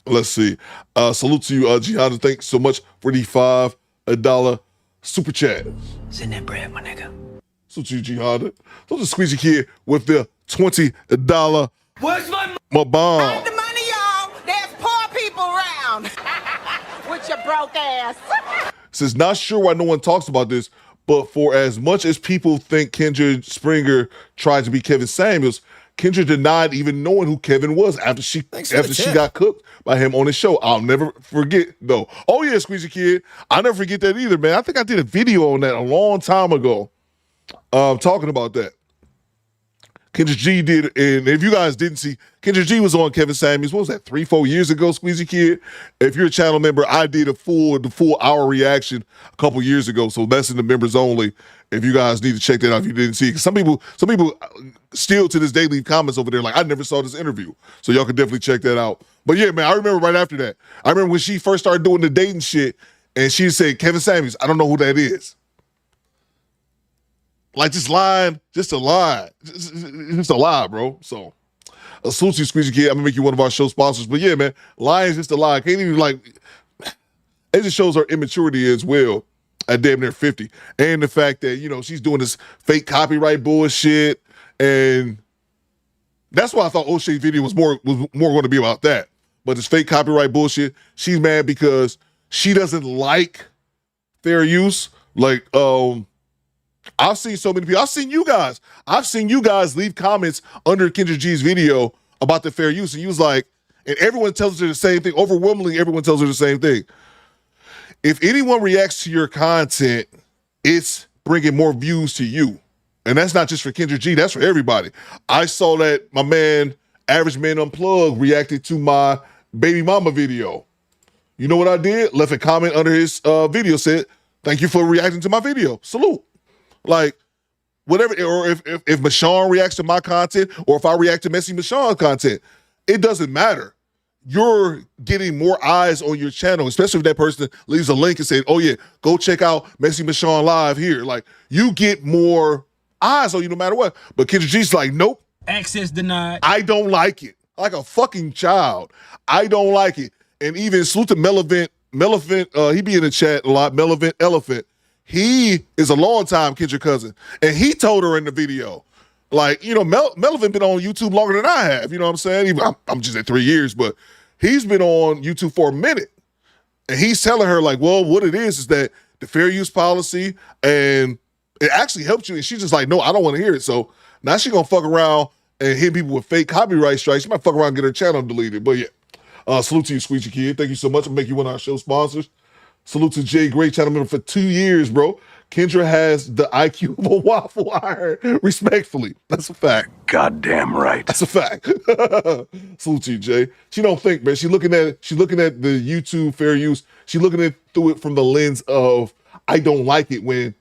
Let's see. Salute to you, G Honda. Thanks so much for the $5 super chat. Send that bread, my nigga. Salute to you, G Honda. Salute to Squeezy Kid with the $20 Where's my bomb. Hide the money, y'all. There's poor people around. With your broke ass. Says, not sure why no one talks about this, but for as much as people think Kendra Springer tried to be Kevin Samuels, Kendra denied even knowing who Kevin was after she got cooked by him on his show. I'll never forget, though. Oh, yeah, Squeezy Kid. I'll never forget that either, man. I think I did a video on that a long time ago talking about that. Kendra G did, and if you guys didn't see, Kendra G was on Kevin Samuels. What was that, 3-4 years ago, Squeezy Kid? If you're a channel member, I did the full hour reaction a couple years ago, so that's in the members only. If you guys need to check that out if you didn't see it. 'Cause some people still to this day leave comments over there like, I never saw this interview. So y'all can definitely check that out. But yeah, man, I remember right after that. I remember when she first started doing the dating shit, and she said, Kevin Samuels, I don't know who that is. Like, just lying, just a lie. Just a lie, bro. So, salute to you, Squeezy Kid. I'm going to make you one of our show sponsors. But yeah, man, lying is just a lie. Can't even, it just shows her immaturity as well at damn near 50. And the fact that, she's doing this fake copyright bullshit. And that's why I thought O'Shea's video was more going to be about that. But this fake copyright bullshit, she's mad because she doesn't like fair use. I've seen so many people. I've seen you guys leave comments under Kendra G's video about the fair use. And you was like, and everyone tells her the same thing. Overwhelmingly, everyone tells her the same thing. If anyone reacts to your content, it's bringing more views to you. And that's not just for Kendra G. That's for everybody. I saw that my man, Average Man Unplugged, reacted to my baby mama video. You know what I did? Left a comment under his video, said, thank you for reacting to my video. Salute. Like, whatever, or if Michonne reacts to my content, or if I react to Messy Michonne's content, it doesn't matter. You're getting more eyes on your channel, especially if that person leaves a link and says, oh yeah, go check out Messy Michonne live here. Like, you get more eyes on you no matter what. But Kendra G's like, nope. Access denied. I don't like it. Like a fucking child. I don't like it. And even salute to Melevant, he be in the chat a lot, Melevant Elephant. He is a longtime Kendra cousin. And he told her in the video, like, Melvin been on YouTube longer than I have. You know what I'm saying? I'm just at 3 years, but he's been on YouTube for a minute. And he's telling her, like, well, what it is that the fair use policy, and it actually helps you. And she's just like, no, I don't want to hear it. So now she's going to fuck around and hit people with fake copyright strikes. She might fuck around and get her channel deleted. But yeah, salute to you, Squeegee Kid. Thank you so much. I'll make you one of our show sponsors. Salute to Jay Gray, channel member for 2 years, bro. Kendra has the IQ of a waffle iron, respectfully. That's a fact. Goddamn right. That's a fact. Salute to you, Jay. She don't think, man. She's looking at the YouTube fair use. She's looking at through it from the lens of, I don't like it when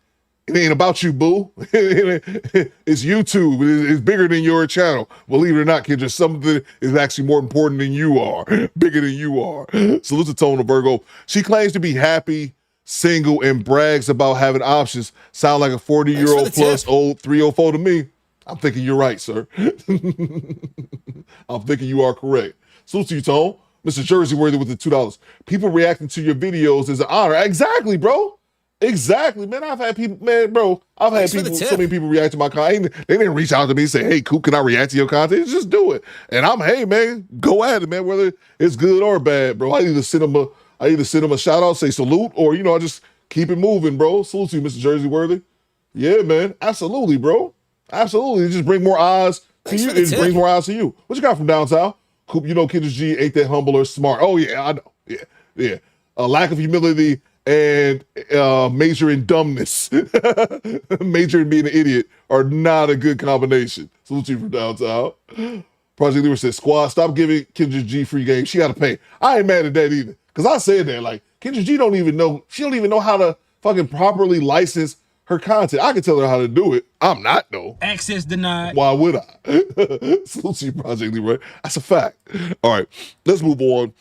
it ain't about you, boo. It's YouTube. It's bigger than your channel. Believe it or not, Kendra, something is actually more important than you are, bigger than you are. Salute to Tona Virgo. She claims to be happy, single, and brags about having options. Sound like a 40-year-old plus old 304 to me. I'm thinking you're right, sir. I'm thinking you are correct. Salute to you, Tone. Mr. Jersey Worthy with the $2. People reacting to your videos is an honor. Exactly, bro. Exactly, man. I've had people, man, bro. I've had people, so many people react to my content. They didn't reach out to me and say, hey, Coop, can I react to your content? Just do it. And hey, man, go at it, man, whether it's good or bad, bro. I either send them a shout out, say salute, or, I just keep it moving, bro. Salute to you, Mr. Jersey Worthy. Yeah, man. Absolutely, bro. Absolutely. It just bring more eyes to you. It brings more eyes to you. What you got from downtown? Coop, Kendra G ain't that humble or smart. Oh, yeah, I know. Yeah. A lack of humility and major in dumbness, major in being an idiot are not a good combination. Salute to you from downtown. Project Leader says, squad, stop giving Kendra G free game. She got to pay. I ain't mad at that either. Because I said that, like, Kendra G don't even know how to fucking properly license her content. I can tell her how to do it. I'm not, though. Access denied. Why would I? Salute to you, Project Leader. That's a fact. All right, let's move on.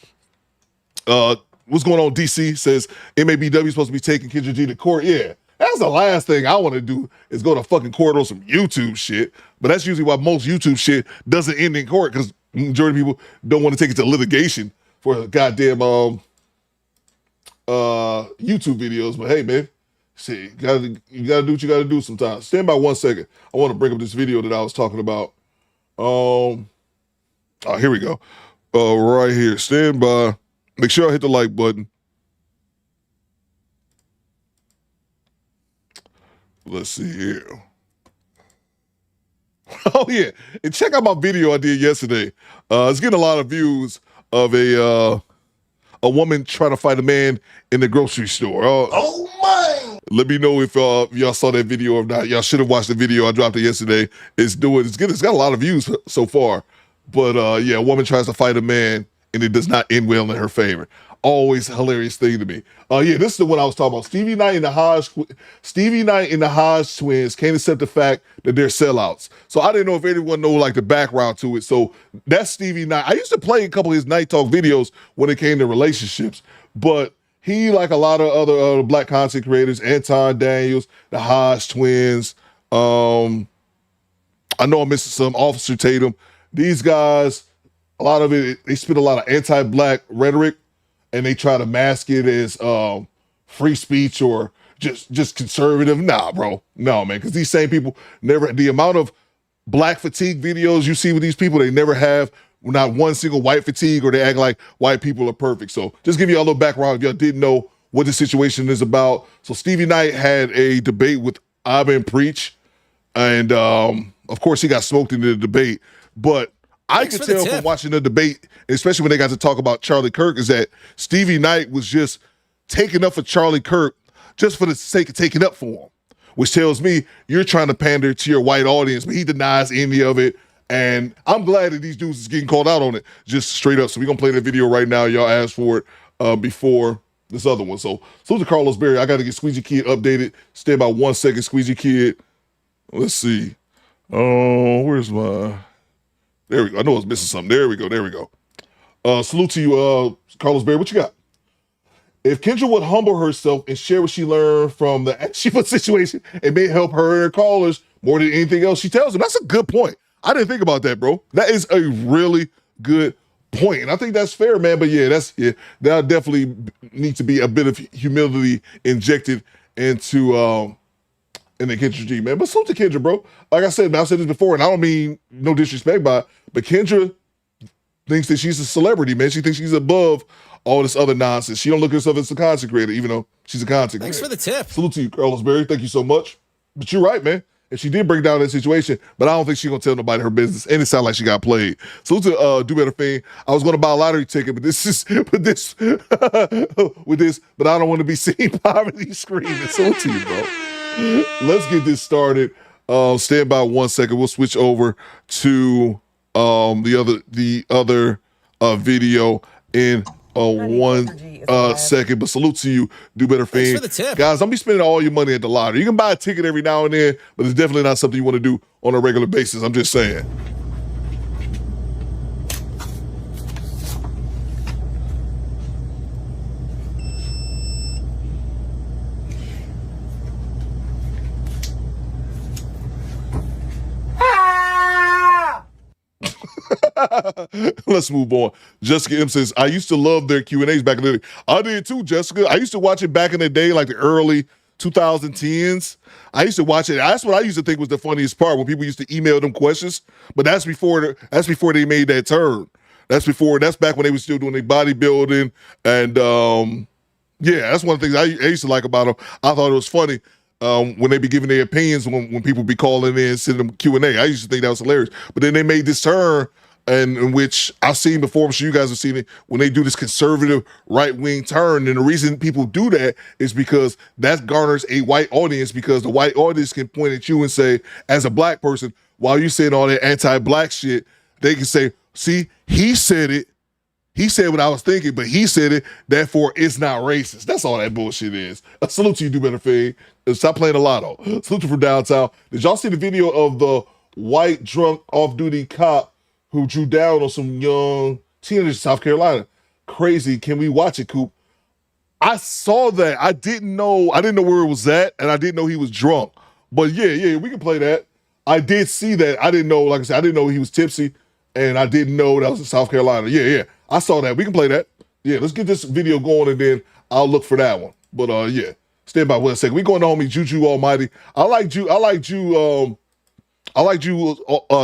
What's going on, DC? Says MABW supposed to be taking Kendra G to court. Yeah, that's the last thing I want to do is go to fucking court on some YouTube shit. But that's usually why most YouTube shit doesn't end in court, because majority of people don't want to take it to litigation for goddamn YouTube videos. But hey, man, see, you gotta do what you gotta do sometimes. Stand by 1 second. I want to bring up this video that I was talking about. Here we go. Right here. Stand by. Make sure I hit the like button. Let's see here. Oh, yeah. And check out my video I did yesterday. It's getting a lot of views of a woman trying to fight a man in the grocery store. Oh, my. Let me know if y'all saw that video or not. Y'all should have watched the video. I dropped it yesterday. It's good. It's got a lot of views so far. But, yeah, a woman tries to fight a man, and it does not end well in her favor. Always a hilarious thing to me. Yeah, this is the one I was talking about. Stevie Knight and the Hodge twins can't accept the fact that they're sellouts. So I didn't know if anyone know like the background to it. So that's Stevie Knight. I used to play a couple of his Night Talk videos when it came to relationships, but he, like a lot of other black content creators, Anton Daniels, the Hodge twins, I know I'm missing some, Officer Tatum. These guys, a lot of it, they spit a lot of anti-black rhetoric, and they try to mask it as free speech or just conservative. Nah, bro. No, man, because these same people never, the amount of black fatigue videos you see with these people, they never have not one single white fatigue, or they act like white people are perfect. So just give you a little background if y'all didn't know what the situation is about. So Stevie Knight had a debate with Ivan Preach, and of course he got smoked in the debate, but I could tell from watching the debate, especially when they got to talk about Charlie Kirk, is that Stevie Knight was just taking up for Charlie Kirk just for the sake of taking up for him, which tells me you're trying to pander to your white audience, but he denies any of it. And I'm glad that these dudes is getting called out on it, just straight up. So we're going to play that video right now. Y'all asked for it before this other one. So to Carlos Berry, I got to get Squeegee Kid updated. Stay about 1 second, Squeegee Kid. Let's see. Where's my... There we go. I know I was missing something. There we go. Salute to you, Carlos Berry. What you got? If Kendra would humble herself and share what she learned from the Shiva situation, it may help her and her callers more than anything else she tells them. That's a good point. I didn't think about that, bro. That is a really good point. And I think that's fair, man. But yeah, that'll definitely need to be a bit of humility injected into the Kendra G, man. But salute to Kendra, bro. Like I said, man, I've said this before, and I don't mean no disrespect by it, but Kendra thinks that she's a celebrity, man. She thinks she's above all this other nonsense. She don't look at herself as a content creator, even though she's a content Thanks creator. for the tip. Salute to you, Carlos Berry. Thank you so much. But you're right, man. And she did break down that situation, but I don't think she's gonna tell nobody her business. And it sounds like she got played. Salute to Do Better Fame. I was gonna buy a lottery ticket, but but I don't want to be seen poverty screaming. Salute to you, bro. Let's get this started. Stand by 1 second. We'll switch over to the other video in 1 second. But salute to you, Do Better Fame. Thanks for the tip. Guys, don't be spending all your money at the lottery. You can buy a ticket every now and then, but it's definitely not something you want to do on a regular basis. I'm just saying. Let's move on. Jessica M says, I used to love their Q&As back in the day. I did too, Jessica. I used to watch it back in the day, like the early 2010s. I used to watch it. That's what I used to think was the funniest part, when people used to email them questions. But that's before they made that turn. That's back when they were still doing their bodybuilding. And yeah, that's one of the things I used to like about them. I thought it was funny. When they be giving their opinions, when people be calling in and sending them Q&A. I used to think that was hilarious. But then they made this turn, and in which I've seen before, I'm sure you guys have seen it, when they do this conservative right-wing turn. And the reason people do that is because that garners a white audience, because the white audience can point at you and say, as a black person, while you saying all that anti-black shit, they can say, see, he said it. He said what I was thinking, but he said it, therefore it's not racist. That's all that bullshit is. A salute to you, Do Better Fame. Stop playing a lotto. Salute you from downtown. Did y'all see the video of the white drunk off-duty cop who drew down on some young teenagers in South Carolina? Crazy. Can we watch it, Coop? I saw that. I didn't know where it was at, and I didn't know he was drunk. But yeah, we can play that. I did see that. I didn't know, like I said, I didn't know he was tipsy, and I didn't know that was in South Carolina. Yeah. I saw that. We can play that. Yeah, let's get this video going, and then I'll look for that one. But yeah, stand by 1 second. We going to homie Juju Almighty. I like Juju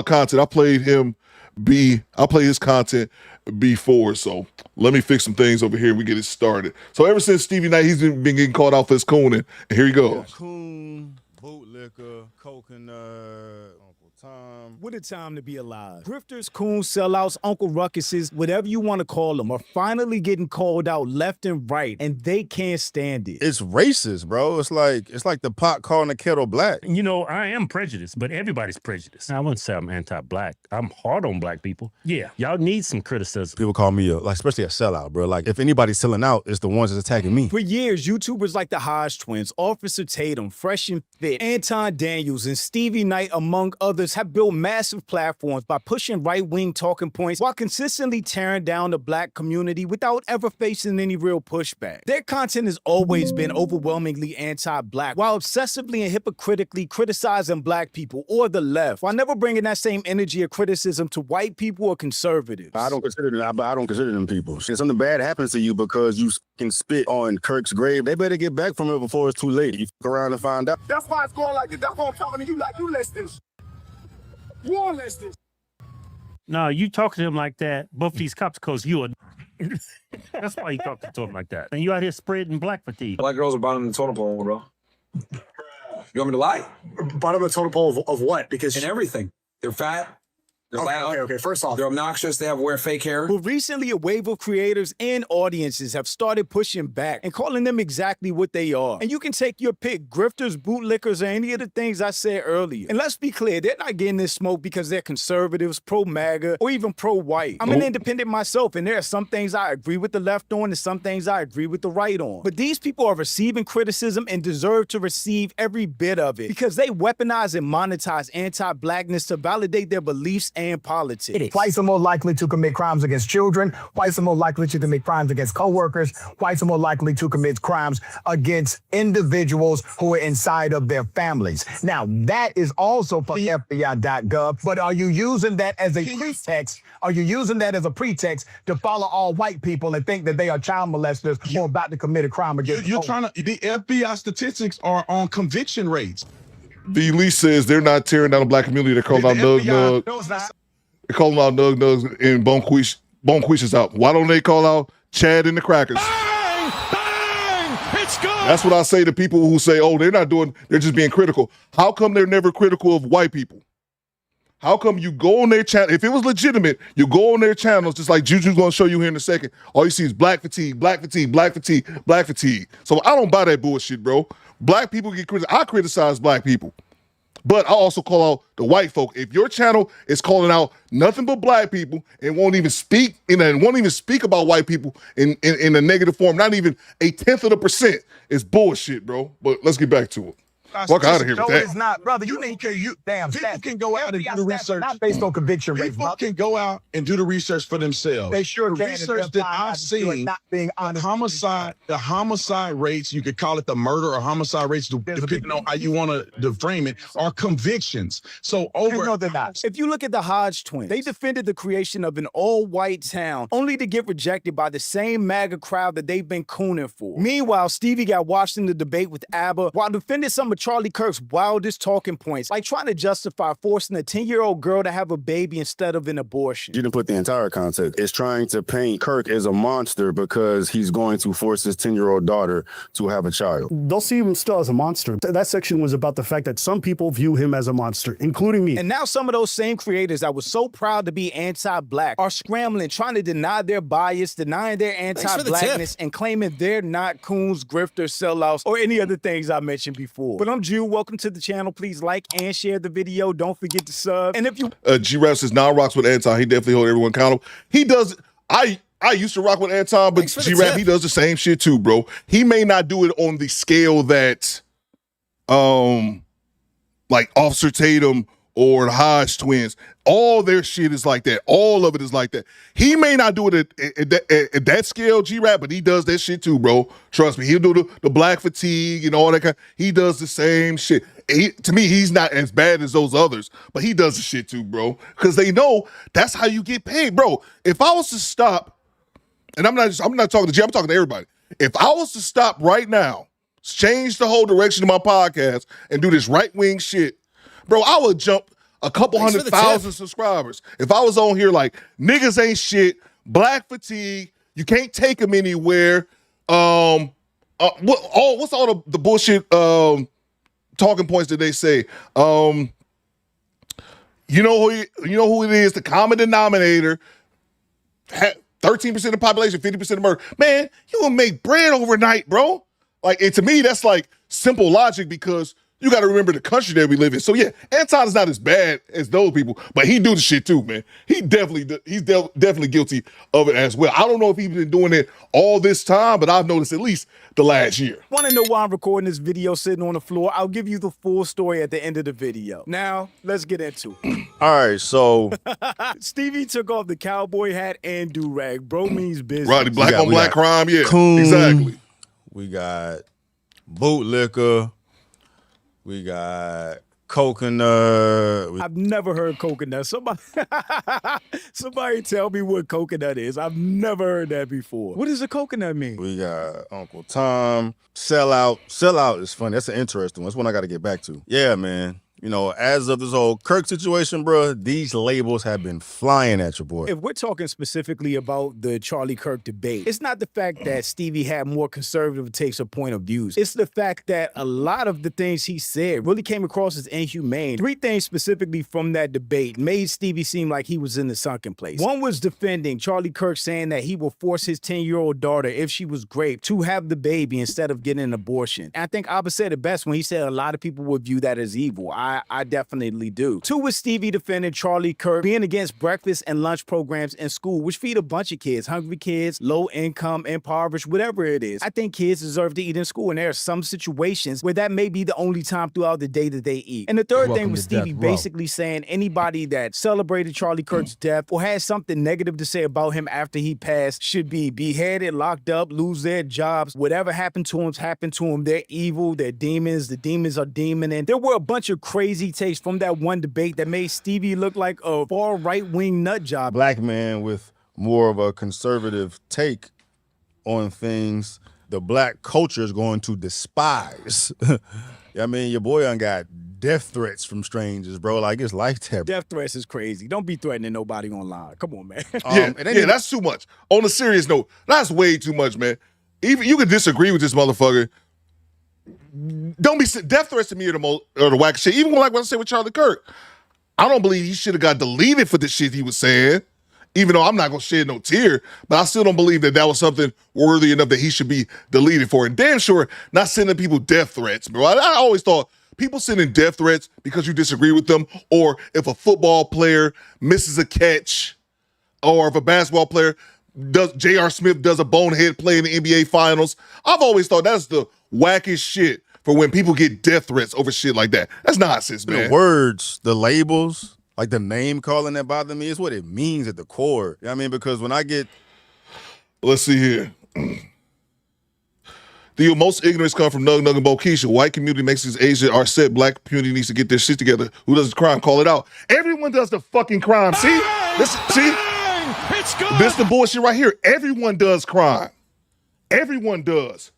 content. I play his content before, so let me fix some things over here and we get it started. So ever since Stevie Knight, he's been getting called out for his cooning, and here he goes. Coon, bootlicker, coconut, Uncle Tom. What a time to be alive. Grifters, coons, sellouts, Uncle Ruckuses, whatever you want to call them, are finally getting called out left and right, and they can't stand it. It's racist, bro. It's like the pot calling the kettle black. You know, I am prejudiced, but everybody's prejudiced. I wouldn't say I'm anti-black. I'm hard on black people. Yeah, y'all need some criticism. People call me especially a sellout, bro. Like, if anybody's selling out, it's the ones that's attacking me. For years, YouTubers like the Hodge twins, Officer Tatum, Fresh and Fit, Anton Daniels, and Stevie Knight, among others, have built massive platforms by pushing right-wing talking points while consistently tearing down the black community without ever facing any real pushback. Their content has always been overwhelmingly anti-black, while obsessively and hypocritically criticizing black people or the left, while never bringing that same energy of criticism to white people or conservatives. I don't consider them people. If something bad happens to you because you can spit on Kirk's grave, they better get back from it before it's too late. You fuck around and find out. That's why it's going like this. That's why I'm talking to you like you listen. You all listen. No, you talking to him like that, both these cops, because you are. That's why you talking to him like that. And you out here spreading black fatigue. Black girls are bottom of the totem pole, bro. You want me to lie? Bottom of the totem pole of what? Because in everything. They're fat. They're loud. Okay. First off, they're obnoxious. They wear fake hair. But recently, a wave of creators and audiences have started pushing back and calling them exactly what they are. And you can take your pick: grifters, bootlickers, or any of the things I said earlier. And let's be clear, they're not getting this smoke because they're conservatives, pro-MAGA, or even pro-white. I'm an independent myself, and there are some things I agree with the left on and some things I agree with the right on. But these people are receiving criticism and deserve to receive every bit of it because they weaponize and monetize anti-blackness to validate their beliefs and politics. Whites are more likely to commit crimes against children. Whites are more likely to commit crimes against co-workers. Whites are more likely to commit crimes against individuals who are inside of their families. Now, that is also for FBI.gov, but are you using that as a pretext? Are you using that as a pretext to follow all white people and think that they are child molesters or about to commit a crime against You're trying to, the FBI statistics are on conviction rates. The Lee says they're not tearing down the black community. They're calling out Nug Nug. They're calling out Nug Nugs and Bonquisha's out. Why don't they call out Chad and the Crackers. Bang! Bang! It's good! That's what I say to people who say, oh, they're just being critical. How come they're never critical of white people? How come you go on their channel? If it was legitimate, you go on their channels, just like Juju's going to show you here in a second. All you see is black fatigue, black fatigue, black fatigue, black fatigue. So I don't buy that bullshit, bro. Black people get criticized. I criticize black people. But I also call out the white folk. If your channel is calling out nothing but black people and won't even speak about white people in a negative form, not even 0.1%, it's bullshit, bro. But let's get back to it. Fuck out of here with that. It's not, brother. You need damn. People can go out and do the research. Not based on conviction rates. People can go out and do the research for themselves. They sure the can. research that I've seen, the homicide rates, you could call it the murder or homicide rates, depending on how you want to frame it, are convictions. So if you look at the Hodge twins, they defended the creation of an all-white town only to get rejected by the same MAGA crowd that they've been cooning for. Meanwhile, Stevie got watched in the debate with ABBA while defending some of Charlie Kirk's wildest talking points, like trying to justify forcing a 10-year-old girl to have a baby instead of an abortion. You didn't put the entire context. It's trying to paint Kirk as a monster because he's going to force his 10-year-old daughter to have a child. They'll see him still as a monster. That section was about the fact that some people view him as a monster, including me. And now some of those same creators that were so proud to be anti-black are scrambling, trying to deny their bias, denying their anti-blackness, and claiming they're not coons, grifters, sellouts, or any other things I mentioned before. But I'm Jew. Welcome to the channel. Please like and share the video. Don't forget to sub. And if you G-Rap says now rocks with Anton. He definitely hold everyone accountable. He does. I used to rock with Anton, but G-Rap, he does the same shit too, bro. He may not do it on the scale that like Officer Tatum or the Hodge twins. All their shit is like that. All of it is like that. He may not do it at that scale, G-Rap, but he does that shit too, bro. Trust me. He'll do the black fatigue and all that kind. He does the same shit. To me, he's not as bad as those others, but he does the shit too, bro. Because they know that's how you get paid, bro. If I was to stop, and I'm not talking to G, I'm talking to everybody. If I was to stop right now, change the whole direction of my podcast, and do this right-wing shit, bro, I would jump a couple 100,000 subscribers. If I was on here like, niggas ain't shit, black fatigue, you can't take them anywhere. What's all the bullshit talking points that they say? You know who it is, the common denominator, 13% of the population, 50% of murder. Man, you gonna make bread overnight, bro. Like, and to me, that's like simple logic because you got to remember the country that we live in. So yeah, Anton is not as bad as those people, but he do the shit too, man. He's definitely guilty of it as well. I don't know if he's been doing it all this time, but I've noticed at least the last year. Want to know why I'm recording this video sitting on the floor? I'll give you the full story at the end of the video. Now, let's get into it. All right, so Stevie took off the cowboy hat and do-rag. Bro means business. Right, black on black crime, yeah, coon, exactly. We got bootlicker. We got coconut. I've never heard coconut. Somebody tell me what coconut is. I've never heard that before. What does a coconut mean? We got Uncle Tom. Sellout. Sellout is funny. That's an interesting one. That's one I got to get back to. Yeah, man. You know, as of this whole Kirk situation, bro, these labels have been flying at your boy. If we're talking specifically about the Charlie Kirk debate, it's not the fact that Stevie had more conservative takes or point of views. It's the fact that a lot of the things he said really came across as inhumane. 3 things specifically from that debate made Stevie seem like he was in the sunken place. One was defending Charlie Kirk, saying that he will force his 10-year-old daughter, if she was raped, to have the baby instead of getting an abortion. And I think Abba said it best when he said a lot of people would view that as evil. I definitely do. 2 was Stevie defending Charlie Kirk being against breakfast and lunch programs in school, which feed a bunch of kids, hungry kids, low income, impoverished, whatever it is. I think kids deserve to eat in school, and there are some situations where that may be the only time throughout the day that they eat. And the third thing was Stevie basically saying anybody that celebrated Charlie Kirk's death or has something negative to say about him after he passed should be beheaded, locked up, lose their jobs. Whatever happened to him's happened to him. They're evil, they're demons, the demons are demoning. There were a bunch of crazy takes from that one debate that made Stevie look like a far right-wing nut job. Black man with more of a conservative take on things the black culture is going to despise. Yeah, I mean, your boy done got death threats from strangers, bro. Like, it's like that. Death threats is crazy. Don't be threatening nobody online. Come on, man. That's too much. On a serious note, that's way too much, man. Even you can disagree with this motherfucker. Don't be death threats to me are the whack shit. Even like what I said with Charlie Kirk, I don't believe he should have got deleted for the shit he was saying. Even though I'm not gonna shed no tear, but I still don't believe that was something worthy enough that he should be deleted for. And damn sure not sending people death threats, bro. I always thought people sending death threats because you disagree with them, or if a football player misses a catch, or if a basketball player J.R. Smith does a bonehead play in the NBA Finals. I've always thought that's the wackest shit for when people get death threats over shit like that. That's nonsense, man. The words, the labels, like the name calling that bother me is what it means at the core. You know what I mean? Because when I get... Let's see here. The most ignorance come from Nug Nug and Bokeisha. White community makes these Asian are set. Black community needs to get their shit together. Who does the crime? Call it out. Everyone does the fucking crime. See? This the bullshit right here. Everyone does crime. Everyone does.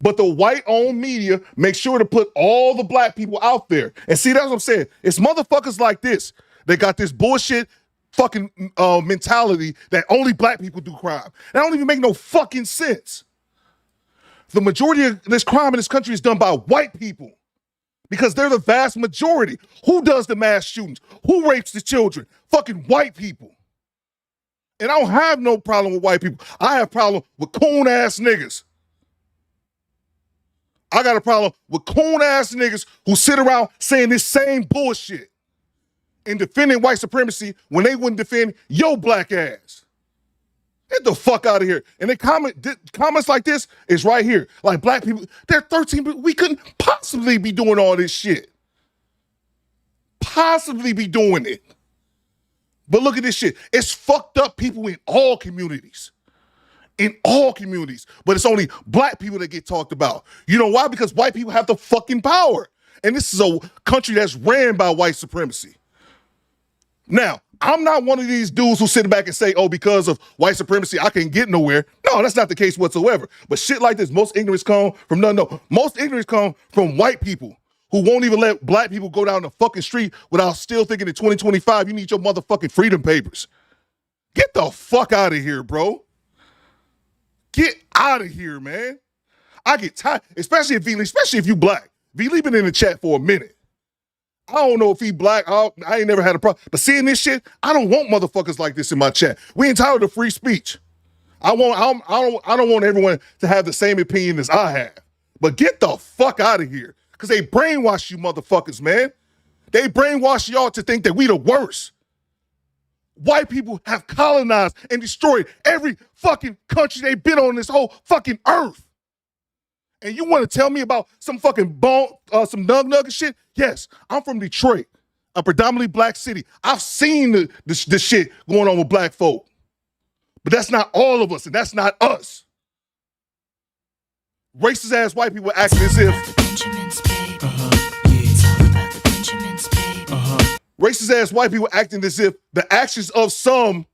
But the white-owned media makes sure to put all the black people out there. And see, that's what I'm saying. It's motherfuckers like this. They got this bullshit fucking mentality that only black people do crime. That don't even make no fucking sense. The majority of this crime in this country is done by white people because they're the vast majority. Who does the mass shootings? Who rapes the children? Fucking white people. And I don't have no problem with white people. I have a problem with coon-ass niggas. I got a problem with coon-ass niggas who sit around saying this same bullshit and defending white supremacy when they wouldn't defend your black ass. Get the fuck out of here. And the comments like this is right here. Like black people, they're 13, but we couldn't possibly be doing all this shit. Possibly be doing it. But look at this shit. It's fucked up people in all communities. In all communities. But it's only black people that get talked about. You know why? Because white people have the fucking power. And this is a country that's ran by white supremacy. Now, I'm not one of these dudes who sit back and say, oh, because of white supremacy, I can't get nowhere. No, that's not the case whatsoever. But shit like this, most ignorance come from most ignorance come from white people who won't even let black people go down the fucking street without still thinking in 2025, you need your motherfucking freedom papers. Get the fuck out of here, bro. Get out of here, man. I get tired, especially if you black. V-Lee been in the chat for a minute. I don't know if he black. I ain't never had a problem. But seeing this shit, I don't want motherfuckers like this in my chat. We entitled to free speech. I don't want everyone to have the same opinion as I have. But get the fuck out of here. Because they brainwash you motherfuckers, man. They brainwash y'all to think that we the worst. White people have colonized and destroyed every fucking country they've been on this whole fucking earth. And you want to tell me about some fucking some nug shit? Yes, I'm from Detroit, a predominantly black city. I've seen the shit going on with black folk. But that's not all of us, and that's not us. Racist ass white people acting as if racist ass white people acting as if the actions of some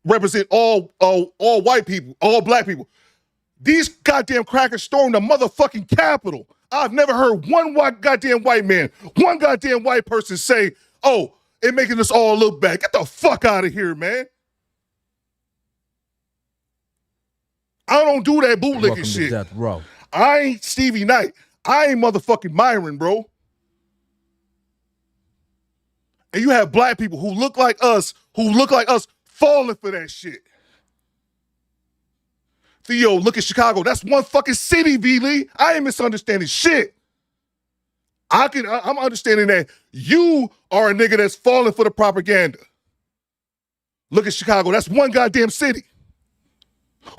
represent all white people, all black people. These goddamn crackers stormed the motherfucking Capitol. I've never heard one goddamn white man, one goddamn white person say, oh, it making us all look bad. Get the fuck out of here, man. I don't do that bootlicking shit. Death Row. I ain't Stevie Knight. I ain't motherfucking Myron, bro. And you have black people who look like us falling for that shit. Theo, look at Chicago. That's one fucking city, V-Lee. I ain't misunderstanding shit. I'm understanding that you are a nigga that's falling for the propaganda. Look at Chicago. That's one goddamn city.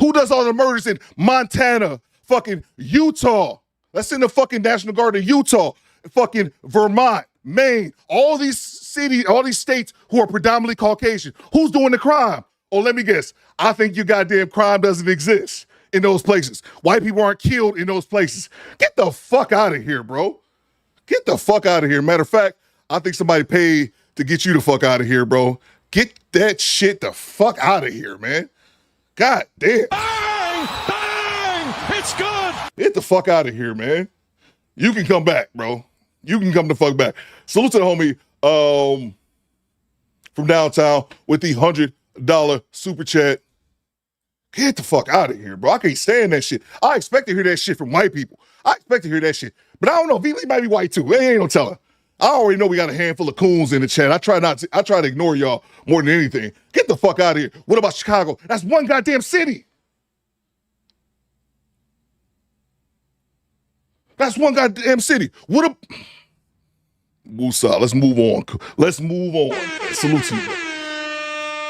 Who does all the murders in Montana, fucking Utah? That's in the fucking National Guard of Utah, fucking Vermont, Maine, all these cities, all these states who are predominantly Caucasian. Who's doing the crime? Oh, let me guess. I think your goddamn crime doesn't exist in those places. White people aren't killed in those places. Get the fuck out of here, bro. Get the fuck out of here. Matter of fact, I think somebody paid to get you the fuck out of here, bro. Get that shit the fuck out of here, man. God damn. Bang! Bang! It's good! Get the fuck out of here, man. You can come back, bro. You can come the fuck back. Salute to the homie from downtown with the $100 super chat. Get the fuck out of here, bro. I can't stand that shit. I expect to hear that shit from white people. I expect to hear that shit. But I don't know. V-Lee might be white too. Ain't no telling. I already know we got a handful of coons in the chat. I try to ignore y'all more than anything. Get the fuck out of here. What about Chicago? That's one goddamn city. That's one goddamn city. What a Woosah. Let's move on. Let's move on. Salute to you.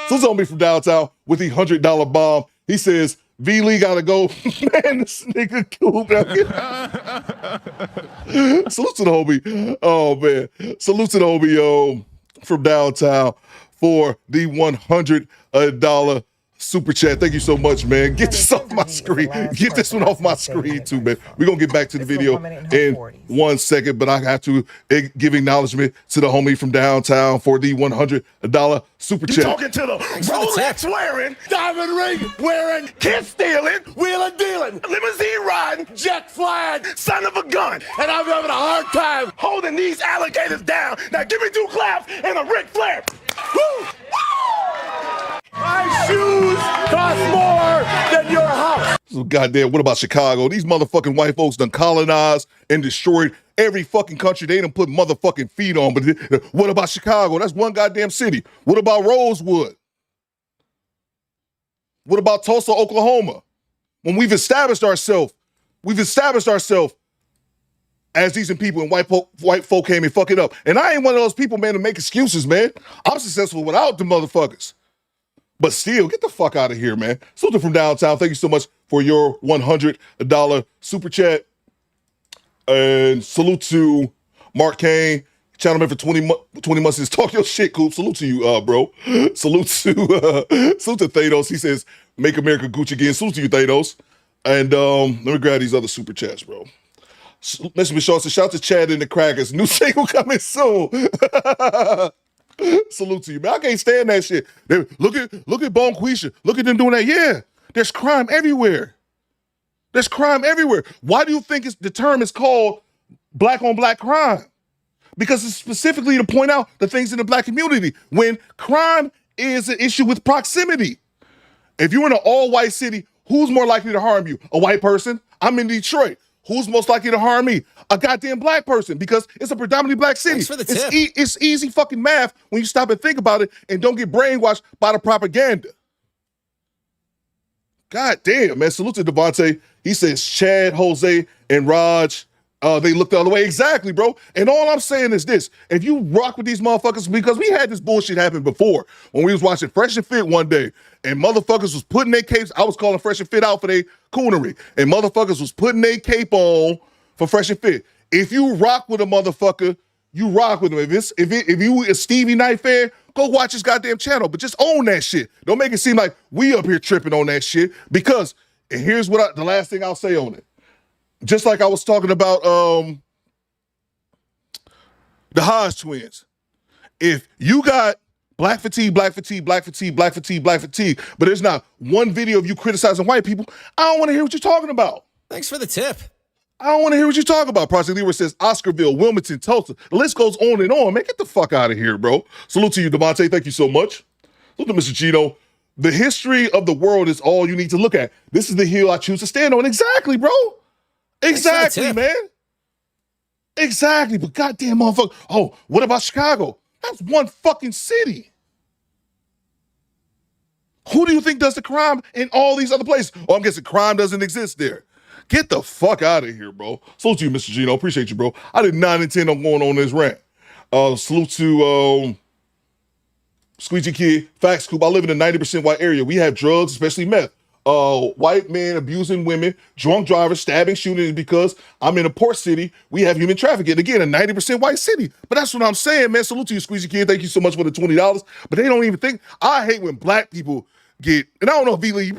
So it's on me from downtown with the $100 bomb. He says, V-Lee gotta go. Man, this nigga cool. Salute to the homie. Oh, man. Salute to the homie from downtown for the $100 super chat. Thank you so much, man. Get this off my screen. Get this one off my screen too, man. We're going to get back to the video in 1 second, but I have to give acknowledgement to the homie from downtown for the $100 super chat. You talking to the Rolex wearing, diamond ring wearing, kid stealing, wheeler dealing, limousine riding, jet flying, son of a gun. And I'm having a hard time holding these alligators down. Now give me 2 claps and a Ric Flair. Woo! My shoes cost more than your house. So goddamn, what about Chicago? These motherfucking white folks done colonized and destroyed every fucking country they done put motherfucking feet on. But what about Chicago? That's one goddamn city. What about Rosewood? What about Tulsa, Oklahoma? When we've established ourselves as decent people, and white folk came and fuck it up. And I ain't one of those people, man, to make excuses, man. I'm successful without the motherfuckers. But still, get the fuck out of here, man. Salute from downtown. Thank you so much for your $100 super chat. And salute to Mark Kane, channel member for 20 months. Says, talk your shit, Coop. Salute to you, bro. Salute to Thanos. He says, make America Gucci again. Salute to you, Thanos. And let me grab these other super chats, bro. Mr. Michelle says, shout to Chad and the Crackers. New single coming soon. Salute to you, man. I can't stand that shit. Look at Bonquisha. Look at them doing that. Yeah, there's crime everywhere. There's crime everywhere. Why do you think the term is called black on black crime? Because it's specifically to point out the things in the black community when crime is an issue with proximity. If you're in an all-white city, who's more likely to harm you? A white person? I'm in Detroit. Who's most likely to harm me? A goddamn black person, because it's a predominantly black city. Thanks for the tip. It's easy fucking math when you stop and think about it and don't get brainwashed by the propaganda. God damn, man. Salute to Devontae. He says Chad, Jose, and Raj, they look the other way. Exactly, bro. And all I'm saying is this. If you rock with these motherfuckers, because we had this bullshit happen before when we was watching Fresh and Fit one day, and motherfuckers was putting their capes, I was calling Fresh and Fit out for their coonery, and motherfuckers was putting their cape on for Fresh and Fit. If you rock with a motherfucker, you rock with him. If you a Stevie Knight fan, go watch his goddamn channel, but just own that shit. Don't make it seem like we up here tripping on that shit, because, and here's the last thing I'll say on it. Just like I was talking about the Hodge twins. If you got black fatigue, but there's not one video of you criticizing white people, I don't want to hear what you're talking about. Thanks for the tip. I don't want to hear what you're talking about. Project Leroy says Oscarville, Wilmington, Tulsa. The list goes on and on. Man, get the fuck out of here, bro. Salute to you, Devontae. Thank you so much. Salute to Mr. Gino. The history of the world is all you need to look at. This is the hill I choose to stand on. Exactly, bro. Exactly, man. Exactly. But goddamn motherfucker. Oh, what about Chicago? That's one fucking city. Who do you think does the crime in all these other places? Oh, I'm guessing crime doesn't exist there. Get the fuck out of here, bro. Salute to you, Mr. Gino. Appreciate you, bro. I did not intend on going on this rant. Salute to Squeegee Kid. Facts, Coop. I live in a 90% white area. We have drugs, especially meth. White men abusing women, drunk drivers, stabbing, shooting. Because I'm in a port city, we have human trafficking. Again, a 90% white city. But that's what I'm saying, man. Salute to you, Squeegee Kid. Thank you so much for the $20. But they don't even think. I hate when black people get, and I don't know if V-Lee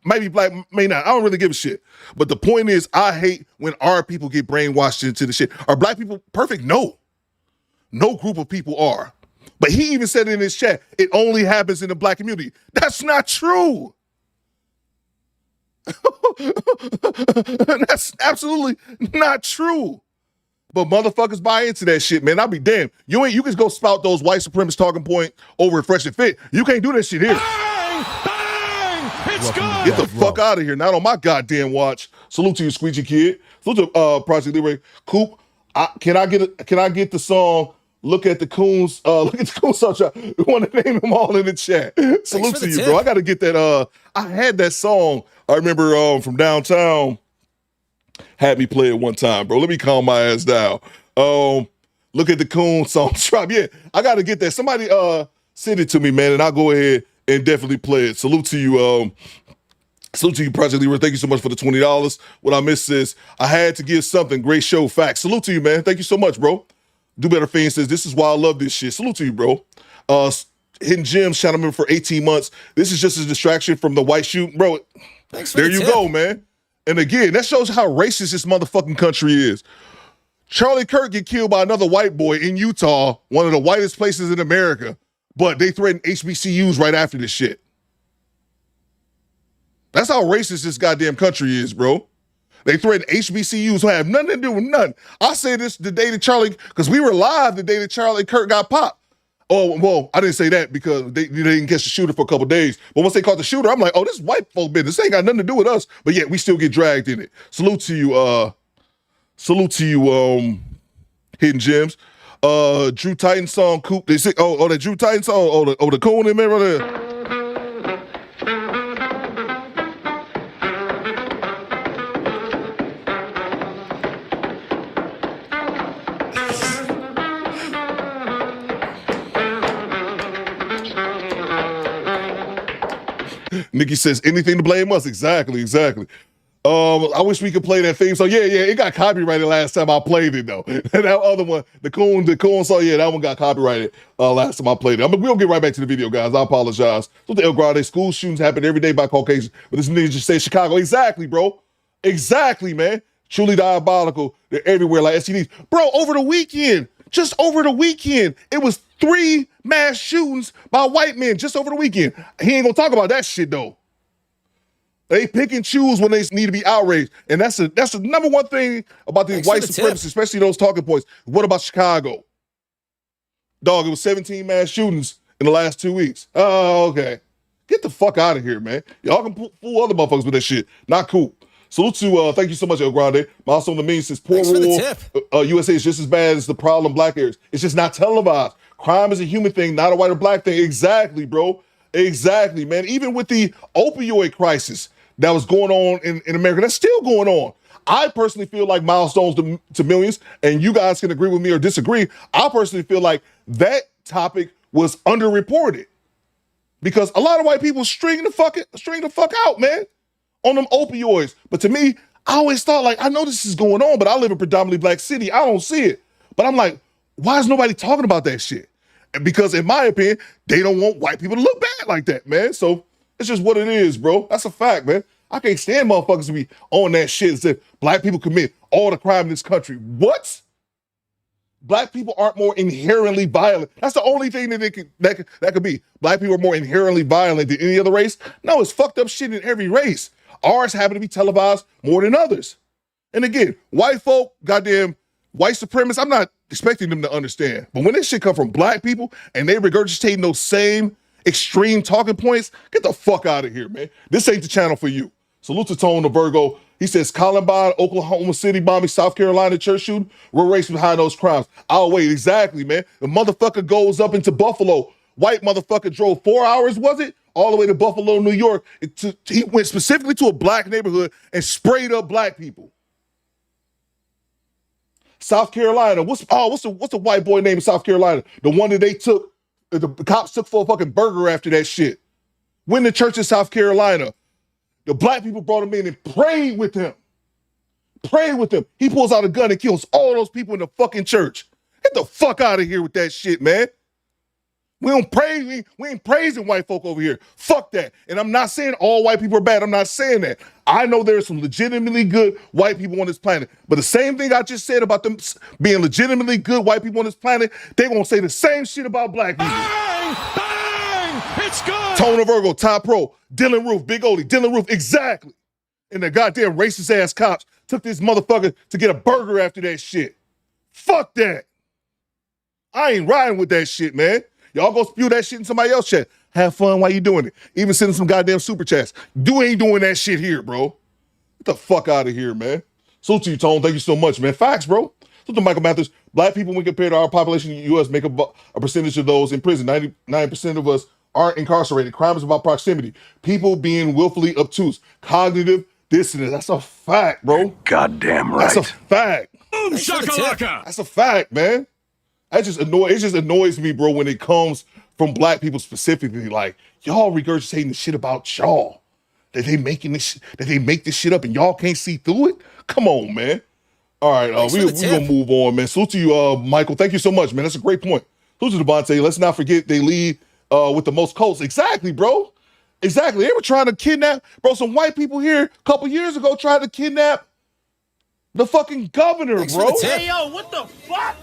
might be black, may not. I don't really give a shit. But the point is, I hate when our people get brainwashed into the shit. Are black people perfect? No. No group of people are. But he even said in his chat, it only happens in the black community. That's not true. That's absolutely not true. But motherfuckers buy into that shit, man. I'll be damned. You can go spout those white supremacist talking point over at Fresh and Fit. You can't do that shit here. It's good. Get the fuck out of here. Not on my goddamn watch. Salute to you, Squeegee Kid. Salute to Project Libre. Coop, can I get the song Look at the Coons, look at the Coons soundtrack. We want to name them all in the chat. Salute to you, bro. I gotta get that. I had that song. I remember from downtown. Had me play it one time, bro. Let me calm my ass down. Look at the Coons song drop. Yeah, I gotta get that. Somebody send it to me, man, and I'll go ahead and definitely play it. Salute to you, Project Leader. Thank you so much for the $20. What I missed is I had to give something. Great show, facts. Salute to you, man. Thank you so much, bro. Do Better Fiend says, this is why I love this shit. Salute to you, bro. Hidden Gems, shout out for 18 months. This is just a distraction from the white shooting. Bro, there you go, man. And again, that shows how racist this motherfucking country is. Charlie Kirk get killed by another white boy in Utah, one of the whitest places in America, but they threaten HBCUs right after this shit. That's how racist this goddamn country is, bro. They threaten HBCUs who have nothing to do with nothing. I say this the day that Charlie, because we were live the day that Charlie Kirk got popped. Oh, well, I didn't say that because they didn't catch the shooter for a couple daes. But once they caught the shooter, I'm like, oh, this is white folk business. This ain't got nothing to do with us. But yet we still get dragged in it. Salute to you, Hidden Gems. Drew Titan song, Coop. They say, that Drew Titan song, the coon in there right there. Nikki says, anything to blame us? Exactly. I wish we could play that theme. So yeah, it got copyrighted last time I played it though. And that other one, the coon song, yeah, that one got copyrighted last time I played it. We'll get right back to the video, guys. I apologize. So the El Grande school shootings happen every day by Caucasians, but this nigga just say Chicago. Exactly, bro. Exactly, man. Truly diabolical. They're everywhere like STDs. Bro, just over the weekend, it was 3 mass shootings by white men just over the weekend. He ain't gonna talk about that shit though. They pick and choose when they need to be outraged. And that's the number one thing about these white supremacists, especially those talking points. What about Chicago? Dog, it was 17 mass shootings in the last 2 weeks. Oh, okay. Get the fuck out of here, man. Y'all can fool other motherfuckers with that shit. Not cool. Salute to, thank you so much, El Grande. Milestone the Mean says, poor rural USA is just as bad as the problem black areas. It's just not televised. Crime is a human thing, not a white or black thing. Exactly, bro. Exactly, man. Even with the opioid crisis that was going on in America, that's still going on. I personally feel like milestones to millions, and you guys can agree with me or disagree. I personally feel like that topic was underreported because a lot of white people string the fuck out, man, on them opioids. But to me, I always thought, like, I know this is going on, but I live in a predominantly black city. I don't see it. But I'm like, why is nobody talking about that shit? And because in my opinion, they don't want white people to look bad like that, man. So it's just what it is, bro. That's a fact, man. I can't stand motherfuckers to be on that shit and say black people commit all the crime in this country. What? Black people aren't more inherently violent. That's the only thing that could be. Black people are more inherently violent than any other race. No, it's fucked up shit in every race. Ours happen to be televised more than others. And again, white folk, goddamn white supremacists, I'm not expecting them to understand. But when this shit come from black people and they regurgitating those same extreme talking points, get the fuck out of here, man. This ain't the channel for you. Salute to Tone the Virgo. He says, Columbine, Oklahoma City bombing, South Carolina church shooting, we're racing behind those crimes. I'll wait, exactly, man. The motherfucker goes up into Buffalo. White motherfucker drove 4 hours, was it? All the way to Buffalo, New York. He went specifically to a black neighborhood and sprayed up black people. South Carolina, what's the white boy name in South Carolina? The one that the cops took for a fucking burger after that shit. Went to church in South Carolina. The black people brought him in and prayed with him. He pulls out a gun and kills all those people in the fucking church. Get the fuck out of here with that shit, man. We ain't praising white folk over here. Fuck that. And I'm not saying all white people are bad. I'm not saying that. I know there are some legitimately good white people on this planet. But the same thing I just said about them being legitimately good white people on this planet, they gonna say the same shit about black people. Bang! It's good! Tone of Virgo, Top Pro, Dylan Roof, Big Odie, Dylan Roof, exactly. And the goddamn racist ass cops took this motherfucker to get a burger after that shit. Fuck that. I ain't riding with that shit, man. Y'all go spew that shit in somebody else's chat. Have fun while you doing it. Even sending some goddamn super chats. You ain't doing that shit here, bro. Get the fuck out of here, man. Salute to you, Tone. Thank you so much, man. Facts, bro. Salute to Michael Mathers. Black people, when compared to our population in the U.S., make a percentage of those in prison. 99% of us aren't incarcerated. Crime is about proximity. People being willfully obtuse. Cognitive dissonance. That's a fact, bro. Goddamn right. That's a fact. Boom shakalaka. That's a fact, man. It just annoys me, bro, when it comes from black people specifically. Like, y'all regurgitating the shit about y'all. That they make this shit up and y'all can't see through it? Come on, man. All right, we gonna move on, man. Salute to you, Michael. Thank you so much, man. That's a great point. Salute to Devontae. Let's not forget they lead with the most coats. Exactly, bro. Exactly. They were trying to kidnap, bro. Some white people here a couple years ago tried to kidnap the fucking governor, bro. Hey, yo, what the fuck?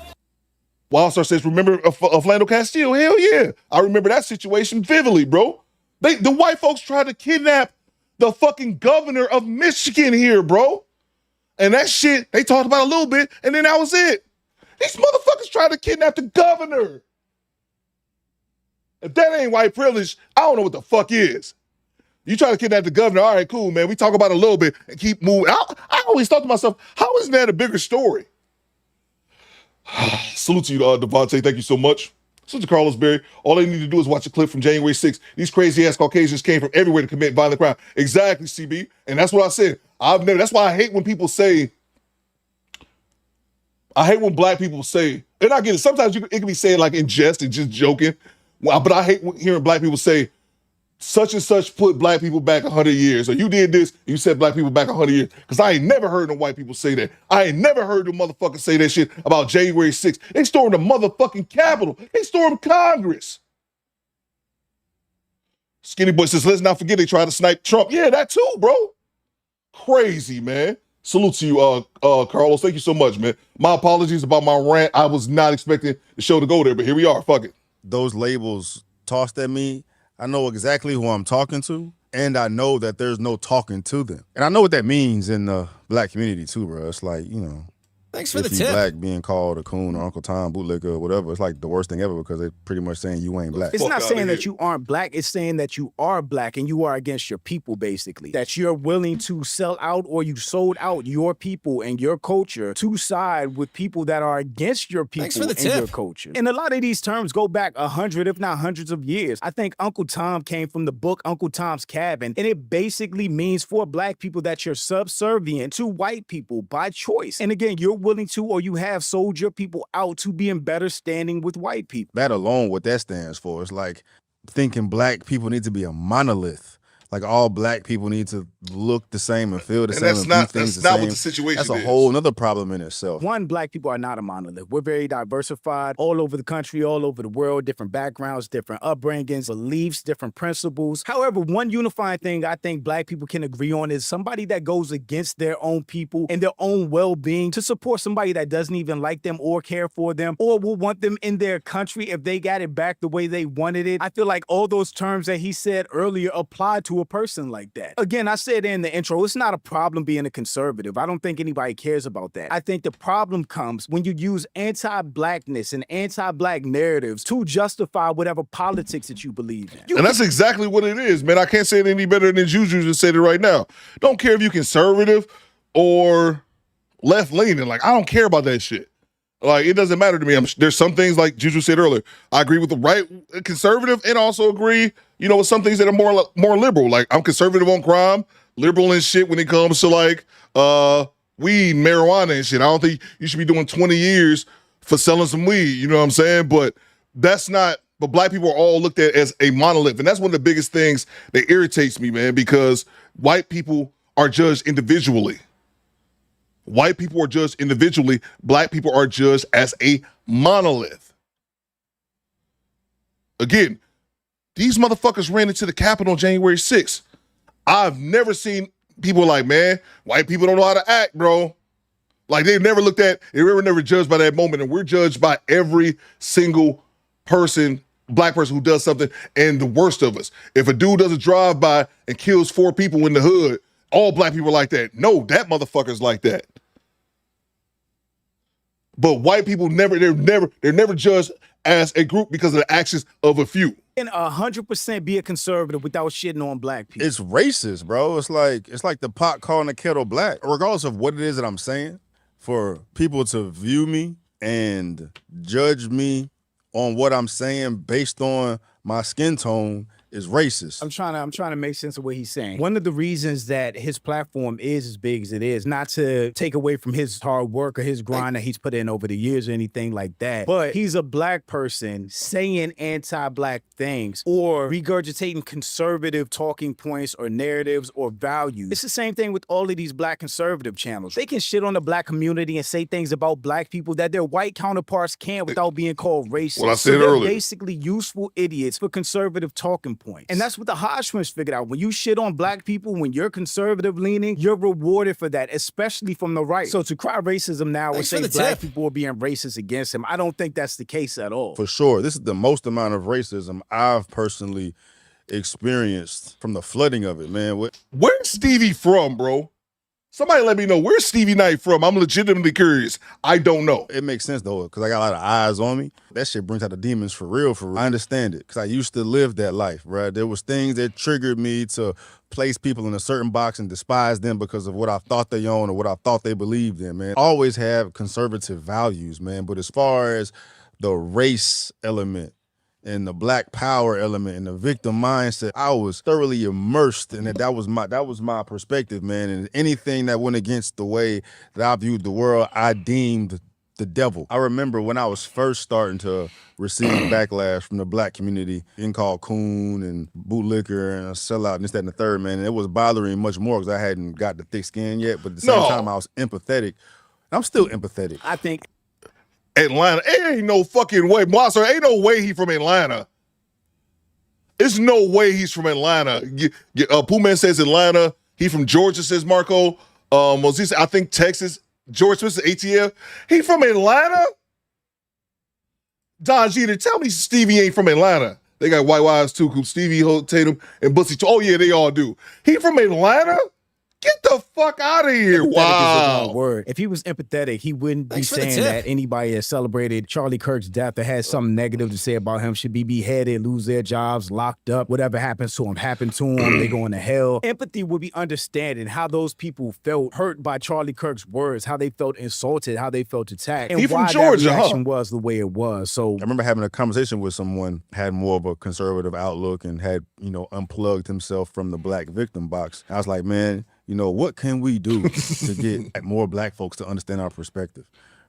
Wildstar says, remember Orlando Castillo? Hell yeah. I remember that situation vividly, bro. The white folks tried to kidnap the fucking governor of Michigan here, bro. And that shit, they talked about a little bit, and then that was it. These motherfuckers tried to kidnap the governor. If that ain't white privilege, I don't know what the fuck is. You try to kidnap the governor, all right, cool, man. We talk about it a little bit and keep moving. I always thought to myself, how isn't that a bigger story? Salute to you, Devontae. Thank you so much. Salute to Carlos Berry. All they need to do is watch a clip from January 6th. These crazy-ass Caucasians came from everywhere to commit violent crime. Exactly, CB. And that's what I said. That's why I hate when people say, I hate when black people say, and I get it, sometimes it can be said like in jest and just joking, but I hate hearing black people say, such and such put black people back 100 years, or you did this, you set black people back 100 years. Because I ain't never heard no white people say that. I ain't never heard no motherfuckers say that shit about January 6th. They stormed the motherfucking Capitol. They stormed Congress. Skinny Boy says, let's not forget they tried to snipe Trump. Yeah, that too, bro. Crazy, man. Salute to you, Carlos. Thank you so much, man. My apologies about my rant. I was not expecting the show to go there, but here we are. Fuck it. Those labels tossed at me, I know exactly who I'm talking to, and I know that there's no talking to them. And I know what that means in the black community too, bro. It's like, you know, thanks for if the you tip. black being called a coon or Uncle Tom, bootlicker, or whatever, it's like the worst thing ever because they're pretty much saying you ain't black. It's not saying that you aren't black. It's saying that you are black and you are against your people, basically. That you're willing to sell out or you sold out your people and your culture to side with people that are against your people and your culture. And a lot of these terms go back 100, if not hundreds of years. I think Uncle Tom came from the book Uncle Tom's Cabin, and it basically means for black people that you're subservient to white people by choice. And again, you're willing to or you have sold your people out to be in better standing with white people. That alone, what that stands for, is like thinking black people need to be a monolith. Like all black people need to look the same and feel the same. That's not what the situation is. That's a is. whole nother problem in itself. One, black people are not a monolith. We're very diversified all over the country, all over the world, different backgrounds, different upbringings, beliefs, different principles. However, one unifying thing I think black people can agree on is somebody that goes against their own people and their own well-being to support somebody that doesn't even like them or care for them or will want them in their country if they got it back the way they wanted it. I feel like all those terms that he said earlier apply to a person like that. Again, I said in the intro, it's not a problem being a conservative. I don't think anybody cares about that. I think the problem comes when you use anti-blackness and anti-black narratives to justify whatever politics that you believe in. And that's exactly what it is, man. I can't say it any better than Juju just said it right now. Don't care if you're conservative or left-leaning. Like, I don't care about that shit. Like, it doesn't matter to me. There's some things, like Juju said earlier, I agree with the right conservative and also agree, you know, with some things that are more liberal. Like, I'm conservative on crime, liberal and shit when it comes to, like, weed, marijuana and shit. I don't think you should be doing 20 years for selling some weed, you know what I'm saying? But that's not, but black people are all looked at as a monolith. And that's one of the biggest things that irritates me, man, because white people are judged individually. White people are judged individually. Black people are judged as a monolith. Again, these motherfuckers ran into the Capitol on January 6th. I've never seen people like, man, white people don't know how to act, bro. Like, they were never judged by that moment. And we're judged by every single person, black person who does something, and the worst of us. If a dude does a drive-by and kills 4 people in the hood, all black people are like that. No, that motherfucker's like that. But white people they're never judged as a group because of the actions of a few. And 100% be a conservative without shitting on black people. It's racist, bro. It's like the pot calling the kettle black. Regardless of what it is that I'm saying, for people to view me and judge me on what I'm saying based on my skin tone is racist. I'm trying to make sense of what he's saying. One of the reasons that his platform is as big as it is, not to take away from his hard work or his grind that he's put in over the years or anything like that, but he's a black person saying anti-black things or regurgitating conservative talking points or narratives or values. It's the same thing with all of these black conservative channels. They can shit on the black community and say things about black people that their white counterparts can't without being called racist. What I said so they're earlier. basically useful idiots for conservative talking points. And that's what the Hodgmans figured out. When you shit on black people, when you're conservative leaning, you're rewarded for that, especially from the right. So to cry racism now and say black people are being racist against him, I don't think that's the case at all. For sure. This is the most amount of racism I've personally experienced from the flooding of it, man. Where's Stevie from, bro? Somebody let me know. Where's Stevie Knight from? I'm legitimately curious. I don't know. It makes sense, though, because I got a lot of eyes on me. That shit brings out the demons for real, for real. I understand it, because I used to live that life, right? There was things that triggered me to place people in a certain box and despise them because of what I thought they owned or what I thought they believed in, man. I always have conservative values, man, but as far as the race element, and the black power element and the victim mindset, I was thoroughly immersed in it. That was my perspective, man. And anything that went against the way that I viewed the world, I deemed the devil. I remember when I was first starting to receive backlash from the black community, being called coon and bootlicker and a sellout and this, that, and the third, man. And it was bothering me much more because I hadn't got the thick skin yet. But at the same time, I was empathetic. I'm still empathetic. I think Atlanta. It ain't no fucking way. Monster, ain't no way he from Atlanta. There's no way he's from Atlanta. Pooh Man says Atlanta. He from Georgia, says Marco. I think Texas. George Smith, ATF. He from Atlanta? Don Jeter, tell me Stevie ain't from Atlanta. They got white wives too, Stevie Tatum and Bussy. Oh yeah, they all do. He from Atlanta? Get the fuck out of here. Wow. Word. If he was empathetic, he wouldn't be saying that anybody that celebrated Charlie Kirk's death or had something negative to say about him should be beheaded, lose their jobs, locked up. Whatever happens to him, happened to him. They going to hell. Empathy would be understanding how those people felt hurt by Charlie Kirk's words, how they felt insulted, how they felt attacked, and He from why Georgia, that reaction huh? was the way it was. So I remember having a conversation with someone, had more of a conservative outlook and had, unplugged himself from the black victim box. I was like, man, what can we do to get more black folks to understand our perspective,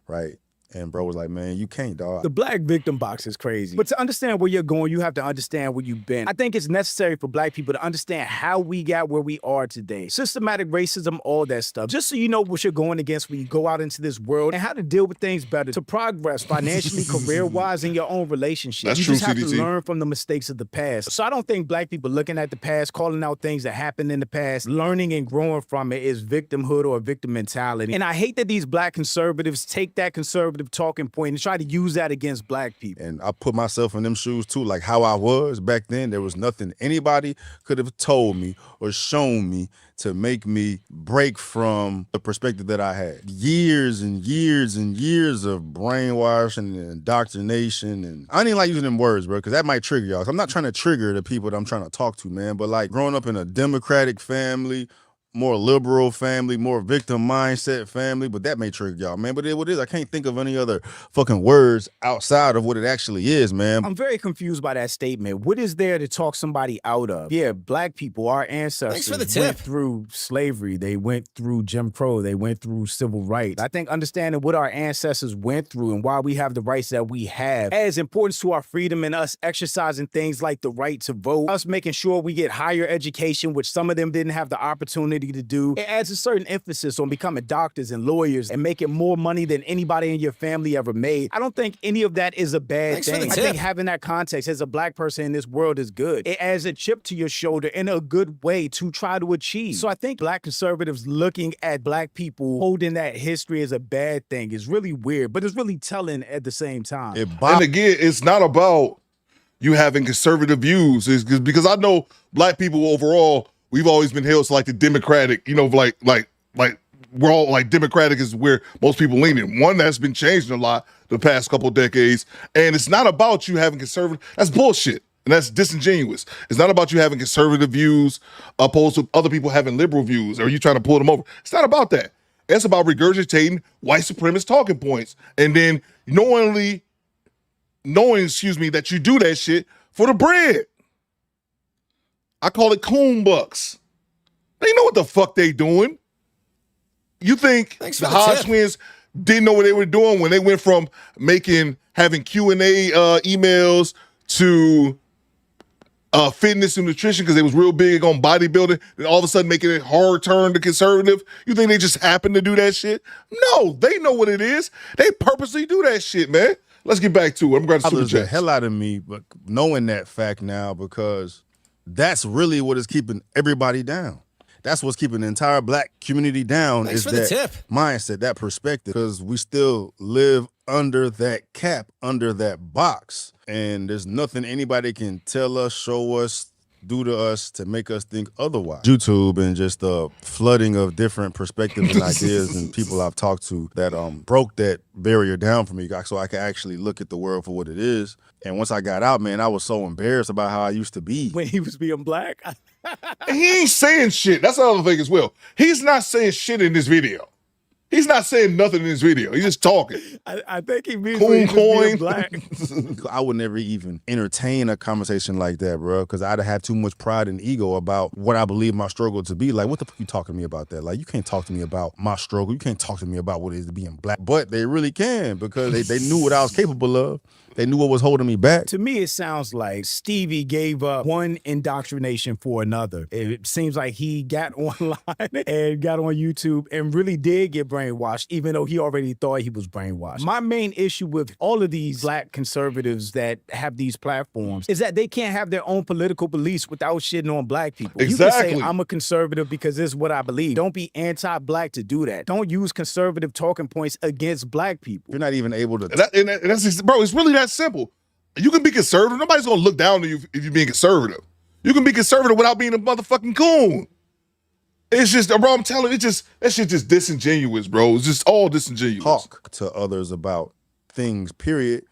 right? And bro was like, man, you can't, dog. The black victim box is crazy. But to understand where you're going, you have to understand where you've been. I think it's necessary for black people to understand how we got where we are today. Systematic racism, all that stuff. Just so you know what you're going against when you go out into this world and how to deal with things better, to progress financially, career-wise, in your own relationship. That's you true, just have to CDT. learn from the mistakes of the past. So I don't think black people looking at the past, calling out things that happened in the past, learning and growing from it is victimhood or victim mentality. And I hate that these black conservatives take that conservative talking point and try to use that against black people. And I put myself in them shoes too, like how I was back then. There was nothing anybody could have told me or shown me to make me break from the perspective that I had. Years and years and years of brainwashing and indoctrination. And I don't even like using them words, bro, because that might trigger y'all. So I'm not trying to trigger the people that I'm trying to talk to, man. But like growing up in a Democratic family, more liberal family, more victim mindset family, but that may trigger y'all, man. But what it is, I can't think of any other fucking words outside of what it actually is, man. I'm very confused by that statement. What is there to talk somebody out of? Yeah, black people, our ancestors went through slavery. They went through Jim Crow. They went through civil rights. I think understanding what our ancestors went through and why we have the rights that we have adds importance to our freedom and us exercising things like the right to vote, us making sure we get higher education, which some of them didn't have the opportunity to do. It adds a certain emphasis on becoming doctors and lawyers and making more money than anybody in your family ever made. I don't think any of that is a bad thing. I think having that context as a black person in this world is good. It adds a chip to your shoulder in a good way to try to achieve. So I think black conservatives looking at black people holding that history as a bad thing is really weird, but it's really telling at the same time. And again, it's not about you having conservative views. It's because I know black people overall, we've always been held to like the Democratic, you know, like we're all like Democratic is where most people lean in. One that's been changing a lot the past couple decades. And it's not about you having conservative, that's bullshit. And that's disingenuous. It's not about you having conservative views opposed to other people having liberal views or you trying to pull them over. It's not about that. It's about regurgitating white supremacist talking points and then knowing, that you do that shit for the bread. I call it coon bucks. They know what the fuck they doing. You think the Hodge twins didn't know what they were doing when they went from having Q&A emails to fitness and nutrition because they was real big on bodybuilding and all of a sudden making it hard turn to conservative? You think they just happened to do that shit? No, they know what it is. They purposely do that shit, man. Let's get back to it. I'm going to super the hell out of me, but knowing that fact now, because that's really what is keeping everybody down. That's what's keeping the entire black community down. Thanks is for that the tip. mindset, that perspective, because we still live under that cap, under that box. And there's nothing anybody can tell us, show us, do to us to make us think otherwise. YouTube and just the flooding of different perspectives and ideas and people I've talked to that broke that barrier down for me so I could actually look at the world for what it is. And once I got out, man, I was so embarrassed about how I used to be. When he was being black. He ain't saying shit. That's the other thing as well. He's not saying shit in this video. He's not saying nothing in this video. He's just talking. I think he means being black. I would never even entertain a conversation like that, bro, because I'd have too much pride and ego about what I believe my struggle to be. Like, what the fuck you talking to me about that? Like, you can't talk to me about my struggle. You can't talk to me about what it is to being black. But they really can, because they knew what I was capable of. They knew what was holding me back. To me, it sounds like Stevie gave up one indoctrination for another. It seems like he got online and got on YouTube and really did get brainwashed, even though he already thought he was brainwashed. My main issue with all of these black conservatives that have these platforms is that they can't have their own political beliefs without shitting on black people. Exactly. You can say, I'm a conservative because this is what I believe. Don't be anti-black to do that. Don't use conservative talking points against black people. You're not even able to... That's, bro, it's really that simple. You can be conservative. Nobody's going to look down on you if you're being conservative. You can be conservative without being a motherfucking coon. It's just, bro, I'm telling you, that shit just disingenuous, bro. It's just all disingenuous. Talk to others about things, period,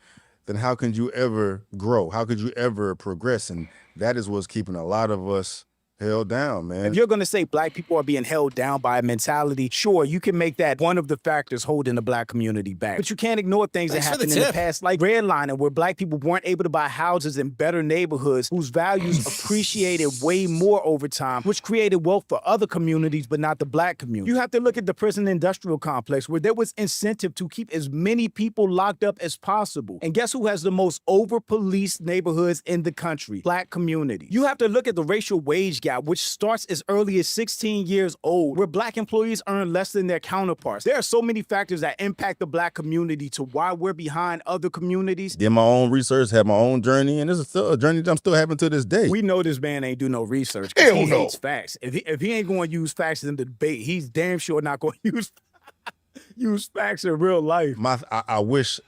then how can you ever grow? How could you ever progress? And that is what's keeping a lot of us held down, man. If you're going to say black people are being held down by a mentality, sure, you can make that one of the factors holding the black community back. But you can't ignore things that happened in the past, like redlining, where black people weren't able to buy houses in better neighborhoods whose values appreciated way more over time, which created wealth for other communities, but not the black community. You have to look at the prison industrial complex, where there was incentive to keep as many people locked up as possible. And guess who has the most over-policed neighborhoods in the country? Black community. You have to look at the racial wage gap, which starts as early as 16 years old, where black employees earn less than their counterparts. There are so many factors that impact the black community to why we're behind other communities. Did my own research, had my own journey, and this is still a journey that I'm still having to this day. We know this man ain't do no research because he hates facts. If he ain't going to use facts in the debate, he's damn sure not going to use facts in real life. I wish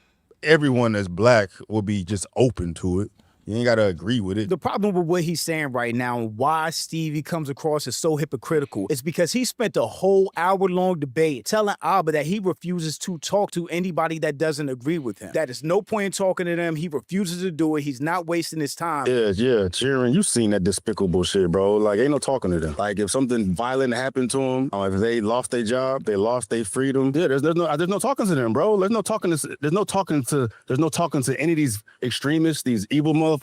everyone that's black would be just open to it. You ain't got to agree with it. The problem with what he's saying right now and why Stevie comes across as so hypocritical is because he spent a whole hour-long debate telling Abba that he refuses to talk to anybody that doesn't agree with him. That is no point in talking to them. He refuses to do it. He's not wasting his time. Yeah, cheering. You seen that despicable shit, bro. Like, ain't no talking to them. Like, if something violent happened to them, if they lost their job, they lost their freedom, yeah, there's no talking to them, bro. There's no talking to any of these extremists, these evil motherfuckers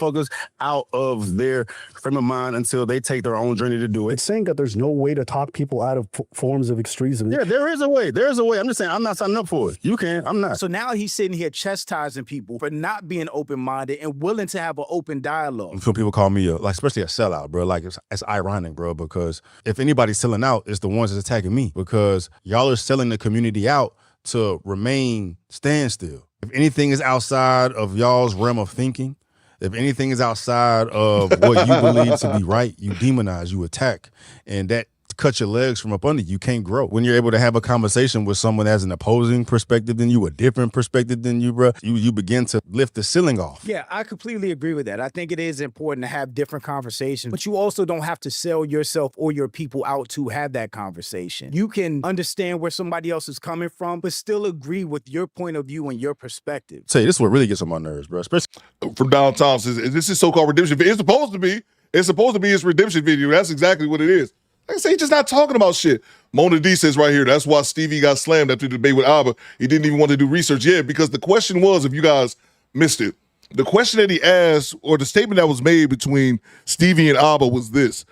out of their frame of mind until they take their own journey to do it. It's saying that there's no way to talk people out of forms of extremism. Yeah, there is a way. There's a way. I'm just saying, I'm not signing up for it. You can. I'm not. So now he's sitting here chastising people for not being open-minded and willing to have an open dialogue. Some people call me especially a sellout, bro. Like, it's ironic, bro, because if anybody's selling out, it's the ones that's attacking me, because y'all are selling the community out to remain standstill. If anything is outside of y'all's realm of thinking, if anything is outside of what you believe to be right, you demonize, you attack. And that cut your legs from up under you. You can't grow. When you're able to have a conversation with someone that has an opposing perspective than you, a different perspective than you, bro, you begin to lift the ceiling off. Yeah, I completely agree with that. I think it is important to have different conversations, but you also don't have to sell yourself or your people out to have that conversation. You can understand where somebody else is coming from, but still agree with your point of view and your perspective. Tell you, this is what really gets on my nerves, bro. Especially from downtown says this is so-called redemption. It's supposed to be. It's supposed to be his redemption video. That's exactly what it is. Like I say, he's just not talking about shit. Mona D says right here, that's why Stevie got slammed after the debate with Abba. He didn't even want to do research yet because the question was, if you guys missed it, the question that he asked, or the statement that was made between Stevie and Abba was this.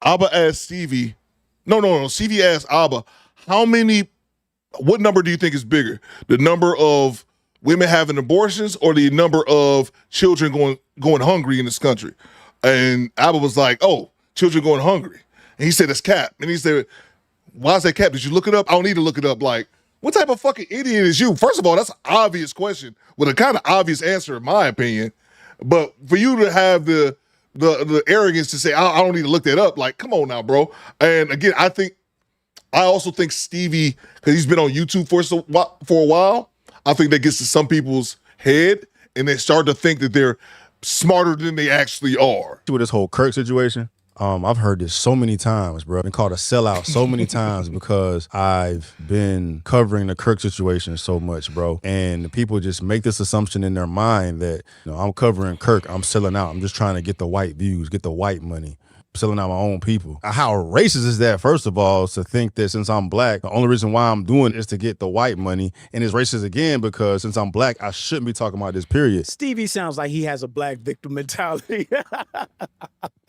Abba asked Stevie, Stevie asked Abba, what number do you think is bigger? The number of women having abortions or the number of children going hungry in this country? And Abba was like, oh, children going hungry. And he said, it's cap. And he said, why is that cap? Did you look it up? I don't need to look it up. Like, what type of fucking idiot is you? First of all, that's an obvious question with a kind of obvious answer, in my opinion. But for you to have the arrogance to say, I don't need to look that up, like, come on now, bro. And again, I also think Stevie, because he's been on YouTube for a while, I think that gets to some people's head and they start to think that they're smarter than they actually are. With this whole Kirk situation, I've heard this so many times, bro. I've been called a sellout so many times because I've been covering the Kirk situation so much, bro. And people just make this assumption in their mind that, I'm covering Kirk, I'm selling out. I'm just trying to get the white views, get the white money. Selling out my own people. How racist is that, first of all, to think that since I'm black, the only reason why I'm doing it is to get the white money. And it's racist again because since I'm black, I shouldn't be talking about this, period. Stevie sounds like he has a black victim mentality.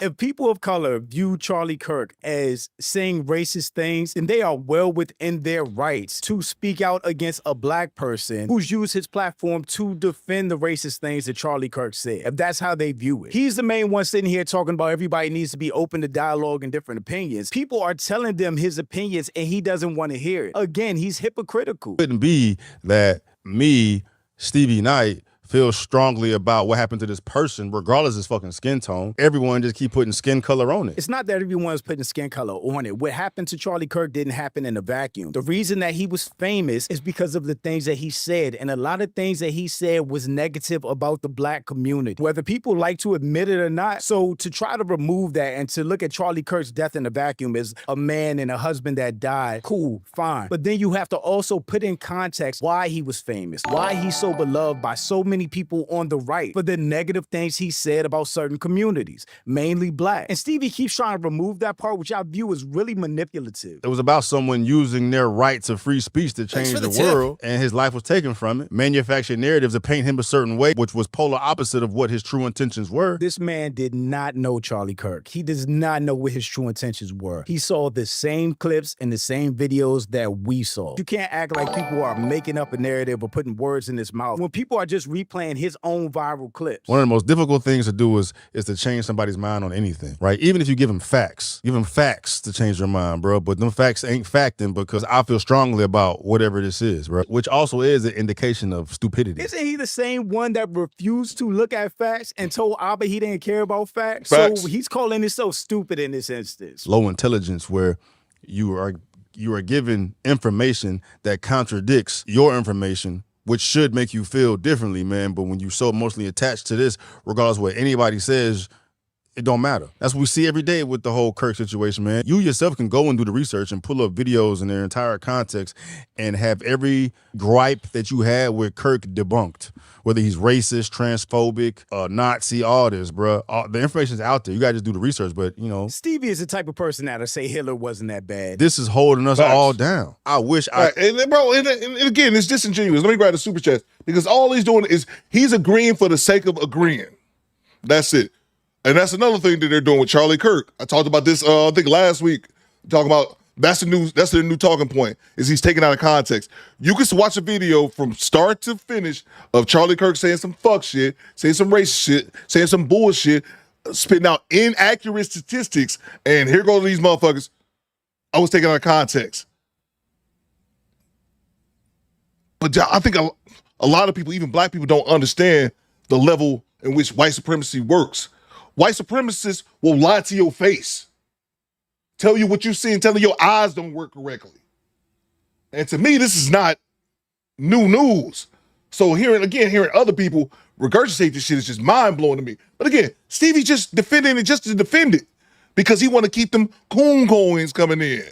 If people of color view Charlie Kirk as saying racist things, then they are well within their rights to speak out against a black person who's used his platform to defend the racist things that Charlie Kirk said, if that's how they view it. He's the main one sitting here talking about everybody needs to be open to dialogue and different opinions. People are telling them his opinions and he doesn't want to hear it. Again, he's hypocritical. It couldn't be that me, Stevie Knight, feel strongly about what happened to this person, regardless of his fucking skin tone. Everyone just keep putting skin color on it. It's not that everyone's putting skin color on it. What happened to Charlie Kirk didn't happen in a vacuum. The reason that he was famous is because of the things that he said, and a lot of things that he said was negative about the black community, whether people like to admit it or not. So to try to remove that and to look at Charlie Kirk's death in a vacuum as a man and a husband that died, cool, fine. But then you have to also put in context why he was famous, why he's so beloved by so many people on the right for the negative things he said about certain communities, mainly black. And Stevie keeps trying to remove that part, which I view as really manipulative. It was about someone using their right to free speech to change the world, and his life was taken from it. Manufactured narratives to paint him a certain way, which was polar opposite of what his true intentions were. This man did not know Charlie Kirk. He does not know what his true intentions were. He saw the same clips and the same videos that we saw. You can't act like people are making up a narrative or putting words in his mouth when people are just replaying his own viral clips. One of the most difficult things to do is to change somebody's mind on anything, right? Even if you give them facts to change their mind, bro. But them facts ain't facting because I feel strongly about whatever this is, bro. Which also is an indication of stupidity. Isn't he the same one that refused to look at facts and told Abba he didn't care about facts? Facts. So he's calling it so stupid in this instance. Low intelligence, where you are given information that contradicts your information, which should make you feel differently, man. But when you're so emotionally attached to this, regardless of what anybody says, it don't matter. That's what we see every day with the whole Kirk situation, man. You yourself can go and do the research and pull up videos in their entire context and have every gripe that you had with Kirk debunked. Whether he's racist, transphobic, Nazi, all this, bro. The information's out there. You gotta just do the research, but, Stevie is the type of person that'll say Hitler wasn't that bad. This is holding us all down. I wish and again, it's disingenuous. Let me grab the super chat because all he's doing is he's agreeing for the sake of agreeing. That's it. And that's another thing that they're doing with Charlie Kirk. I talked about this, I think last week, talking about that's the new talking point, is he's taken out of context. You can watch a video from start to finish of Charlie Kirk saying some fuck shit, saying some racist shit, saying some bullshit, spitting out inaccurate statistics, and here go these motherfuckers. I was taken out of context. But I think a lot of people, even black people, don't understand the level in which white supremacy works. White supremacists will lie to your face. tell you what you see and telling your eyes don't work correctly. And to me, this is not new news. So hearing other people regurgitate this shit is just mind-blowing to me. But again, Stevie just defending it just to defend it because he want to keep them coon coins coming in.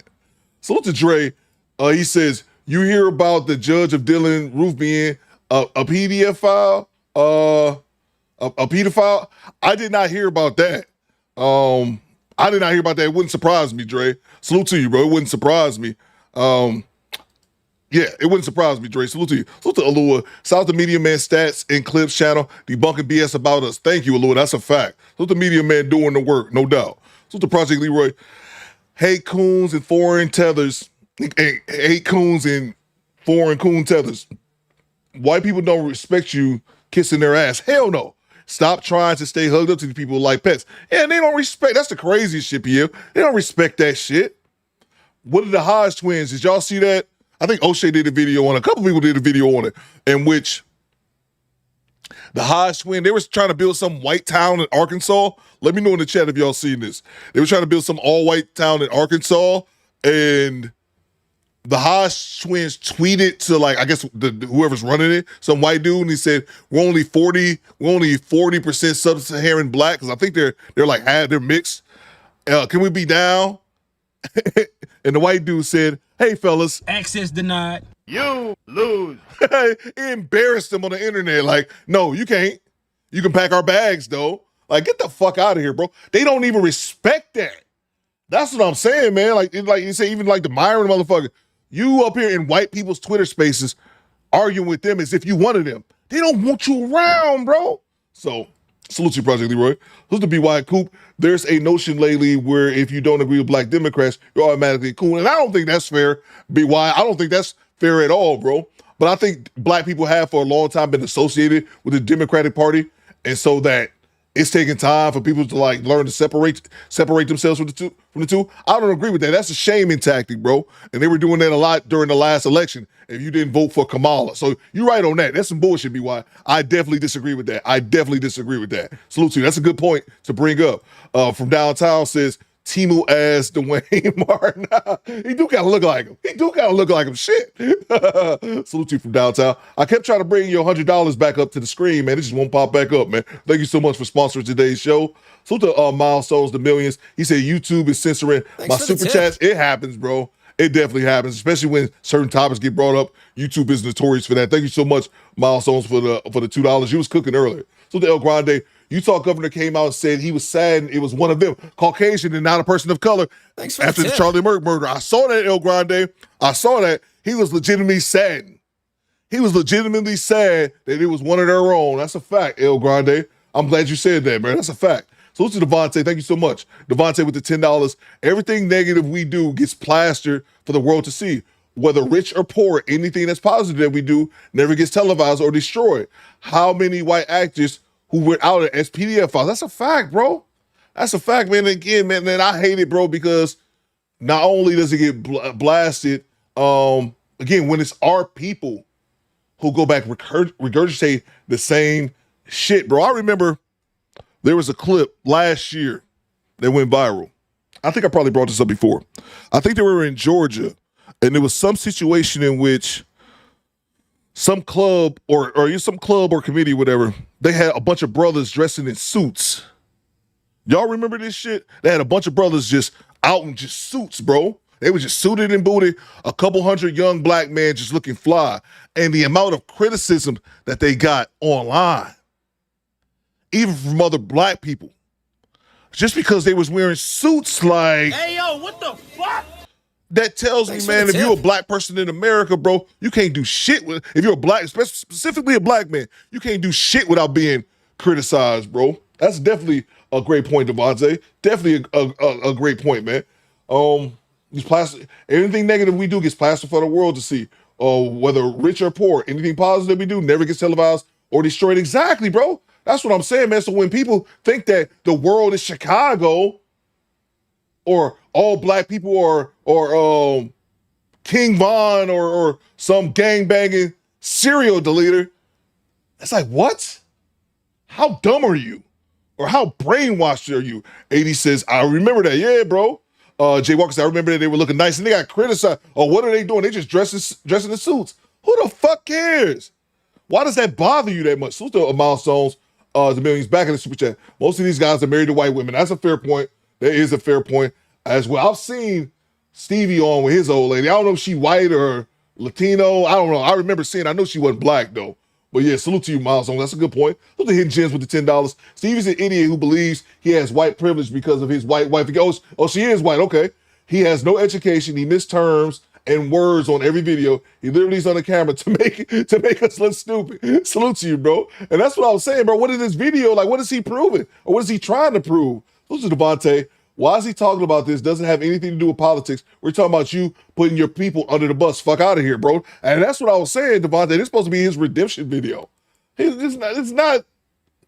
Salute to Dre. He says, you hear about the judge of Dylan Roof being a PDF file? A pedophile? I did not hear about that. I did not hear about that. It wouldn't surprise me, Dre. Salute to you, bro. It wouldn't surprise me. Yeah, it wouldn't surprise me, Dre. Salute to you. Salute to Alua. South to Media Man Stats and Clips channel, debunking BS about us. Thank you, Alua. That's a fact. Salute to Media Man doing the work, no doubt. Salute to Project Leroy. Hate coons and foreign tethers. Hate coons and foreign coon tethers. White people don't respect you kissing their ass. Hell no. Stop trying to stay hugged up to these people like pets. And they don't respect. That's the craziest shit, Pierre. They don't respect that shit. What are the Hodge twins? Did y'all see that? I think O'Shea did a video on it. A couple people did a video on it in which the Hodge twin, they were trying to build some white town in Arkansas. Let me know in the chat if y'all seen this. They were trying to build some all-white town in Arkansas, and the Hodge twins tweeted to, like, I guess whoever's running it, some white dude, and he said, we're only 40% sub-Saharan black, because I think they're like they're mixed. Can we be down? And the white dude said, hey fellas, Access denied. You lose. He embarrassed them on the internet. Like, no, you can't. You can pack our bags though. Like, get the fuck out of here, bro. They don't even respect that. That's what I'm saying, man. Like you say, even like the Myron motherfucker, you up here in white people's Twitter spaces arguing with them as if you one of them. They don't want you around, bro. So, salute to you, Project Leroy. Who's the BY Coop? There's a notion lately where if you don't agree with black Democrats, you're automatically cool. And I don't think that's fair, BY. I don't think that's fair at all, bro. But I think black people have for a long time been associated with the Democratic Party. And so that it's taking time for people to like learn to separate themselves from the two. I don't agree with that. That's a shaming tactic, bro. And they were doing that a lot during the last election if you didn't vote for Kamala. So you're right on that. That's some bullshit, BY. I definitely disagree with that. Salute to you. That's a good point to bring up. From downtown says, Timu as Dwayne Martin. He do kind of look like him. Shit. Salute to you from downtown. I kept trying to bring your $100 back up to the screen, man. It just won't pop back up, man. Thank you so much for sponsoring today's show. Salute to Milestones to Millions. He said YouTube is censoring my super chats. It happens, bro. It definitely happens, especially when certain topics get brought up. YouTube is notorious for that. Thank you so much, Milestones, for the $2. You was cooking earlier. So the El Grande, Utah governor came out and said he was saddened it was one of them, Caucasian and not a person of color. After the Charlie Kirk murder. I saw that, El Grande. I saw that. He was legitimately saddened. He was legitimately sad that it was one of their own. That's a fact, El Grande. I'm glad you said that, man. That's a fact. So let's to Devontae. Thank you so much. Devontae with the $10. Everything negative we do gets plastered for the world to see. Whether rich or poor, anything that's positive that we do never gets televised or destroyed. How many white actors who went out as PDF files? That's a fact, bro. That's a fact, man. Again, man, I hate it, bro, because not only does it get blasted, again, when it's our people who go back regurgitate the same shit, bro. I remember there was a clip last year that went viral. I think I probably brought this up before. I think they were in Georgia, and there was some situation in which some club or committee, whatever, they had a bunch of brothers dressing in suits. Y'all remember this shit? They had a bunch of brothers just out in just suits, bro. They were just suited and booted, a couple hundred young black men just looking fly. And the amount of criticism that they got online, even from other black people, just because they was wearing suits, like, Hey, yo, what the fuck? that tells me, man, if you're a black person in America, bro, you can't do shit with, if you're a black, specifically a black man, you can't do shit without being criticized, bro. That's definitely a great point, Devontae. Definitely a great point, man. Anything negative we do gets plastered for the world to see. Whether rich or poor, anything positive we do never gets televised or destroyed. Exactly, bro. That's what I'm saying, man. So when people think that the world is Chicago, or all black people or King Von or some gangbanging serial deleter, it's like, what? How dumb are you? Or how brainwashed are you? 80 says, I remember that. Yeah, bro. Jay Walker said, I remember that they were looking nice and they got criticized. Oh, what are they doing? They just dressing in suits. Who the fuck cares? Why does that bother you that much? Salute to Milestones, the millions back in the super chat. Most of these guys are married to white women. That's a fair point. That is a fair point as well. I've seen Stevie on with his old lady. I don't know if she white or Latino. I don't know. I remember seeing, I know she wasn't black though. But yeah, salute to you, Milestone. That's a good point. Look at Hidden Gems with the $10. Stevie's an idiot who believes he has white privilege because of his white wife. Oh, she is white. Okay. He has no education. He missed terms and words on every video. He literally is on the camera to make us look stupid. Salute to you, bro. And that's what I was saying, bro. What is this video? Like, what is he proving? Or what is he trying to prove? Those are Devontae. Why is he talking about this? Doesn't have anything to do with politics. We're talking about you putting your people under the bus. Fuck out of here, bro. And that's what I was saying, Devontae. This is supposed to be his redemption video. It's not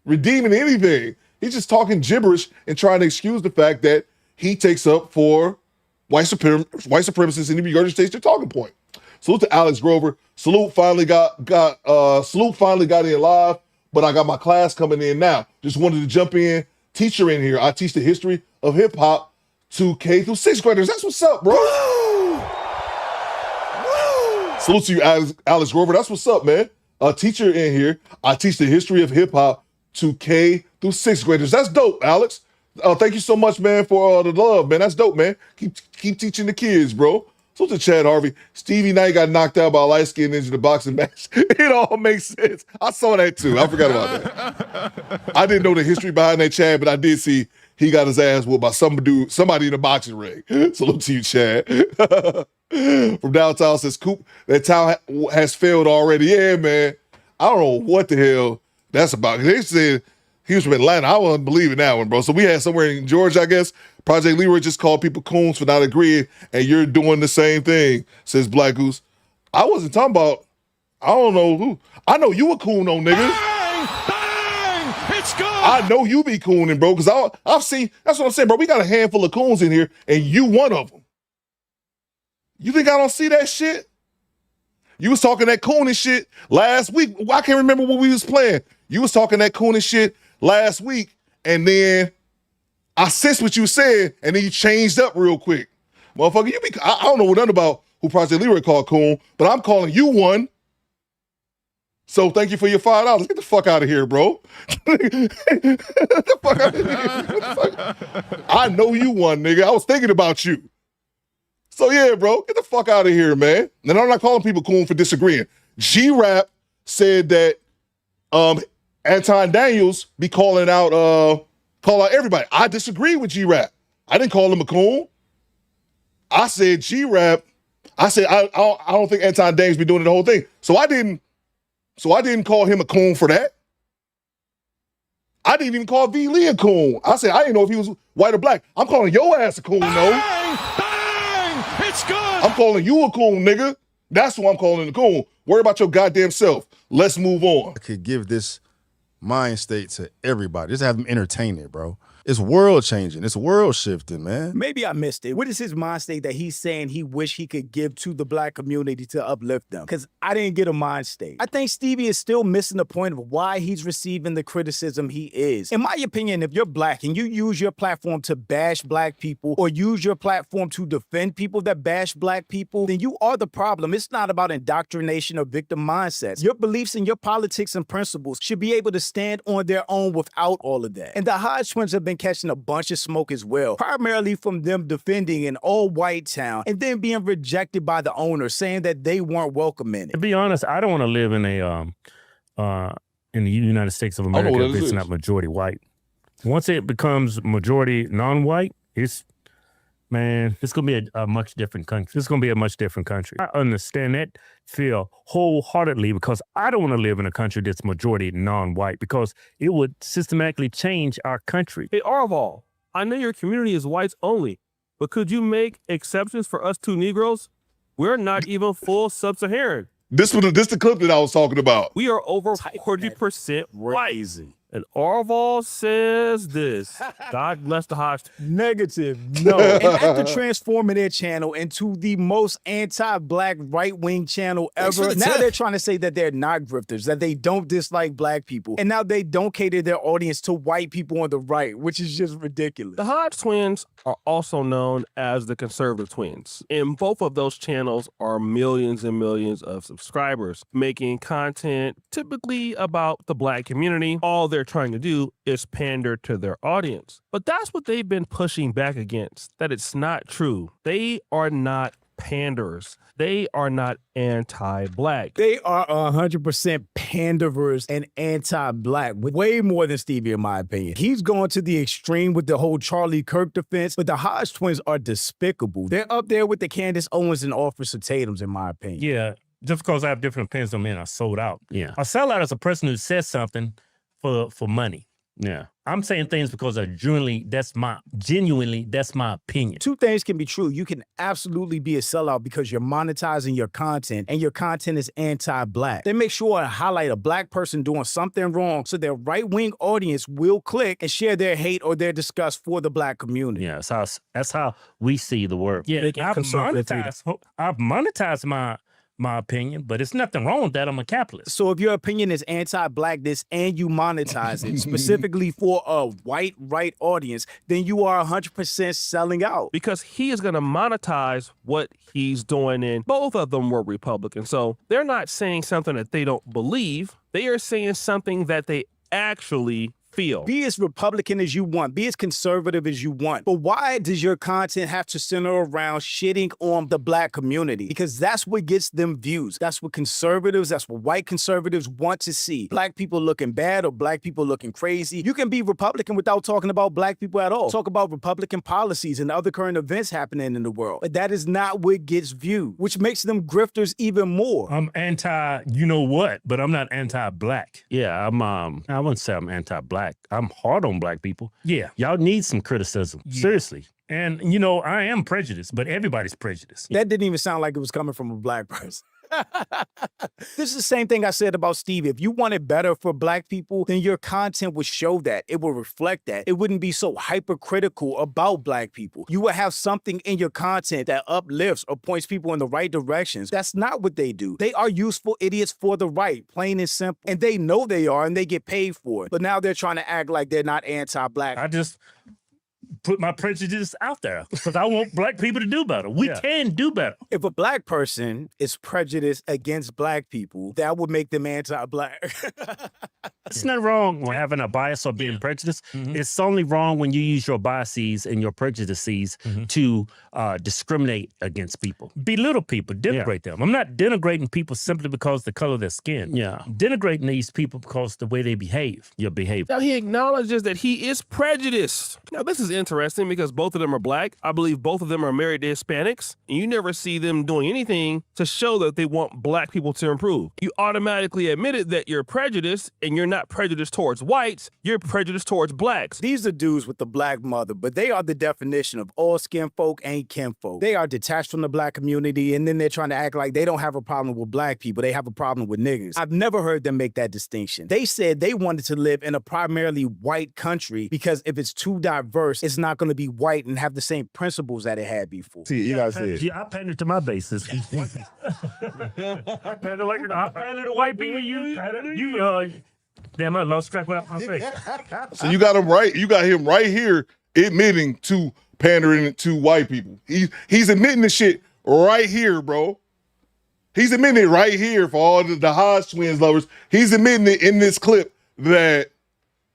redeeming anything. He's just talking gibberish and trying to excuse the fact that he takes up for white supremacists and he regurgitates their talking point. Salute to Alex Grover. Salute finally got in live, but I got my class coming in now. Just wanted to jump in. Teacher in here. I teach the history of hip hop to K through 6th graders. That's what's up, bro. Woo! Woo! Salute to you, Alex Grover. That's what's up, man. A teacher in here. I teach the history of hip hop to K through 6th graders. That's dope, Alex. Thank you so much, man, for the love, man. That's dope, man. Keep teaching the kids, bro. So to Chad Harvey, Stevie Knight got knocked out by a light-skinned ninja in the boxing match. It all makes sense. I saw that too. I forgot about that. I didn't know the history behind that, Chad, but I did see he got his ass whooped by somebody in a boxing ring. Salute to you, Chad. From downtown says, Coop, that town has failed already. Yeah, man. I don't know what the hell that's about. They said he was from Atlanta. I wasn't believing that one, bro. So we had somewhere in Georgia, I guess. Project Leroy just called people coons for not agreeing, and you're doing the same thing, says Black Goose. I wasn't talking about, I don't know who. I know you a coon though, nigga. Bang! Bang! It's good! I know you be cooning, bro, because I've seen, that's what I'm saying, bro. We got a handful of coons in here, and you one of them. You think I don't see that shit? You was talking that cooning shit last week. I can't remember what we was playing. You was talking that cooning shit last week, and then I sensed what you said, and then you changed up real quick. Motherfucker, I don't know nothing about who Project Leroy called coon, but I'm calling you one. So thank you for your $5. Get the fuck out of here, bro. Get the fuck out of here. I know you one, nigga. I was thinking about you. So yeah, bro, get the fuck out of here, man. And I'm not calling people coon for disagreeing. G-Rap said that Anton Daniels be calling out everybody. I disagree with G-Rap. I didn't call him a coon. I said G-Rap. I said I don't think Anton Daniels be doing the whole thing. So I didn't call him a coon for that. I didn't even call V. Lee a coon. I said I didn't know if he was white or black. I'm calling your ass a coon, though. Bang! Bang! It's good! I'm calling you a coon, nigga. That's who I'm calling a coon. Worry about your goddamn self. Let's move on. I could give this mind state to everybody. Just have them entertain it, bro. It's world changing. It's world shifting, man. Maybe I missed it. What is his mind state that he's saying he wish he could give to the black community to uplift them? Because I didn't get a mind state. I think Stevie is still missing the point of why he's receiving the criticism he is. In my opinion, if you're black and you use your platform to bash black people or use your platform to defend people that bash black people, then you are the problem. It's not about indoctrination or victim mindsets. Your beliefs and your politics and principles should be able to stand on their own without all of that. And the Hodge twins have been catching a bunch of smoke as well, primarily from them defending an all-white town and then being rejected by the owner, saying that they weren't welcome in it. To be honest, I don't want to live in in the United States of America if it's not majority white. Once it becomes majority non-white, it's gonna be a much different country. It's gonna be a much different country. I understand that feel wholeheartedly because I don't want to live in a country that's majority non-white because it would systematically change our country. Hey, Arval, I know your community is whites only, but could you make exceptions for us two Negroes? We're not even full sub-Saharan. This the clip that I was talking about. We are over 40% white. And Orval says this. God bless the Hodge. Negative. No. And after transforming their channel into the most anti-black right-wing channel ever, now they're trying to say that they're not grifters, that they don't dislike black people. And now they don't cater their audience to white people on the right, which is just ridiculous. The Hodge twins are also known as the conservative twins. And both of those channels are millions and millions of subscribers, making content typically about the black community. All they're trying to do is pander to their audience. But that's what they've been pushing back against, that it's not true. They are not panders. They are not anti-black. They are 100% panderers and anti-black, way more than Stevie, in my opinion. He's going to the extreme with the whole Charlie Kirk defense, but the Hodge twins are despicable. They're up there with the Candace Owens and Officer Tatums, in my opinion. Yeah, just because I have different opinions don't mean I sold out. Yeah. A sellout is a person who says something for money. Yeah. I'm saying things because that's my opinion. Two things can be true. You can absolutely be a sellout because you're monetizing your content and your content is anti-black. They make sure to highlight a black person doing something wrong so their right-wing audience will click and share their hate or their disgust for the black community. Yeah, that's how we see the world. Yeah, I've monetized my opinion, but it's nothing wrong with that. I'm a capitalist. So if your opinion is anti-blackness and you monetize it specifically for a white right audience, then you are 100% selling out. Because he is going to monetize what he's doing, and both of them were Republicans. So they're not saying something that they don't believe. They are saying something that they actually feel. Be as Republican as you want. Be as conservative as you want. But why does your content have to center around shitting on the black community? Because that's what gets them views. That's what white conservatives want to see. Black people looking bad or black people looking crazy. You can be Republican without talking about black people at all. Talk about Republican policies and other current events happening in the world. But that is not what gets views, which makes them grifters even more. I'm anti-you-know-what, but I'm not anti-black. Yeah, I wouldn't say I'm anti-black. I'm hard on black people. Yeah, y'all need some criticism. Yeah. Seriously. And, I am prejudiced, but everybody's prejudiced. That didn't even sound like it was coming from a black person. This is the same thing I said about Stevie. If you want it better for black people, then your content would show that. It will reflect that. It wouldn't be so hypercritical about black people. You would have something in your content that uplifts or points people in the right directions. That's not what they do. They are useful idiots for the right, plain and simple. And they know they are, and they get paid for it. But now they're trying to act like they're not anti-black. I just put my prejudice out there because I want black people to do better. We can do better. If a black person is prejudiced against black people, that would make them anti-black. It's not wrong when having a bias or being prejudiced. Mm-hmm. It's only wrong when you use your biases and your prejudices to discriminate against people. Belittle people, denigrate them. I'm not denigrating people simply because of the color of their skin. Yeah. Denigrating these people because of the way they behave, your behavior. Now he acknowledges that he is prejudiced. Now this is interesting because both of them are black. I believe both of them are married to Hispanics, and you never see them doing anything to show that they want black people to improve. You automatically admitted that you're prejudiced, and you're not prejudiced towards whites, you're prejudiced towards blacks. These are dudes with the black mother, but they are the definition of all skin folk ain't kinfolk. They are detached from the black community, and then they're trying to act like they don't have a problem with black people. They have a problem with niggas. I've never heard them make that distinction. They said they wanted to live in a primarily white country because if it's too diverse, it's not going to be white and have the same principles that it had before. See, you guys said. I pander to my basis. I pander to white people. Damn, I lost track without my face. So you got him right. You got him right here admitting to pandering to white people. He's admitting the shit right here, bro. He's admitting it right here for all the Hodge twins lovers. He's admitting it in this clip that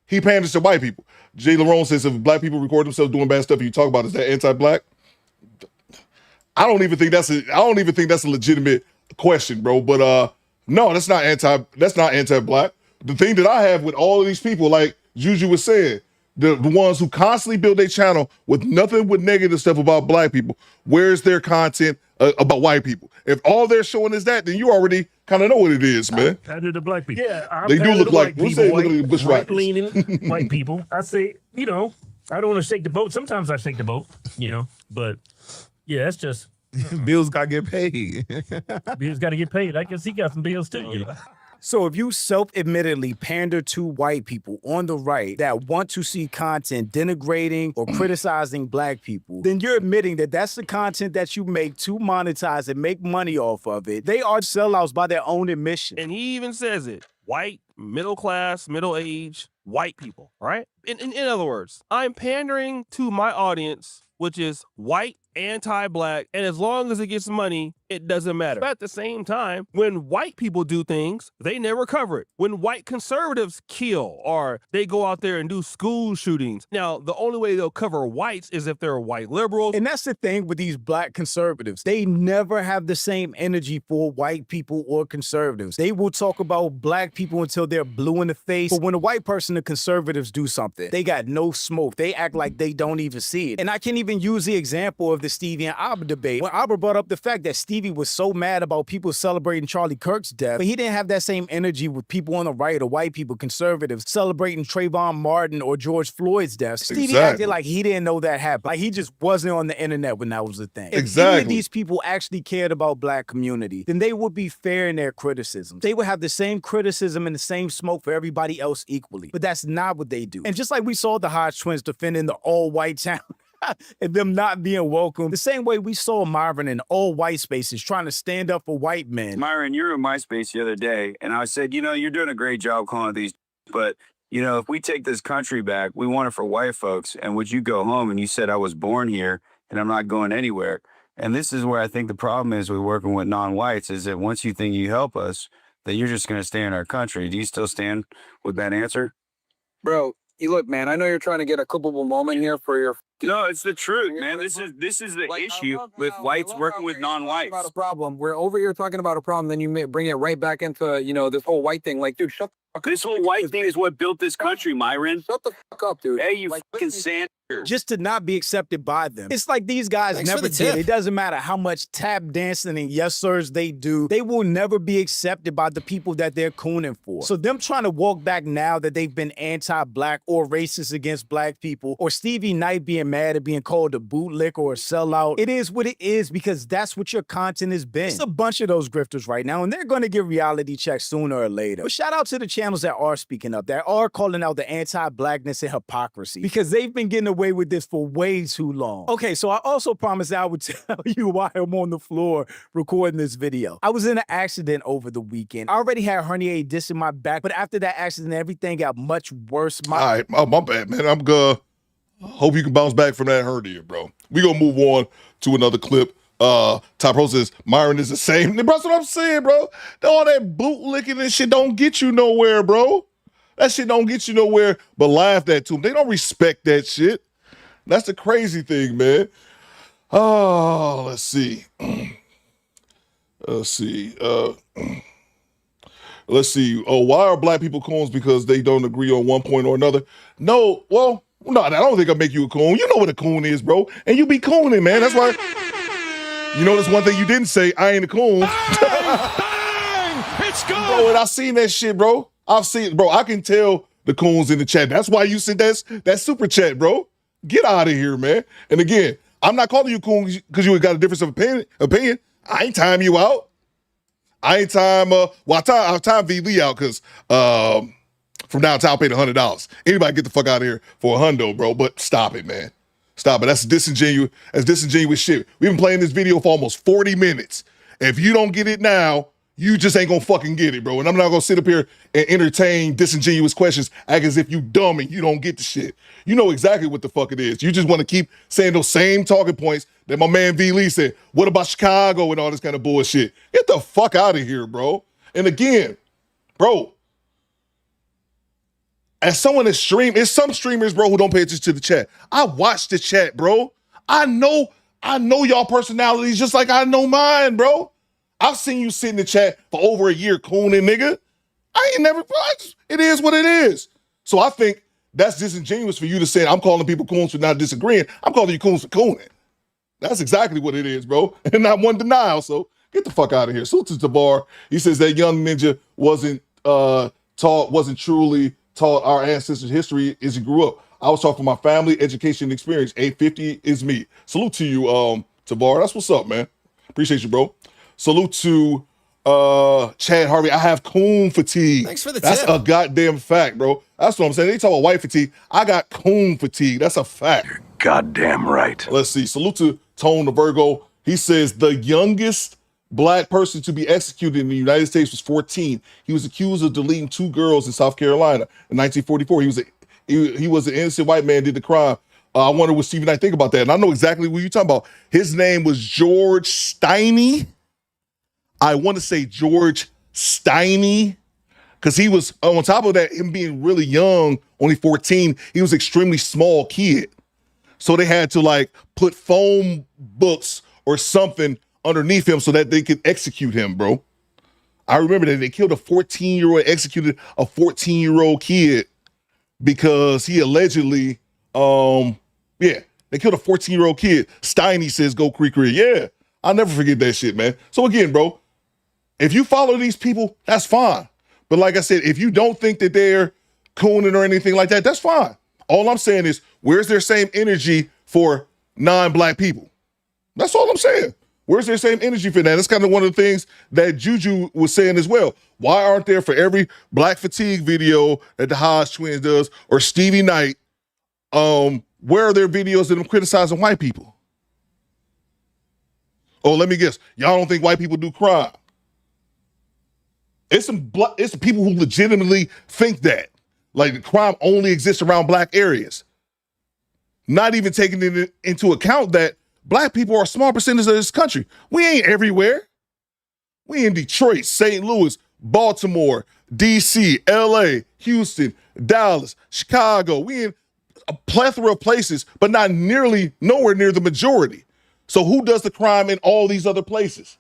he panders to white people. Jay Lerone says if black people record themselves doing bad stuff and you talk about it, is that anti-black? I don't even think that's a legitimate question, bro. But no, that's not anti-black. The thing that I have with all of these people, like Juju was saying, the ones who constantly build their channel with nothing but negative stuff about black people, where's their content about white people? If all they're showing is that, then you already kind of know what it is, man. Pander to black people. Yeah, they do look like right-leaning white people. I say, I don't want to shake the boat. Sometimes I shake the boat, but yeah, that's just bills got to get paid. Bills got to get paid. I guess he got some bills too. So if you self-admittedly pander to white people on the right that want to see content denigrating or criticizing black people, then you're admitting that that's the content that you make to monetize and make money off of it. They are sellouts by their own admission. And he even says it. White, middle class, middle age, white people, right? In other words, I'm pandering to my audience, which is white, anti-black, and as long as it gets money, it doesn't matter. But at the same time, when white people do things, they never cover it. When white conservatives kill or they go out there and do school shootings, now the only way they'll cover whites is if they're white liberals. And that's the thing with these black conservatives. They never have the same energy for white people or conservatives. They will talk about black people until they're blue in the face. But when a white person, the conservatives do something, they got no smoke. They act like they don't even see it. And I can even use the example of the Stevie and Abba debate. When Abba brought up the fact that Stevie was so mad about people celebrating Charlie Kirk's death, but he didn't have that same energy with people on the right or white people, conservatives, celebrating Trayvon Martin or George Floyd's death. Stevie acted like he didn't know that happened. Like he just wasn't on the internet when that was the thing. If any of these people actually cared about black community, then they would be fair in their criticisms. They would have the same criticism and the same smoke for everybody else equally. But that's not what they do. And just like we saw the Hodge twins defending the all-white town, and them not being welcome, the same way we saw Myron in all white spaces trying to stand up for white men. Myron, you were in my space the other day, and I said, you know, you're doing a great job calling these, but, you know, if we take this country back, we want it for white folks, and would you go home? And you said, I was born here, and I'm not going anywhere. And this is where I think the problem is with working with non-whites, is that once you think you help us, that you're just going to stay in our country. Do you still stand with that answer? Bro, you look, man, I know you're trying to get a culpable moment here for your... No, it's the truth, man. This is the issue with whites working with non-whites. About a problem. We're over here talking about a problem, then you may bring it right back into, you know, this whole white thing. Like, dude, shut the fuck up. This whole white thing is what built this country, Myron. Shut the fuck up, dude. Hey, you fucking sand. Just to not be accepted by them. It's like these guys never did. It doesn't matter how much tap dancing and yes sirs they do. They will never be accepted by the people that they're cooning for. So them trying to walk back now that they've been anti-black or racist against black people, or Stevie Knight being mad at being called a bootlicker or a sellout, it is what it is because that's what your content has been. It's a bunch of those grifters right now, and they're going to get reality checks sooner or later. But shout out to the channels that are speaking up, that are calling out the anti-blackness and hypocrisy, because they've been getting away with this for way too long. Okay, so I also promised I would tell you why I'm on the floor recording this video. I was in an accident over the weekend. I already had herniated disc in my back, but after that accident, everything got much worse. All right, my bad, man. I'm good. Hope you can bounce back from that hernia, bro. We gonna move on to another clip. Top Pro says Myron is the same. That's what I'm saying, bro. All that bootlicking and shit don't get you nowhere, bro. That shit don't get you nowhere, but laugh at to them. They don't respect that shit. That's the crazy thing, man. Oh, let's see. Let's see. Why are black people coons? Because they don't agree on one point or another? No, well, no, I don't think I'll make you a coon. You know what a coon is, bro. And you be cooning, man. That's why. You know, that's one thing you didn't say. I ain't a coon. It's good. Bro, and I seen that shit, bro. I've seen it, bro. I can tell the coons in the chat. That's why you sent that super chat, bro. Get out of here, man. And again, I'm not calling you coon because you got a difference of opinion. I ain't time you out. I ain't time, I'll time V Lee out because from downtown I paid $100. Anybody get the fuck out of here for $100, bro. But stop it, man. Stop it. That's disingenuous. That's disingenuous shit. We've been playing this video for almost 40 minutes. If you don't get it now, you just ain't gonna fucking get it, bro. And I'm not gonna sit up here and entertain disingenuous questions, act as if you dumb and you don't get the shit. You know exactly what the fuck it is. You just want to keep saying those same talking points that my man V Lee said. What about Chicago and all this kind of bullshit? Get the fuck out of here, bro. And again, bro, as someone that it's some streamers, bro, who don't pay attention to the chat. I watch the chat, bro. I know y'all personalities just like I know mine, bro. I've seen you sit in the chat for over a year cooning, nigga. I ain't never, it is what it is. So I think that's disingenuous for you to say I'm calling people coons for not disagreeing. I'm calling you coons for cooning. That's exactly what it is, bro. And not one denial, so get the fuck out of here. Salute to Tabar. He says that young ninja wasn't truly taught our ancestors' history as he grew up. I was taught for my family, education, and experience. 850 is me. Salute to you, Tabar. That's what's up, man. Appreciate you, bro. Salute to Chad Harvey, I have coon fatigue. Thanks for the That's tip. a goddamn fact, bro. That's what I'm saying. They talk about white fatigue. I got coon fatigue. That's a fact. You're goddamn right. Let's see. Salute to Tone the Virgo. He says the youngest black person to be executed in the United States was 14. He was accused of deleting 2 girls in South Carolina in 1944. He was an innocent white man, did the crime. I wonder what Stevie and I think about that. And I know exactly what you're talking about. His name was George Steiny. I want to say George Steiny, because he was, on top of that, him being really young, only 14, he was an extremely small kid. So they had to like put foam books or something underneath him so that they could execute him, bro. I remember that they killed a 14-year-old, executed a 14-year-old kid because he allegedly, they killed a 14-year-old kid. Steiny says, go Creek Creek. Yeah, I'll never forget that shit, man. So again, bro, if you follow these people, that's fine. But like I said, if you don't think that they're cooning or anything like that, that's fine. All I'm saying is, where's their same energy for non-black people? That's all I'm saying. Where's their same energy for that? That's kind of one of the things that Juju was saying as well. Why aren't there for every black fatigue video that the Hodge twins does or Stevie Knight, where are their videos of them criticizing white people? Oh, let me guess. Y'all don't think white people do crime? It's some people who legitimately think that. Like the crime only exists around black areas. Not even taking into account that black people are a small percentage of this country. We ain't everywhere. We in Detroit, St. Louis, Baltimore, DC, LA, Houston, Dallas, Chicago. We in a plethora of places, but not nowhere near the majority. So who does the crime in all these other places?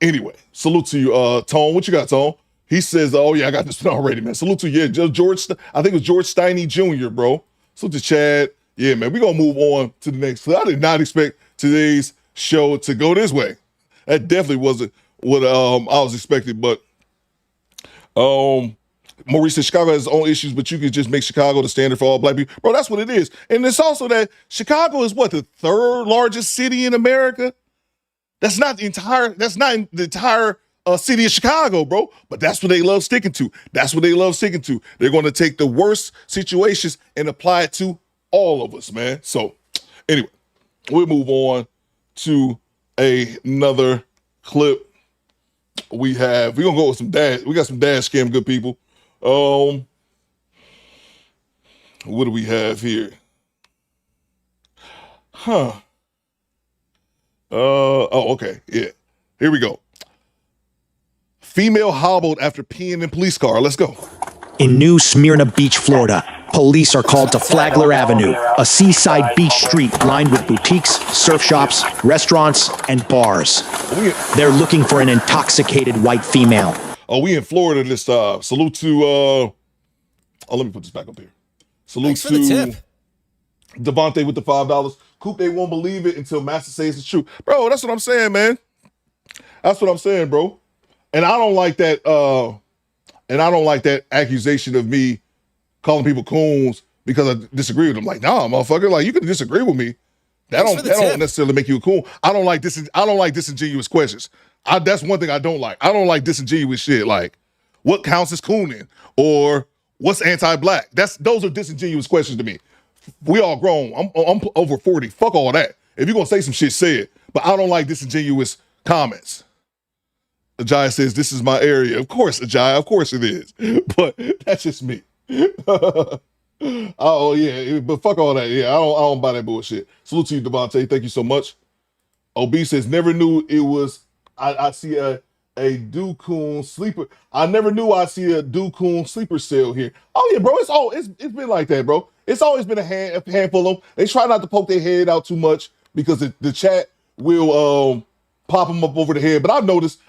Anyway, salute to you, Tone. What you got, Tone? He says, oh yeah, I got this one already, man. Salute to you. Yeah, George, I think it was George Steiny Jr., bro. Salute to Chad. Yeah, man, we're going to move on to the next. I did not expect today's show to go this way. That definitely wasn't what I was expecting, but Maurice said Chicago has its own issues, but you could just make Chicago the standard for all black people. Bro, that's what it is. And it's also that Chicago is what, the 3rd largest city in America? That's not the entire city of Chicago, bro. But that's what they love sticking to. That's what they love sticking to. They're going to take the worst situations and apply it to all of us, man. So anyway, we'll move on to another clip. We're going to go with some dash. We got some dash cam, good people. What do we have here? Okay. Yeah. Here we go. Female hobbled after peeing in police car. Let's go. In New Smyrna Beach, Florida, police are called to Flagler Avenue, a seaside beach street lined with boutiques, surf shops, restaurants, and bars. They're looking for an intoxicated white female. Oh, we in Florida this time. Salute to, let me put this back up here. Salute to the tip. Devontae with the $5. Coop, they won't believe it until Master says it's true. Bro, that's what I'm saying, man. That's what I'm saying, bro. And I don't like that, accusation of me calling people coons because I disagree with them. Like, nah, motherfucker, like you can disagree with me. That don't necessarily make you a coon. I don't like disingenuous questions. That's one thing I don't like. I don't like disingenuous shit. Like, what counts as cooning? Or what's anti-black? Those are disingenuous questions to me. We all grown. I'm over 40. Fuck all that. If you're gonna say some shit, say it. But I don't like disingenuous comments. Ajay says, this is my area. Of course, Ajay, of course it is. But that's just me. Oh, yeah, but fuck all that. Yeah, I don't buy that bullshit. Salute to you, Devontae. Thank you so much. OB says, never knew it was, I see a Dukun sleeper. I never knew I'd see a Dukun sleeper cell here. Oh, yeah, bro, it's been like that, bro. It's always been a handful of them. They try not to poke their head out too much because the chat will pop them up over the head. But I noticed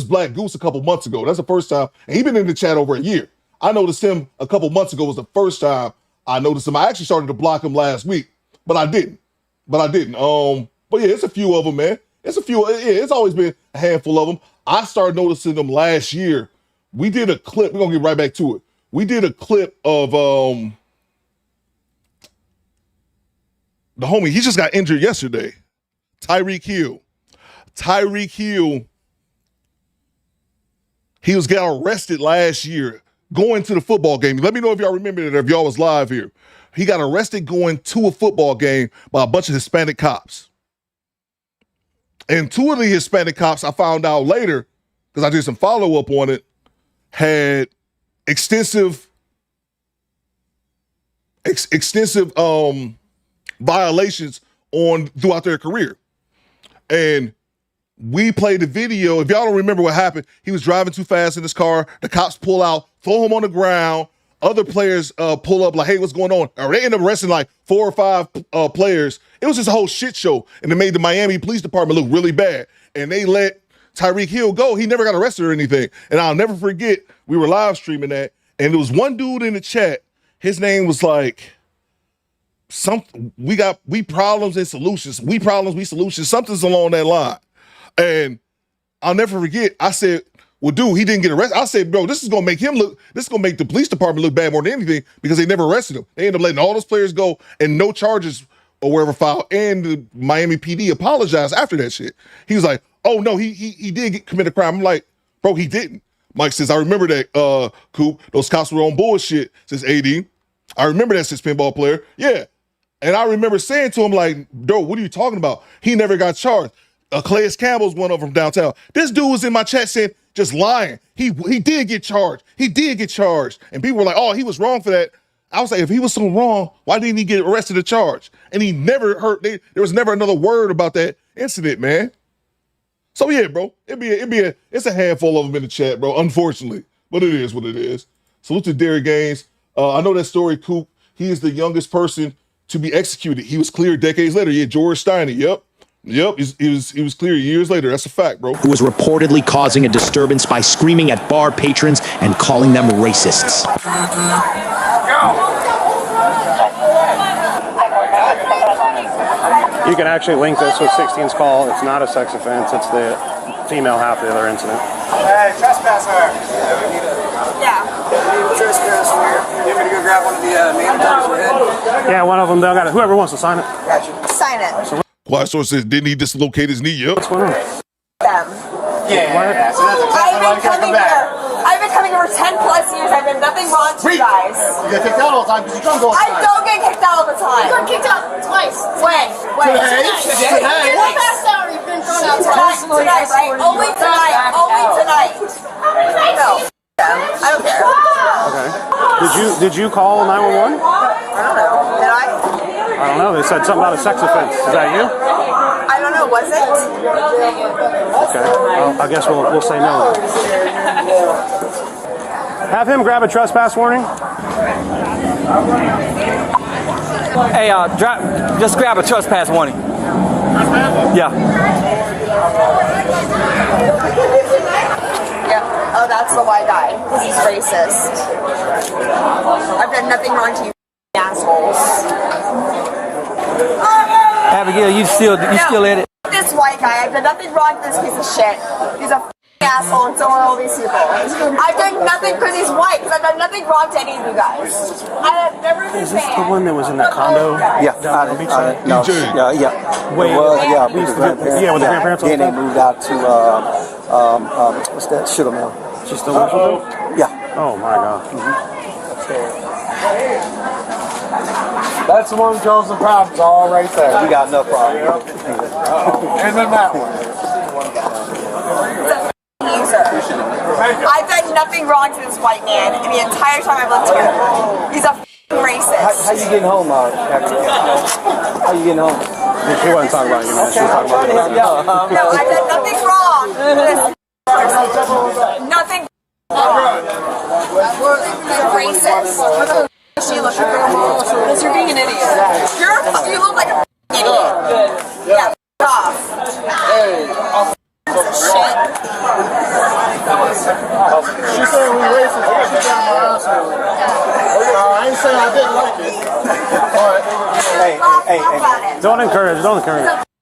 Black Goose a couple months ago. That's the first time. And he been in the chat over a year. I noticed him a couple months ago was the first time I noticed him. I actually started to block him last week, but I didn't. But yeah, it's a few of them, man. It's a few. Yeah, it's always been a handful of them. I started noticing them last year. We did a clip. We're going to get right back to it. We did a clip of the homie, he just got injured yesterday. Tyreek Hill. He was got arrested last year going to the football game. Let me know if y'all remember it or if y'all was live here. He got arrested going to a football game by a bunch of Hispanic cops. And 2 of the Hispanic cops, I found out later, because I did some follow-up on it, had extensive violations throughout their career. And we played the video. If y'all don't remember what happened, he was driving too fast in his car. The cops pull out, throw him on the ground. Other players pull up like, hey, what's going on? Or they end up arresting like 4 or 5 players. It was just a whole shit show. And it made the Miami Police Department look really bad. And they let Tyreek Hill go. He never got arrested or anything. And I'll never forget, we were live streaming that. And there was one dude in the chat. His name was like, we problems and solutions. We problems, we solutions. Something's along that line. And I'll never forget, I said, well, dude, he didn't get arrested. I said, bro, this is going to make the police department look bad more than anything because they never arrested him. They ended up letting all those players go and no charges or whatever filed. And the Miami PD apologized after that shit. He was like, oh, no, he did commit a crime. I'm like, bro, he didn't. Mike says, I remember that, Coop. Those cops were on bullshit, says AD. I remember that, says pinball player. Yeah. And I remember saying to him, like, bro, what are you talking about? He never got charged. Calais Campbell's one over from downtown. This dude was in my chat saying, just lying. He did get charged. He did get charged. And people were like, oh, he was wrong for that. I was like, if he was so wrong, why didn't he get arrested or charged? And he never heard, there was never another word about that incident, man. So yeah, bro, it's a handful of them in the chat, bro, unfortunately. But it is what it is. Salute to Derrick Gaines. I know that story, Coop. He is the youngest person to be executed. He was cleared decades later. Yeah, George Steiner, yep. Yep, he was clear years later. That's a fact, bro. Who was reportedly causing a disturbance by screaming at bar patrons and calling them racists. You can actually link this with 16's call. It's not a sex offense. It's the female half of the other incident. Hey, trespasser. Yeah. Trespasser. You want me to go grab one of the names? Yeah, one of them. They got it. Whoever wants to sign it. Gotcha. Sign it. Quiet source says, didn't he dislocate his knee? Yep. What's going on? Yeah. So I've been coming here for 10 plus years. I've been nothing wrong to you guys. You get kicked out all the time because you don't go outside. I don't get kicked out all the time. You got kicked out twice. When? Today. What past hour you've been thrown out twice? Tonight, right? Only tonight. Only tonight. No. I don't care. Okay. Did you call 911? I don't know. Did I? I don't know. They said something about a sex offense. Is that you? I don't know. Was it? Okay. Well, I guess we'll say no. Have him grab a trespass warning. Hey, just grab a trespass warning. Yeah. Yeah. Oh, that's the white guy. Because he's racist. I've done nothing wrong to you, assholes. Abigail, you still in it? This white guy, I've done nothing wrong to this piece of shit. He's a asshole, and so are all these people. I've done nothing because he's white, because I've done nothing wrong to any of you guys. I have never been Is this the one that was in that condo? Yeah. No. Yeah. Wait, with the grandparents. Yeah, with the grandparents. Then they moved out to what's that? Sugar Mill. She still lives with them? Yeah. Oh my God. That's the one causing problems all right there. You got no problem. And then that one. I've done nothing wrong to this white man in the entire time I've lived here. He's a racist. How you getting home, How you getting home? She wasn't talking about you, man. She was talking about No, I've done nothing wrong to this person. Nothing wrong. He's a racist. She looks like because you're being an idiot. You look like an idiot. Yeah, off. Hey, shit. She said we racist. I ain't saying I didn't like it. Hey. Don't encourage.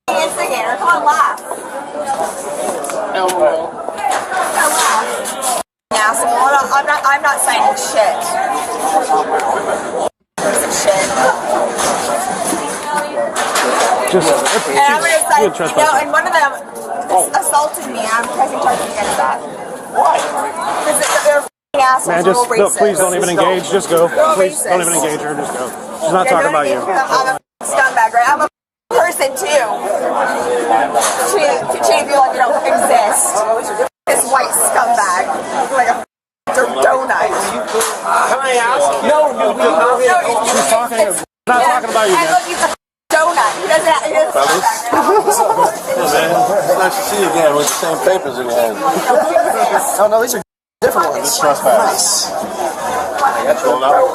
Instigator, come on, laugh. I'm not signing shit. Piece of shit. And I'm gonna say, and one of them assaulted me. I'm pressing charges against that. Why? Because they're f***ing assholes. Man, just racist. please don't even engage. Just go. They're all Please don't racist. even engage her. Just go. She's not talking about you. I'm a scumbag, right? I'm a person too. Treating people like you don't exist. This white scumbag, like a donut. Can I ask? No, she's talking. Not talking about you. I love you, donut. He doesn't. He doesn't. Man, it's nice to see you again with the same papers in your hand. Oh no, these are different ones. Nice. That's rolled out.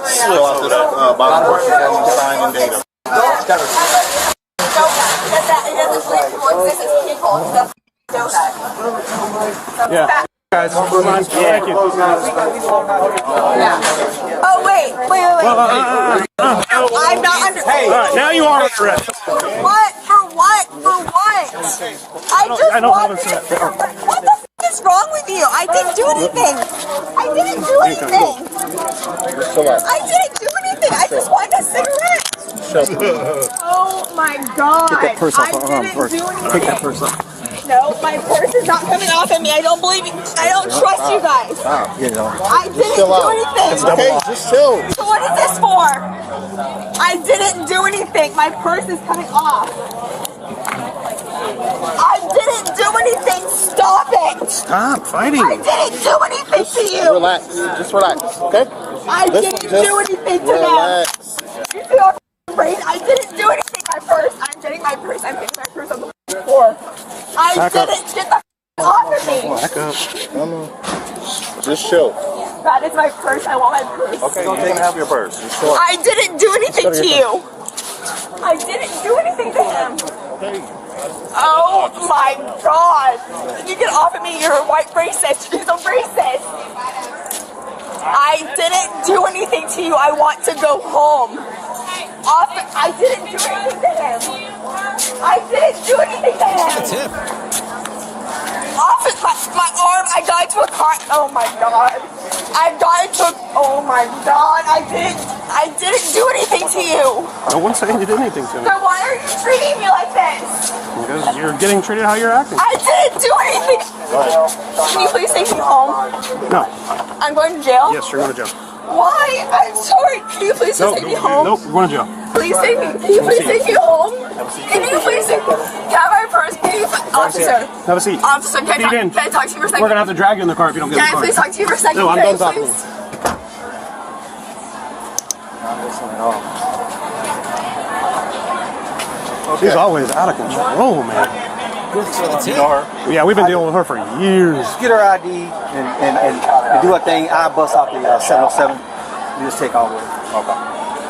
Still after that bottom portion signed and data. Donut. He doesn't believe people exist as people. He's a donut. Yeah. Guys, thank you. Yeah. Oh wait. I'm not under. Hey, now you are under arrest. What? For what? For what? I don't have a set. What the f is wrong with you? I didn't do anything. I didn't do anything. I didn't do anything. I just wanted a cigarette. Oh my god. Get that purse off her arm first. Take that purse off. No, my purse is not coming off of me. I don't believe you. I don't trust you guys. I didn't do anything. Okay, just chill. So what is this for? I didn't do anything. My purse is coming off. I didn't do anything. Stop it. Stop fighting. I didn't do anything to you. Relax. Just relax, okay? I didn't do anything to them. You feel afraid? I didn't do anything. My purse. I'm getting my purse. I'm getting my purse on the floor. I didn't get the off of me. Back up. Just chill. That is my purse. I want my purse. Okay, you can have your purse. I didn't do anything to you. I didn't do anything to him. Oh my god. You get off of me. You're a white racist. You're a racist. I didn't do anything to you. I want to go home. I didn't do anything to him. I didn't do anything to him. That's it. My arm, I got into a car. Oh my god. I got into oh my god. I didn't do anything to you. No one's saying you did anything to me. So why are you treating me like this? Because you're getting treated how you're acting. I didn't do anything. Can you please take me home? No. I'm going to jail? Yes, you're going to jail. Why? I'm sorry. Can you please just take me home? Nope, you're going to jail. Please take me. Can you please take me home? Can you please take me? Can I have my purse? Can you, officer? Have a seat. Officer, can I talk to you for a second? We're going to have to drag you in the car if you don't get in the car. Can I please talk to you for a second? No, I'm done talking. Please? Not listening at all. She's always out of control, man. You know her? Yeah, we've been dealing with her for years. Just get her ID and do a thing. I bust out the 707. You just take all of it. Okay.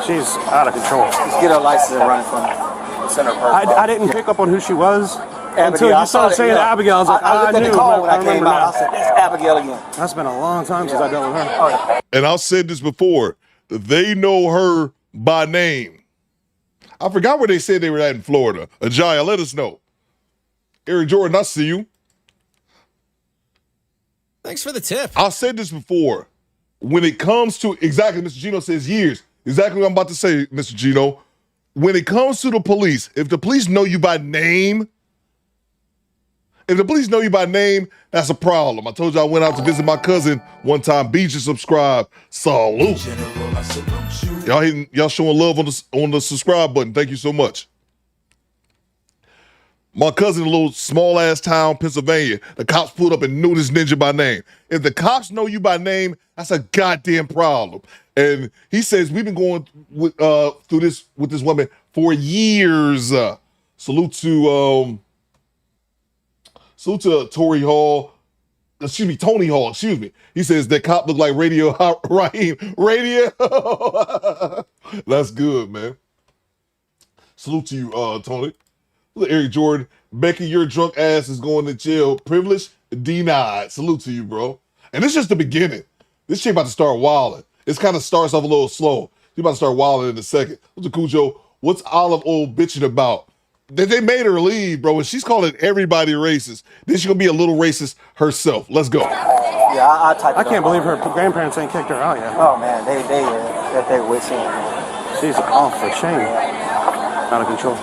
She's out of control. Just get her license and run it from her. Send her purse. I didn't pick up on who she was Abigail. until you started saying Abigail. I was like, I looked at knew. the call when I came remember out. I said, that's Abigail again. That's been a long time since I dealt with her. And I've said this before. They know her by name. I forgot where they said they were at in Florida. Ajaya, let us know. Eric Jordan, I see you. Thanks for the tip. I've said this before. When it comes to, exactly, Mr. Gino says years. Exactly what I'm about to say, Mr. Gino. When it comes to the police, if the police know you by name, that's a problem. I told you I went out to visit my cousin one time. Beach and subscribe. Salute. Y'all showing love on the subscribe button. Thank you so much. My cousin in a little small-ass town, Pennsylvania, the cops pulled up and knew this ninja by name. If the cops know you by name, that's a goddamn problem. And he says, we've been going through this with this woman for years. Salute to Tony Hall. He says that cop looked like Radio Raheem. Radio. That's good, man. Salute to you, Tony. Eric Jordan, Becky, your drunk ass is going to jail. Privilege denied. Salute to you, bro. And it's just the beginning. This shit about to start wilding. It kind of starts off a little slow. She's about to start wilding in a second. What's Cujo? What's Olive Oil bitching about? They made her leave, bro, and she's calling everybody racist. Then she's going to be a little racist herself. Let's go. Yeah, I can't believe her grandparents ain't kicked her out yet. Oh, man, they wishing. She's off for shame. Out of control.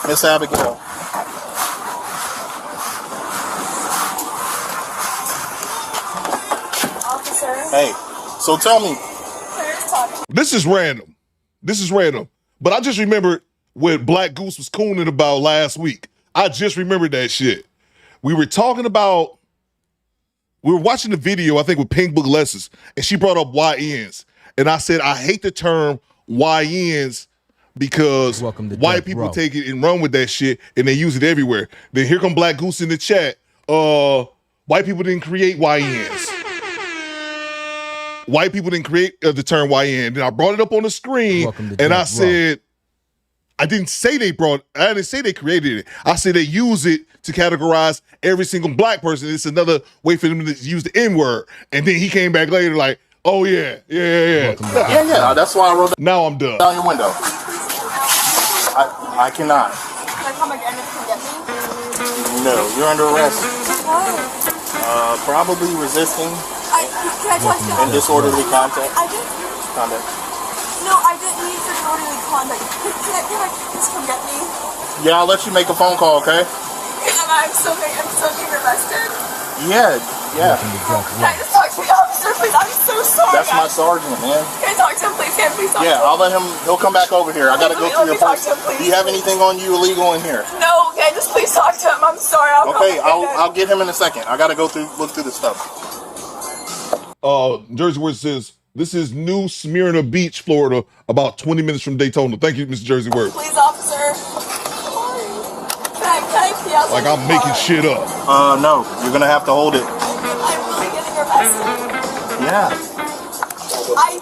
Miss Abigail. Officer. Hey, so tell me. This is random. This is random. But I just remembered what Black Goose was cooning about last week. I just remembered that shit. We were watching the video, I think, with Pink Book Lessons, and she brought up YNs. And I said, I hate the term YNs because white people take it and run with that shit, and they use it everywhere. Then here come Black Goose in the chat. White people didn't create YNs. White people didn't create the term YN. Then I brought it up on the screen, and I said, I didn't say they created it. I said they use it to categorize every single black person. It's another way for them to use the N-word. And then he came back later like, oh yeah. Yeah. That's why I wrote that. Now I'm done. Down your window. I cannot. Can I come again if you can get me? No, you're under arrest. Why? Probably resisting. Can I talk to you? And disorderly contact. Conduct. No, I didn't need disorderly conduct. Can I please come get me? Yeah, I'll let you make a phone call, okay? I'm still being arrested. Yeah. Can I just talk to the officer, please? I'm so sorry. That's my sergeant, man. Can I talk to him, please? Can I please talk to him? Yeah, I'll let him. He'll come back over here. I gotta go through your purse. Do you have anything on you illegal in here? No, can I just please talk to him? I'm sorry. I'll get him in a second. I gotta look through the stuff. Jersey Word says, this is New Smyrna Beach, Florida, about 20 minutes from Daytona. Thank you, Mr. Jersey Word. Please, officer. Can I pee outside like I'm making shit up. No. You're gonna have to hold it. I'm really getting arrested. Yeah. I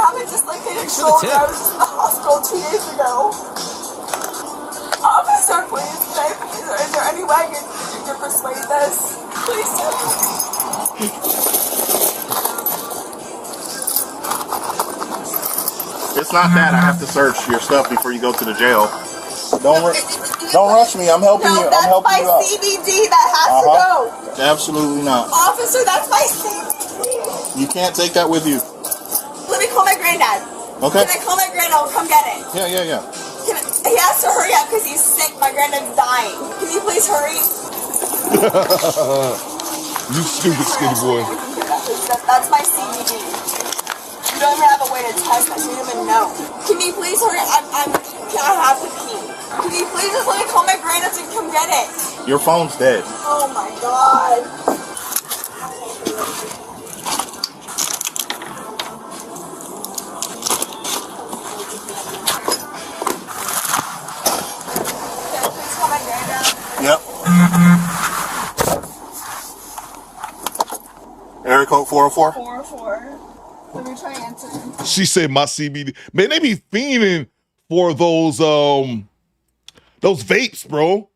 haven't dislocated shoulder. I was just in the hospital 2 days ago. Officer, please, is there any way you can persuade this? Please do. It's not that. I have to search your stuff before you go to the jail. Don't rush me. I'm helping you. I'm helping you out. That's my CBD that has to go. Absolutely not. Officer, that's my CBD. You can't take that with you. Let me call my granddad. Okay. Can I call my granddad? I'll come get it. Yeah. He has to hurry up because he's sick. My granddad's dying. Can you please hurry? You stupid skinny boy. That's my CBD. You don't even have a way to test that. You don't even know. Can you please hurry? I have to pee. Can you please just let me call my granddad to come get it? Your phone's dead. Oh my god. Yep. Area code 404? 404. Let me try answering. She said my CBD. Man, they be fiending for those vapes, bro.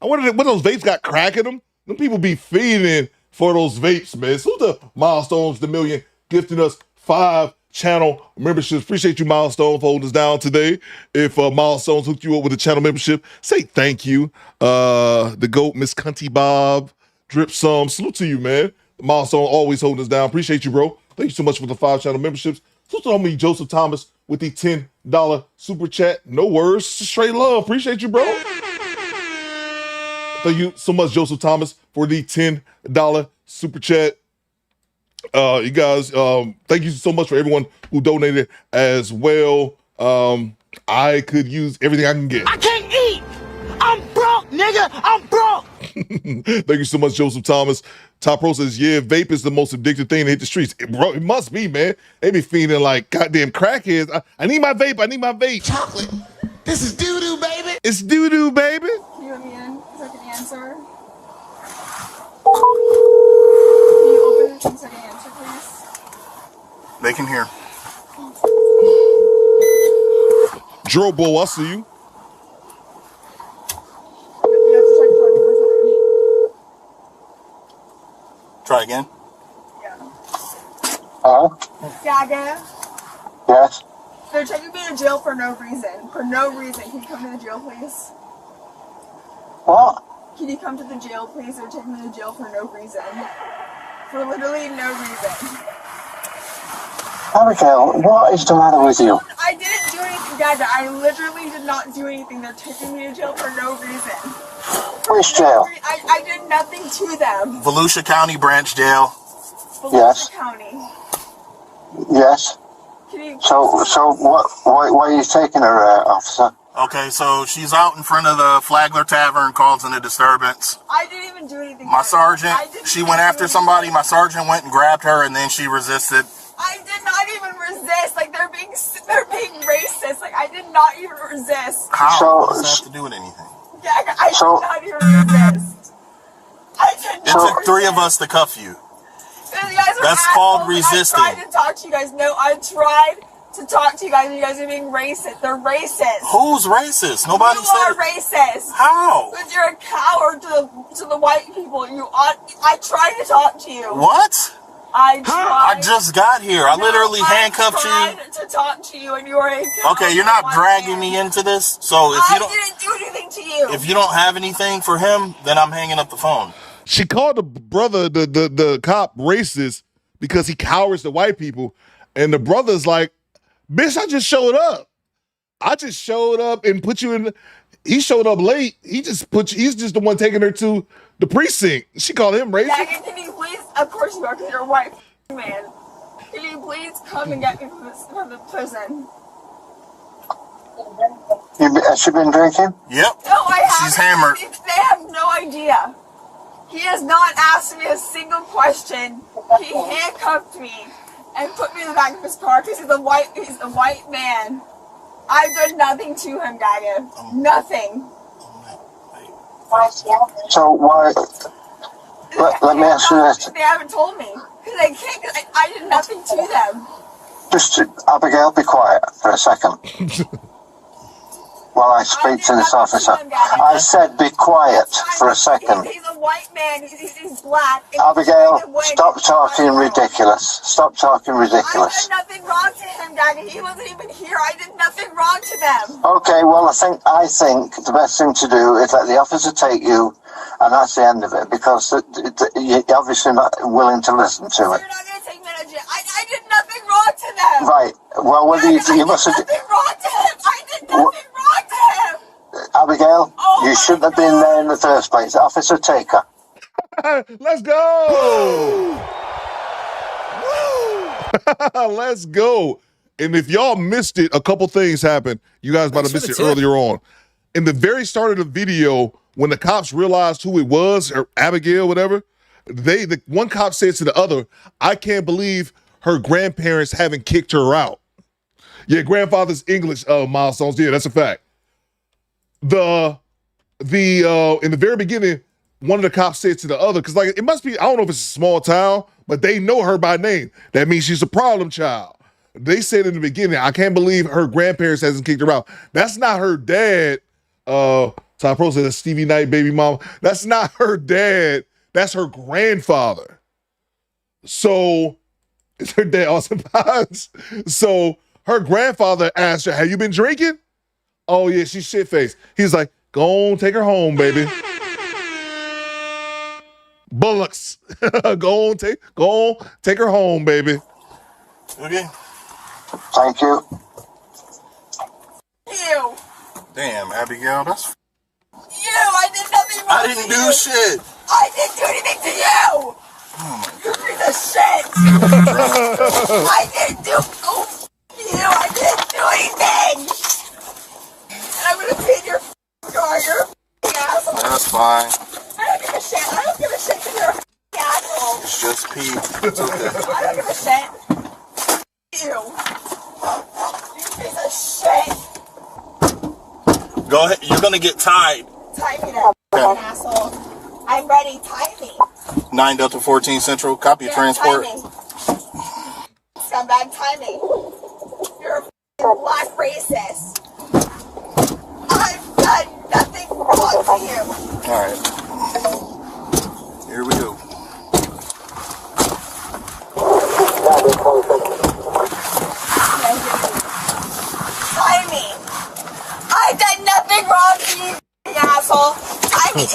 I wonder what those vapes got crack in them. Them people be fiending for those vapes, man. So the Milestones, the Million, gifting us 5 channel memberships. Appreciate you, Milestone, for holding us down today. If Milestones hooked you up with a channel membership, say thank you. The GOAT, Miss Cunty Bob, Drip Some, salute to you, man. Milestone always holding us down. Appreciate you, bro. Thank you so much for the 5 channel memberships. Salute to homie Joseph Thomas with the $10 super chat. No words, straight love. Appreciate you, bro. Thank you so much, Joseph Thomas, for the $10 super chat. You guys, thank you so much for everyone who donated as well. I could use everything I can get. I can't eat. I'm broke, nigga. I'm broke. Thank you so much, Joseph Thomas. Top Pro says, yeah, vape is the most addictive thing to hit the streets. Bro, it must be, man. They be feeling like goddamn crackheads. I need my vape. I need my vape. Chocolate. This is doo-doo, baby. It's doo-doo, baby. Can you let me in? So I can answer. Can you open it so I can answer, please? They can hear. Drobo, I see you. Try again. Gaga. Yes. They're taking me to jail for no reason. For no reason. Can you come to the jail, please? What? Can you come to the jail, please? They're taking me to jail for no reason. For literally no reason. Abigail, what is the matter with you? I didn't do anything, Dad. I literally did not do anything. They're taking me to jail for no reason. Which jail? I did nothing to them. Volusia County Branch Jail. Yes. County. Yes. So why are you taking her, officer? Okay, so she's out in front of the Flagler Tavern causing a disturbance. I didn't even do anything. My sergeant, she went after somebody. My sergeant went and grabbed her, and then she resisted. I did not even resist. Like they're being racist. Like I did not even resist. How? What does that have to do with anything? Yeah, I did not even resist. I did not. It took 3 of us to cuff you. You guys are That's called resisting. I tried to talk to you guys. No, I tried to talk to you guys, and you guys are being racist. They're racist. Who's racist? Nobody said. You are racist. How? Because you're a coward to the white people. I tried to talk to you. What? I tried. I just got here. I literally handcuffed you. I tried to talk to you, and you are a coward. Okay, you're not dragging me into this. So if you don't, I didn't do anything to you. if you don't have anything for him, then I'm hanging up the phone. She called the brother, the cop, racist because he cowers the white people, and the brother's like, "Bitch, I just showed up. I just showed up and put you in." He showed up late. He's just the one taking her to the precinct. She called him racist. Yeah, can you please? Of course you are, because you're a white man. Can you please come and get me from the prison? Has she been drinking? Yep. No, I haven't. She's hammered. They have no idea. He has not asked me a single question. He handcuffed me and put me in the back of his car because he's a white man. I've done nothing to him, Dagger. Nothing. So why? Let me ask you this. They haven't told me. Because they can't. Cause I did nothing to them. Just Abigail, be quiet for a second. While I speak to this officer. I said be quiet for a second. He's a white man. He's black. Abigail, stop talking ridiculous. Stop talking ridiculous. I did nothing wrong to him, Dagger. He wasn't even here. I did nothing wrong to them. Okay, well, I think the best thing to do is let the officer take you, and that's the end of it, because you're obviously not willing to listen to it. You're not going to take me to jail. I did nothing wrong to them. Right. Well, what do you must have... Nothing wrong to him. I did nothing wrong to him. Abigail, you shouldn't have been there in the first place. Officer, take her. Let's go. Let's go. And if y'all missed it, a couple things happened. You guys might have missed it earlier on. In the very start of the video, when the cops realized who it was, or Abigail, whatever, the one cop said to the other, "I can't believe her grandparents haven't kicked her out." Yeah, grandfather's English milestones. Yeah, that's a fact. In the very beginning, one of the cops said to the other, because like it must be, I don't know if it's a small town, but they know her by name. That means she's a problem child. They said in the beginning, "I can't believe her grandparents hasn't kicked her out." That's not her dad. Ty Pro said that's Stevie Knight baby mama. That's not her dad. That's her grandfather. So it's her dad, Austin Powers. So her grandfather asked her, "Have you been drinking?" "Oh yeah, she's shit-faced." He's like, "Go on, take her home, baby." Bullocks. Go on, take her home, baby. Okay. Thank you. You. Damn, Abigail, that's. You. I did nothing wrong. I didn't do shit. I didn't do anything to you. You piece of shit. I didn't do. Oh, you. I didn't do anything. And I'm gonna pee in your car. You're a asshole. That's fine. I don't give a shit. I don't give a shit because you're a asshole. It's just pee. It's okay. I don't give a shit. You. You piece of shit. Go ahead. You're gonna get tied. Tie me down, fucking asshole. I'm ready. Tie me. 9 Delta 14 Central. Copy transport. Tie me. Scumbag, tie me. You're a black racist. I've done nothing wrong to you. All right. Here we go. Tie me. I've done nothing wrong to you, you asshole. Tie me.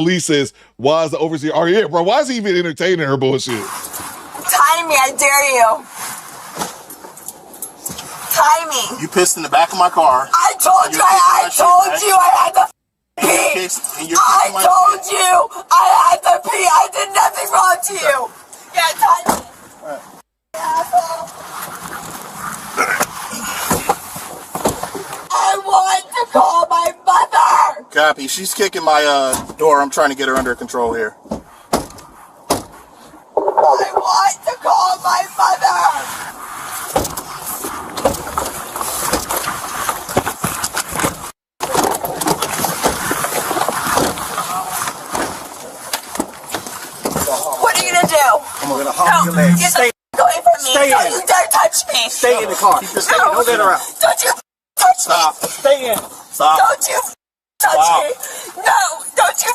Lee says, "Why is the overseer?" Yeah, bro, why is he even entertaining her bullshit? Tie me, I dare you. tie me. You pissed in the back of my car. I told you I had to pee. I told you I had to pee. I did nothing wrong to you. Yeah, tie me. Asshole. I want to call my mother. Copy. She's kicking my door. I'm trying to get her under control here. I want to call my mother. What are you gonna do? I'm gonna hug your leg. Stay away from me. Stay Don't in. you dare touch me. Stay in the car. Keep your stay. No. Don't let her out. Don't you touch Stop. me. Stay in. Stop. Don't you touch me. No. Don't you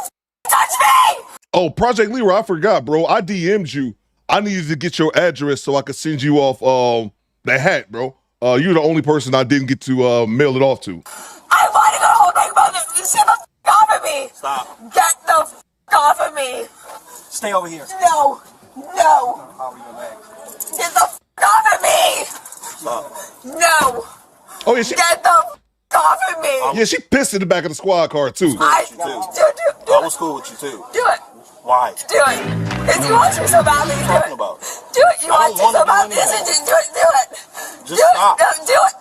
touch me. Oh, Project Leroy, I forgot, bro. I DM'd you. I needed to get your address so I could send you off the hat, bro. You're the only person I didn't get to mail it off to. I want to go home. My mother. Get the f off of me. Stop. Get the f off of me. Stay over here. No. No. Get the f off of me. Stop. No. Oh, yeah, she, Get the f off of me. yeah, she pissed in the back of the squad car, too. Do I was cool with you too. it. Why? Do it. Because you want to so badly. Do it. About? Do it. You want to so badly. Do it. Do it. Just do stop. it. No, do it.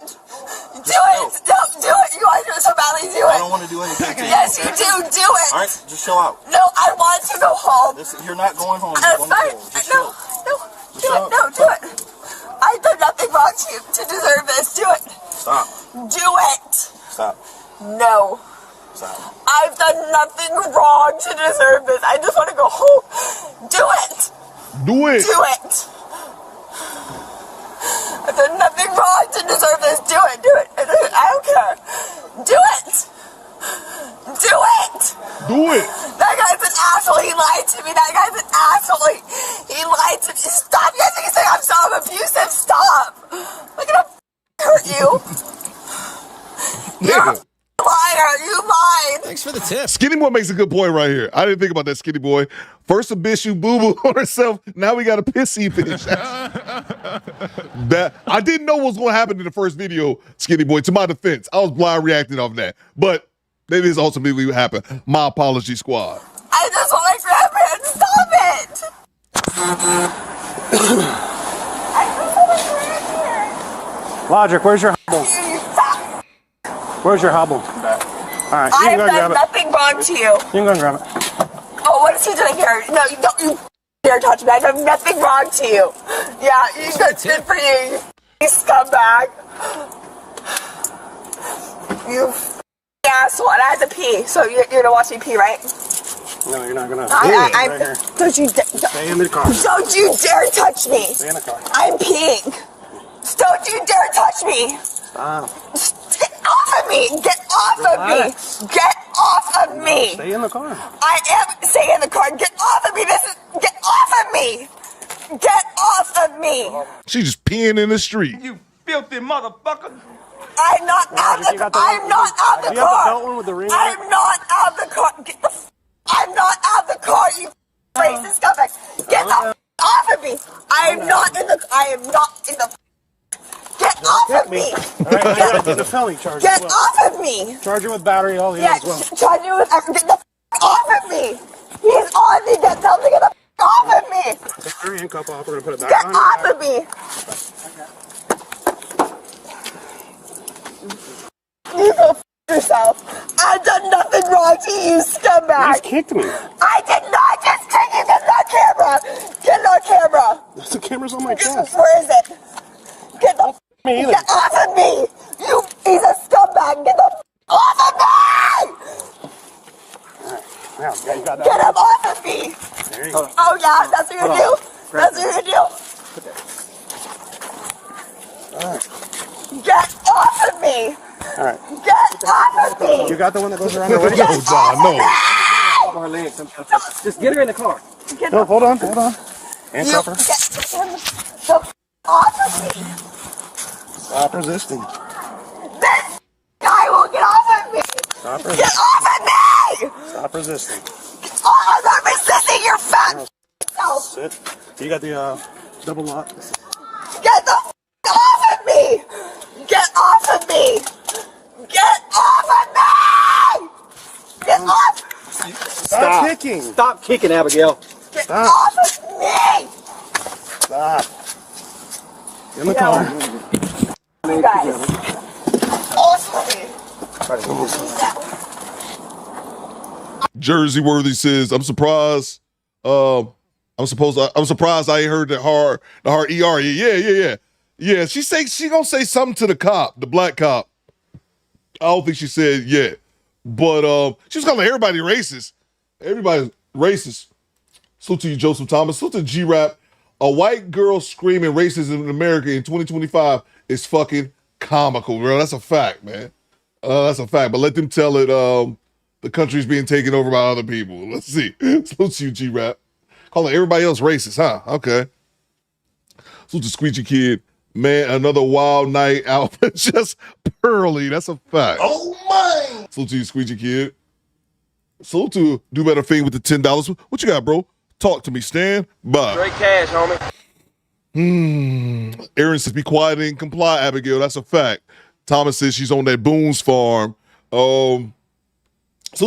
Do it. No, do it. You want to so badly. Do it. I don't want to do anything to you. Yes, you do. Do it. All right, just chill out. No, I want to go home. Listen, you're not going home. That's fine. No. No. Do it. No, do it. I've done nothing wrong to you to deserve this. Do it. Stop. Do it. Stop. No. Stop. I've done nothing wrong to deserve this. I just want to go home. Do it. Do it. Do it. I've done nothing wrong to deserve this. Do it. Do it. I don't care. Do it. Do it. Do it. That guy's an asshole. He lied to me. That guy's an asshole. He lied to me. Stop. You guys think I'm abusive. Stop. I'm gonna hurt you. Yeah. Liar, you lied. Thanks for the tip. Skinny Boy makes a good point right here. I didn't think about that, Skinny Boy. First a bitch you boo-boo on herself. Now we got a pissy bitch. That I didn't know what was going to happen in the first video, Skinny Boy. To my defense, I was blind reacting off that. But maybe it's ultimately what happened. My apology, squad. I just want my grandparents. Stop it. I just want my grandparents. Logic, where's your hobble? Where's your hobble? All right, you I can go have grab done it. nothing wrong to you. You can go and grab it. Oh, what is he doing here? No, you don't. You dare touch me. I've done nothing wrong to you. Yeah, you good for you. You scumbag. You asshole. And I had to pee, so you're gonna watch me pee, right? No, you're not gonna. I'm. Right here. Don't you? Stay in the car. Don't you dare touch me. Stay in the car. I'm peeing. Don't you dare touch me. Stop. Get off of me. Get off of me. Get off of me. Stay in the car. I am staying in the car. Get off of me. Get off of me. Get off of me. She just peeing in the street. You filthy motherfucker. I'm not out the car. I'm not out the Do you have the belt car. one with the ring? I'm not out the car. I'm not out the car. You racist scumbag. Get the off of me. I am not in the. Get off of me. All right, I got the felony charge. Get as well. off of me. Charge it with battery, all the Yeah, as well. charge me with get the off of me. He's on me. Tell him to get the off of me. Take your handcuff off. We're gonna put it back Get on. off of me. You go f yourself. I've done nothing wrong to you, scumbag. You just kicked me. I did not just kick you. Get on camera. Get on camera. The camera's on my chest. Where is it? Get the Me either. get off of me. He's a scumbag. Get the off of me. Now, you got that. Get him off of me. There you go. Oh yeah, that's what you're gonna do. That's what you're gonna do. All right. Get off of me. All right. Get off of me. You got the one that goes around the waist? No, John, no. Just get her in the car. Get No, hold on. Get Handcuff her. the off of me. Stop resisting. This guy will get off of me. Stop resisting. Get off of me. Stop resisting. Oh, I'm not resisting your fat self. Sit. You got the double lock. Get the off of me. Get kicking. Stop kicking, Abigail. Get off of me! Stop. Get in the car. You guys. Off of me. Jersey Worthy says, I'm surprised. I'm surprised I ain't heard the hard ER. Yeah. She gonna say something to the cop, the black cop. I don't think she said yet. But she was calling everybody racist. Everybody's racist. Salute to you, Joseph Thomas. Salute to G-Rap. A white girl screaming racism in America in 2025 is fucking comical, bro. That's a fact, man. That's a fact. But let them tell it. The country's being taken over by other people. Let's see. Salute to you, G-Rap. Calling everybody else racist, huh? Okay. Salute to Squeegee Kid. Man, another wild night out. Just pearly. That's a fact. Oh, my. Salute to you, Squeegee Kid. Salute to Do Better Thing with the $10. What you got, bro? Talk to me, Stan. Bye. Straight cash, homie. Aaron says, be quiet and comply, Abigail. That's a fact. Thomas says she's on that Boone's farm. Salute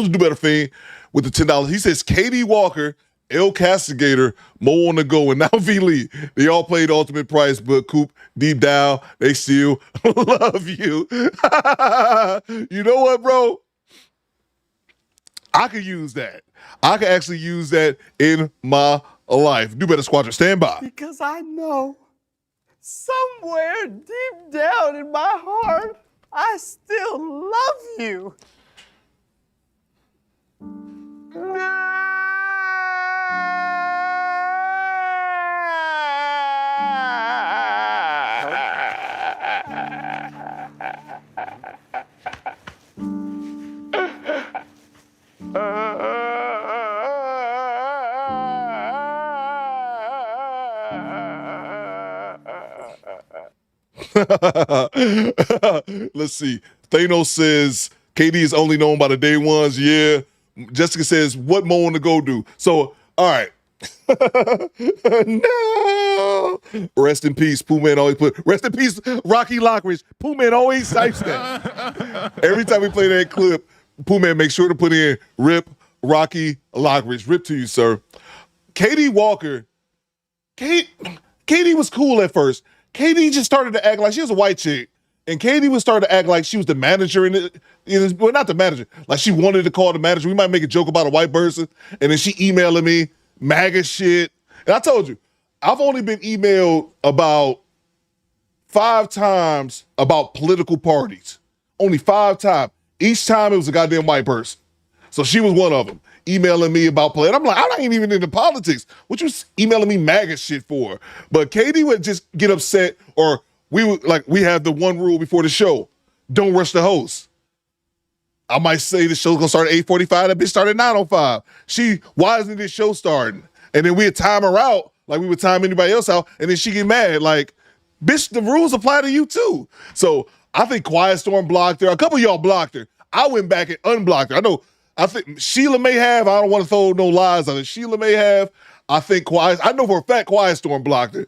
to Do Better Thing with the $10. He says, Katie Walker, El Castigator, Mo on the Go, and now V. Lee. They all played Ultimate Price, but Coop, deep down, they still love you. You know what, bro? I could use that. I could actually use that in my life. Do Better Squadron, stand by. Because I know somewhere deep down in my heart, I still love you. Let's see. Thanos says KD is only known by the day ones. Yeah. Jessica says, what Mo on the Go do? So, all right. No. Rest in peace. Pooh Man always put, rest in peace, Rocky Lockridge. Pooh Man always cites that. Every time we play that clip, Pooh Man makes sure to put in rip Rocky Lockridge. Rip to you, sir. Katie Walker. Katie was cool at first. Katie just started to act like she was a white chick. And Katie was starting to act like she was the manager in it. Well, not the manager. Like she wanted to call the manager. We might make a joke about a white person. And then she emailing me MAGA shit. And I told you, I've only been emailed about 5 times about political parties. Only 5 times. Each time it was a goddamn white person. So she was one of them, emailing me about play. And I'm like, I ain't even into politics. What you emailing me MAGA shit for? But Katie would just get upset, or we have the one rule before the show. Don't rush the host. I might say the show's gonna start at 8:45. That bitch started at 9:05. Why isn't this show starting? And then we'd time her out like we would time anybody else out, and then she get mad. Like, bitch, the rules apply to you too. So I think Quiet Storm blocked her. A couple of y'all blocked her. I went back and unblocked her. I think Sheila may have. I don't want to throw no lies on it. Sheila may have. I know for a fact Quiet Storm blocked her.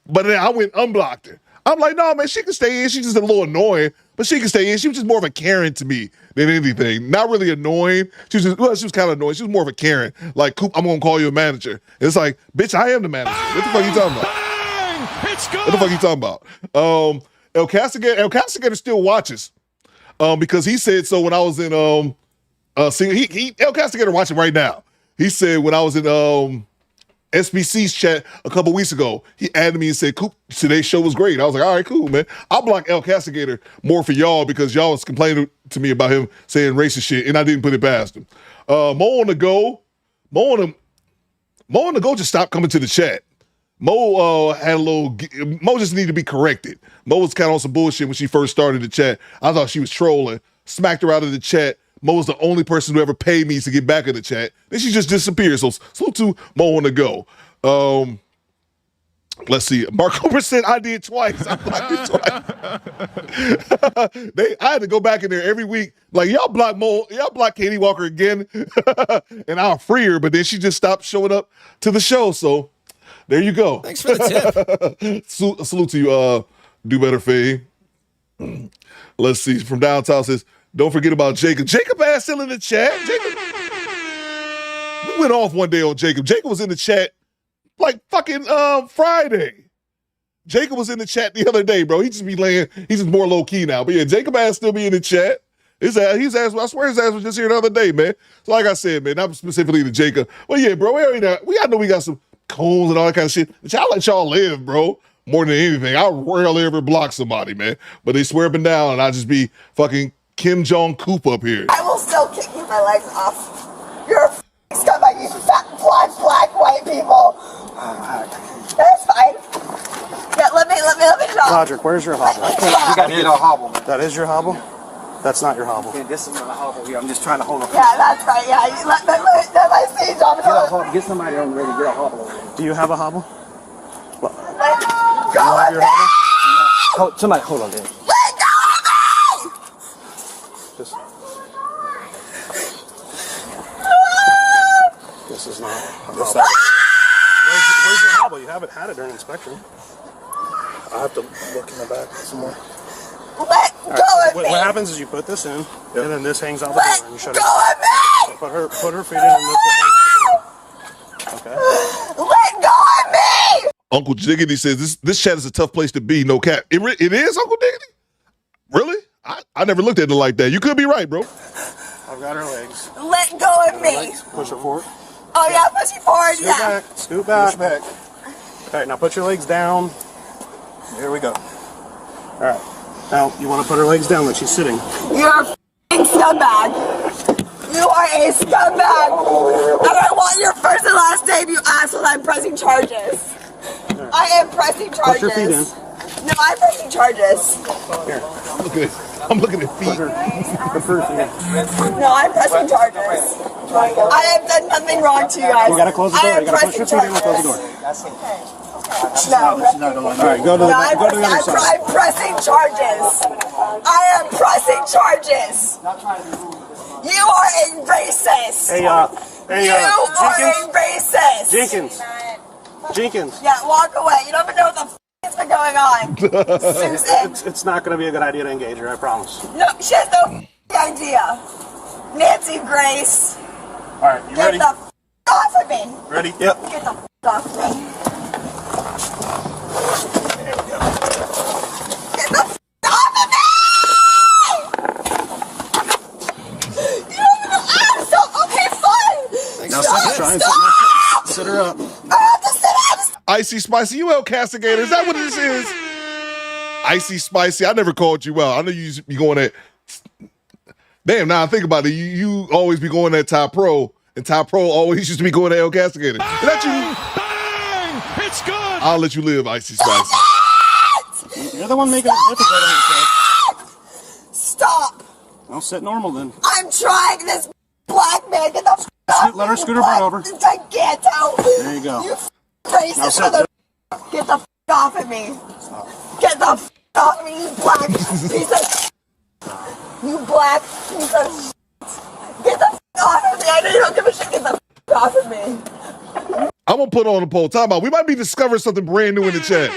But then I went unblocked her. I'm like, no, man, she can stay in. She's just a little annoying, but she can stay in. She was just more of a Karen to me than anything. Not really annoying. She was kind of annoying. She was more of a Karen. Like, Coop, I'm going to call you a manager. And it's like, bitch, I am the manager. What the fuck are you talking about? It's good. What the fuck are you talking about? El Castigator still watches because he said so when I was in El Castigator watching right now. He said when I was in SBC's chat a couple weeks ago, he added me and said, Coop, today's show was great. I was like, all right, cool, man. I'll block El Castigator more for y'all because y'all was complaining to me about him saying racist shit, and I didn't put it past him. Mo on the Go just stopped coming to the chat. Mo just needed to be corrected. Mo was kind of on some bullshit when she first started the chat. I thought she was trolling, smacked her out of the chat. Mo was the only person who ever paid me to get back in the chat. Then she just disappeared. So salute to Mo on the Go. Let's see. Mark Cooper said I did twice. I blocked it twice. I had to go back in there every week. Like, y'all block Katie Walker again. And I'll free her, but then she just stopped showing up to the show. So there you go. Thanks for the tip. Salute to you, Do Better Faye. Let's see. From downtown says, don't forget about Jacob. Jacob ass still in the chat. Jacob. went off one day on Jacob. Jacob was in the chat like fucking Friday. Jacob was in the chat the other day, bro. He just be laying. He's just more low key now. But yeah, Jacob ass still be in the chat. He's ass. I swear his ass was just here the other day, man. So like I said, man, not specifically to Jacob. Well, yeah, bro. I know we got some cones and all that kind of shit. But y'all let y'all live, bro. More than anything, I rarely ever block somebody, man. But they swear up and down, and I just be fucking Kim Jong-Coop up here. I will still kick you my legs off. You're a scumbag, you fat, black, white people. That's fine. Yeah, let me talk. Roderick, where's your hobble? You gotta get a hobble, man. That is your hobble? That's not your hobble. Okay, this is not a hobble here. I'm just trying to hold up. Yeah, that's right. Yeah, you let my stage on. Get somebody on ready. Get a hobble. Do you have a hobble? Let go of me! Somebody, hold on, Dan. Let go of me! This is not a hobble. Where's your hobble? You haven't had it during inspection. I have to look in the back some more. Let go of me! What happens is you put this in, and then this hangs out the door, and you shut it. Let go of me! So put her feet in, and this will hang out the door. Okay. Let go of me! Uncle Diggity says this chat is a tough place to be. No cap. It is, Uncle Diggity? Really? I never looked at it like that. You could be right, bro. I've got her legs. Let go of me! Push her forward. Oh yeah, push me forward. Scoot back. Scoot back. Push back. All right, now put your legs down. Here we go. All right. Now you want to put her legs down when she's sitting. You're a f***ing scumbag. You are a scumbag. And I want your first and last name, you asshole. I'm pressing charges. I am pressing charges. Put your feet in. No, I'm pressing charges. Here. I'm looking at feet. No, I'm pressing charges. I have done nothing wrong to you guys. You gotta close the door. You gotta push your feet in and close the door. No. All right, go to the back. Go to the other side. I'm pressing charges. I am pressing charges. You are a racist. Hey, you are a racist. Jenkins. Yeah, walk away. You don't even know what the f*** has been going on. Susan. It's not going to be a good idea to engage her, I promise. No, she has no idea. Nancy Grace. All right, you ready? Get the f*** off of me. Ready? Yep. Get the f*** off of me. Get the f*** off of me! You don't even know. Okay, fine. Now sit her up. I have to sit up. Icy Spicy, you El Castigator. Is that what this is? Icy Spicy. I never called you out. I know you used to be going at. Damn, now I think about it. You always be going at Top Pro, and Top Pro always used to be going at El Castigator. Is that you? Bang! It's good! I'll let you live, Icy Spicy. You're the one making it difficult on yourself. Stop. I'll sit normal then. I'm trying this black man. Get the f*** off. Let her scoot her butt over. Giganto. There you go. You racist mother. Get the f*** off of me. Get the f*** off of me, you black piece of shit. You black piece of shit. Get the f*** off of me. I know you don't give a shit. Get the f*** off of me. I'm going to put on a poll. Time out. We might be discovering something brand new in the chat.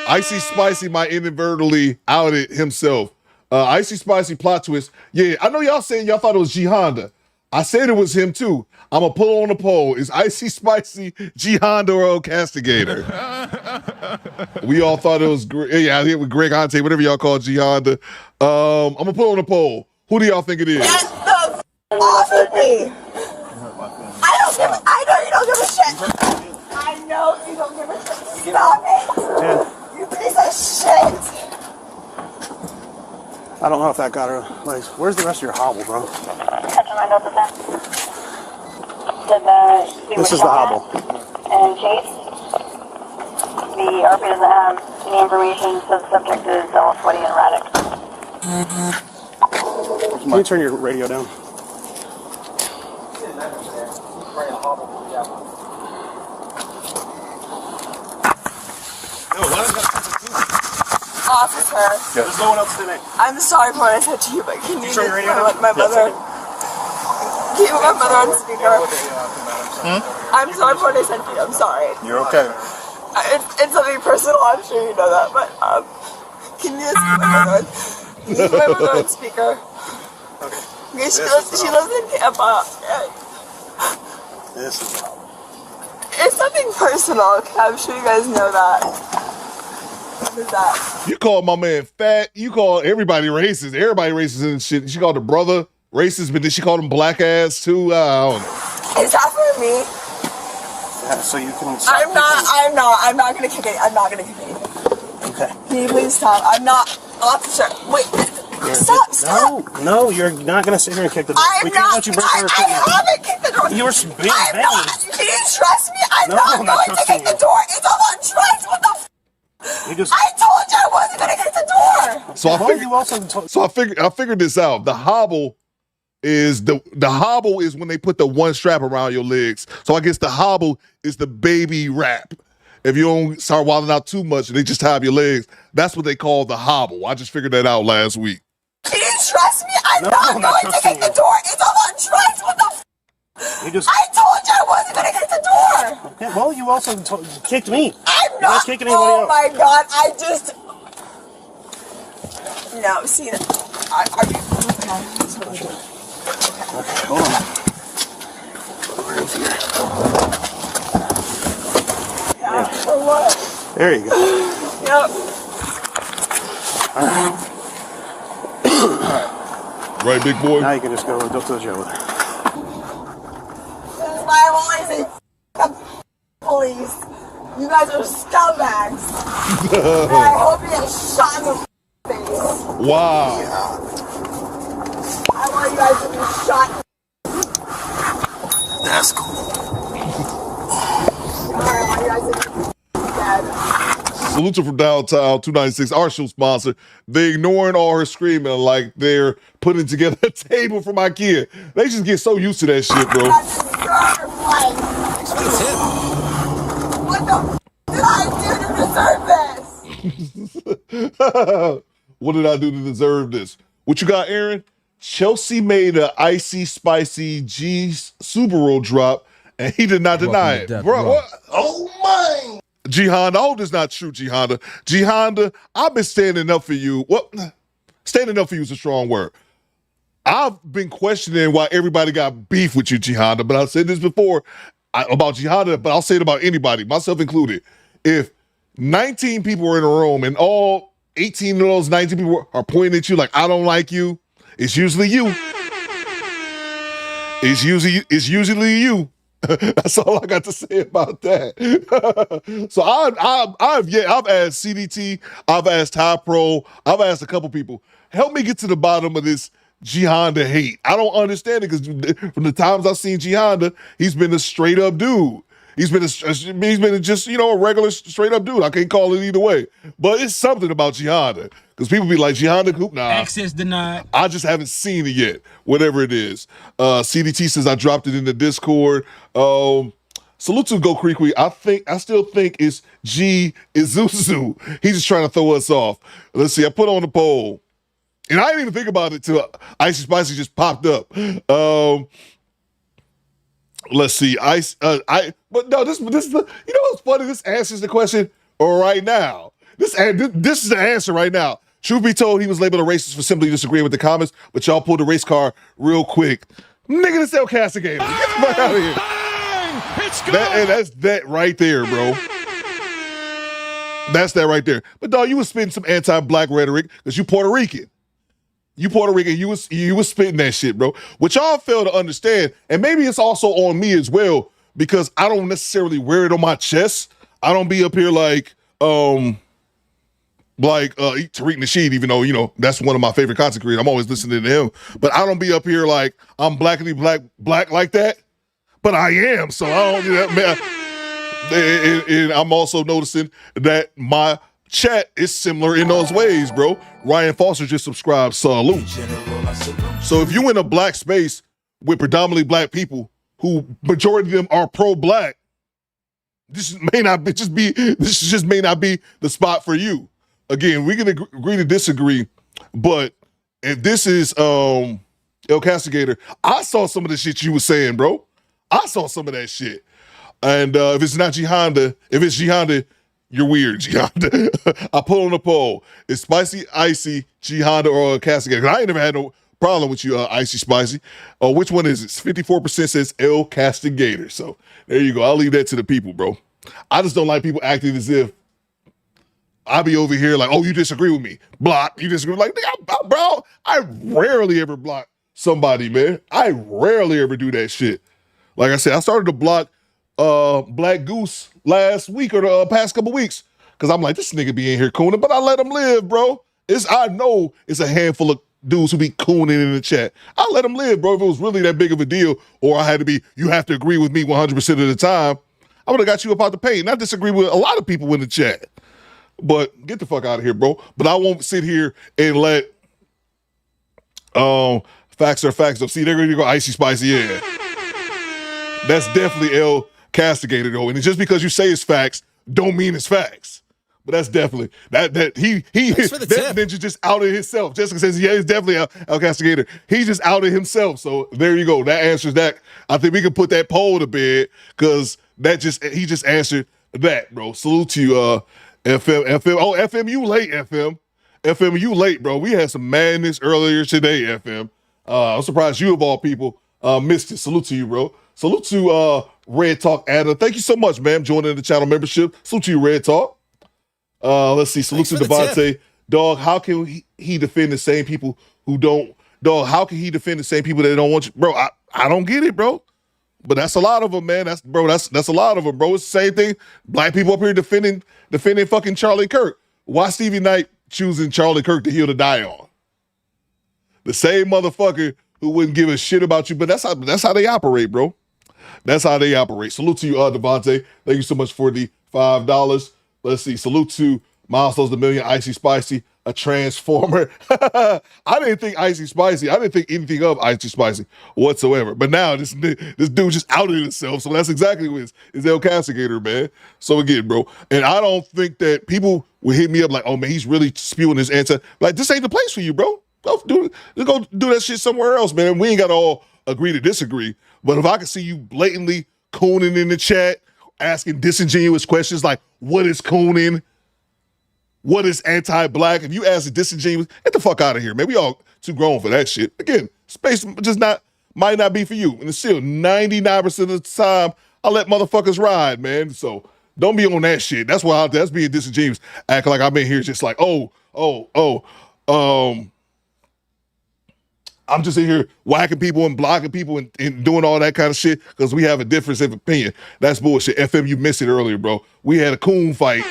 Icy Spicy might inadvertently outed himself. Icy Spicy plot twist. Yeah, I know y'all saying y'all thought it was G Honda. I said it was him too. I'm going to put on a poll. Is Icy Spicy G Honda or El Castigator? We all thought it was, yeah, I hit with Greg Hante, whatever y'all call G Honda. I'm going to put on a poll. Who do y'all think it is? Get the f*** off of me. I know you don't give a shit. I know you don't give a shit. Stop it. You piece of shit. I don't know if that got her legs. Where's the rest of your hobble, bro? This is the hobble. And Chase, the RP doesn't have any information, so the subject is all sweaty and erratic. Can you turn your radio down? Officer. There's no one else today. I'm sorry for what I said to you, but can you turn your radio put down? my mother? Can you put my mother on speaker? I'm sorry for what I said to you. I'm sorry. You're okay. It's something personal. I'm sure you know that, but can you just put my mother on? Can you put my mother on speaker? Okay. She lives in Tampa. This is a problem. It's something personal. I'm sure you guys know that. What is that? You call my man fat. You call everybody racist. Everybody racist and shit. She called the brother racist, but then she called him black ass too. I don't know. Is that for me? Yeah, so you can. I'm not gonna kick it. I'm not gonna kick it. Okay. Can you please stop? I'm not. Officer, wait. Stop. No, you're not gonna sit here and kick the door. We can't let you break our equipment. I haven't kicked the door. You were being I'm not. Can you trust me? I'm No, not I'm not going to kick the door. It's all on trust. What the You just. I told you I wasn't gonna kick the door. So I figured this out. The hobble is the hobble is when they put the one strap around your legs. So I guess the hobble is the baby wrap. If you don't start wilding out too much and they just tie up your legs, that's what they call the hobble. I just figured that out last week. Can you trust me? I'm not going to kick the door. It's all on trust. What the You just. I told you I wasn't gonna kick the door. Okay, well, you also kicked me. I'm not kicking anybody else. Oh my god! I just. No, see that. Are you? Okay, that's what I'm doing. Okay, hold on. Yeah, for what? There you go. Yep. All right. Right, big boy? Now you can just go to the jail with her. This is why I'm always saying police. You guys are scumbags. And I hope you get shot in the face. Wow. I want you guys to be shot. That's cool. I want you guys to be dead. Salute to from downtown 296, our show sponsor. They ignoring all her screaming like they're putting together a table for my kid. They just get so used to that shit, bro. What the did I do to deserve this? What did I do to deserve this? What you got, Aaron? Chelsea made an icy, spicy G Subaru drop, and he did not deny it. Bro, what? Oh, my. G Honda, oh, that's not true, G Honda. G Honda, I've been standing up for you. What? Standing up for you is a strong word. I've been questioning why everybody got beef with you, G Honda, but I've said this before about G Honda, but I'll say it about anybody, myself included. If 19 people are in a room and all 18 of those 19 people are pointing at you like, I don't like you, it's usually you. It's usually you. That's all I got to say about that. So I've asked CDT, I've asked Ty Pro, I've asked a couple people, help me get to the bottom of this G Honda hate. I don't understand it because from the times I've seen G Honda, he's been a straight up dude. He's been just, a regular straight up dude. I can't call it either way. But it's something about G Honda. Because people be like, G Honda Coop, nah. Access denied. I just haven't seen it yet, whatever it is. CDT says I dropped it in the Discord. Salute to Go Creek Week. I still think it's G Isuzu. He's just trying to throw us off. Let's see, I put on the poll. And I didn't even think about it till Icy Spicy just popped up. Let's see. But no, this you know what's funny? This answers the question right now. This is the answer right now. Truth be told, he was labeled a racist for simply disagreeing with the comments, but y'all pulled the race car real quick. Nigga, this El Castigator. Get the fuck out of here. That's that right there, bro. That's that right there. But dog, you was spitting some anti-black rhetoric because you Puerto Rican. You Puerto Rican, you was spitting that shit, bro. What y'all fail to understand, and maybe it's also on me as well, because I don't necessarily wear it on my chest. I don't be up here like Tariq Nasheed, even though, that's one of my favorite content creators. I'm always listening to him. But I don't be up here like I'm blackly black like that. But I am, so I don't do that, man. And I'm also noticing that my chat is similar in those ways, bro. Ryan Foster just subscribed. Salute. So if you in a black space with predominantly black people who majority of them are pro-black, this may not be the spot for you. Again, we can agree to disagree, but if this is El Castigator, I saw some of the shit you was saying, bro. I saw some of that shit. And if it's not G Honda, if it's G Honda, you're weird, G Honda. I put on the poll. It's spicy, icy, G Honda, or El Castigator. I ain't never had no problem with you, Icy Spicy. Which one is it? 54% says El Castigator. So there you go. I'll leave that to the people, bro. I just don't like people acting as if I be over here like, oh, you disagree with me. Block. You disagree. Like, bro, I rarely ever block somebody, man. I rarely ever do that shit. Like I said, I started to block Black Goose last week or the past couple weeks because I'm like, this nigga be in here cooning, but I let him live, bro. I know it's a handful of dudes who be cooning in the chat. I let him live, bro. If it was really that big of a deal, or I had to be, you have to agree with me 100% of the time, I would have got you up out the paint. And I disagree with a lot of people in the chat. But get the fuck out of here, bro. But I won't sit here and let facts are facts. So see, they're going to go Icy Spicy. Yeah. That's definitely El Castigator, though. And just because you say it's facts, don't mean it's facts. But that's definitely that ninja just outed himself. Jessica says, yeah, he's definitely El Castigator. He just outed himself. So there you go. That answers that. I think we can put that poll to bed because he just answered that, bro. Salute to you, FM. Oh, FM, you late, FM. FM, you late, bro. We had some madness earlier today, FM. I'm surprised you, of all people, missed it. Salute to you, bro. Salute to Red Talk Anna. Thank you so much, ma'am, joining the channel membership. Salute to you, Red Talk. Let's see. Salute to Devontae. Dog, how can he defend the same people who don't? Dog, how can he defend the same people that don't want you? Bro, I don't get it, bro. But that's a lot of them, man. That's a lot of them, bro. It's the same thing. Black people up here defending fucking Charlie Kirk. Why Stevie Knight choosing Charlie Kirk to heal to die on? The same motherfucker who wouldn't give a shit about you, but that's how they operate, bro. That's how they operate. Salute to you, Devontae. Thank you so much for the $5. Let's see. Salute to Milestones the Million, Icy Spicy, a Transformer. I didn't think Icy Spicy. I didn't think anything of Icy Spicy whatsoever. But now this dude just outed himself. So that's exactly what it is El Castigator, man. So again, bro. And I don't think that people will hit me up like, oh, man, he's really spewing his answer. Like, this ain't the place for you, bro. Go do that shit somewhere else, man. We ain't got to all agree to disagree. But if I can see you blatantly cooning in the chat, asking disingenuous questions like, what is cooning? What is anti-black? If you ask a disingenuous, get the fuck out of here, man. We all too grown for that shit. Again, space just might not be for you. And it's still 99% of the time, I let motherfuckers ride, man. So don't be on that shit. That's why that's being disingenuous. Acting like I'm in here just like, I'm just in here whacking people and blocking people and doing all that kind of shit because we have a difference of opinion. That's bullshit. FM, you missed it earlier, bro. We had a coon fight.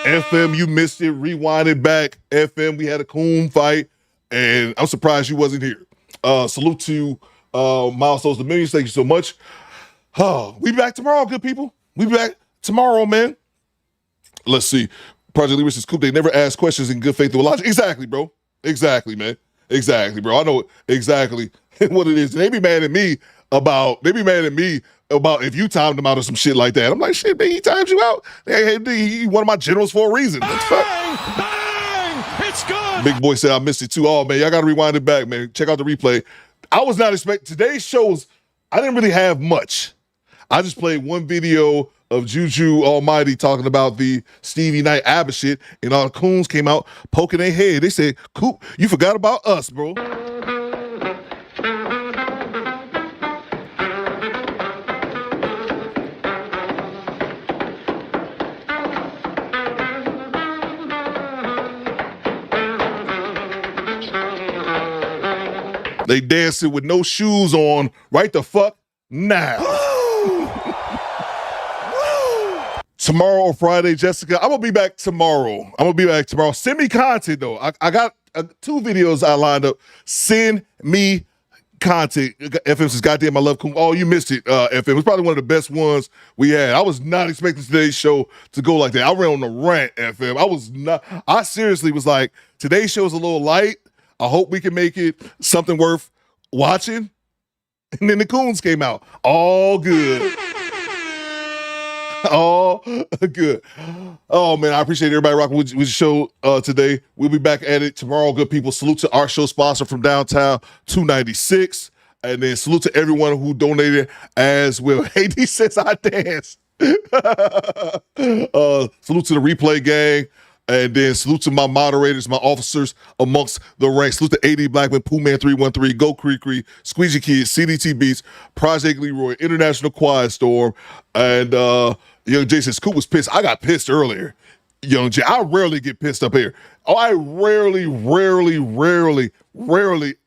FM, you missed it. Rewind it back. FM, we had a coon fight, and I'm surprised you wasn't here. Salute to Milestones the Millions. Thank you so much. We be back tomorrow, good people. We be back tomorrow, man. Let's see. Project Libra says, Coop, they never ask questions in good faith or logic. Exactly, bro. Exactly, man. Exactly, bro. I know exactly what it is. They be mad at me about if you timed them out or some shit like that. I'm like, shit, man, he timed you out. Hey, he one of my generals for a reason. Bang! It's good. Big boy said I missed it too. Oh, man, y'all got to rewind it back, man. Check out the replay. I was not expecting today's shows. I didn't really have much. I just played one video of Juju Almighty talking about the Stevie Knight ABBA shit, and all the coons came out poking their head. They said, Coop, you forgot about us, bro. They dancing with no shoes on right the fuck now. Tomorrow or Friday, Jessica, I'm going to be back tomorrow. Send me content, though. I got 2 videos I lined up. Send me content. FM says, goddamn, I love Coon. Oh, you missed it, FM. It was probably one of the best ones we had. I was not expecting today's show to go like that. I ran on the rant, FM. I seriously was like, today's show is a little light. I hope we can make it something worth watching. And then the Coons came out. All good. All good. Oh, man, I appreciate everybody rocking with the show today. We'll be back at it tomorrow, good people. Salute to our show sponsor from downtown, 296. And then salute to everyone who donated as well. Hey, he says I dance. Salute to the replay gang. And then salute to my moderators, my officers amongst the ranks. Salute to AD Blackman, Pooh Man 313, Go Cree, Squeegee Kids, CDT Beats, Project Leroy, International Quiet Storm, and Young Jason Scoop was pissed. I got pissed earlier. Young J, I rarely get pissed up here. Oh, I rarely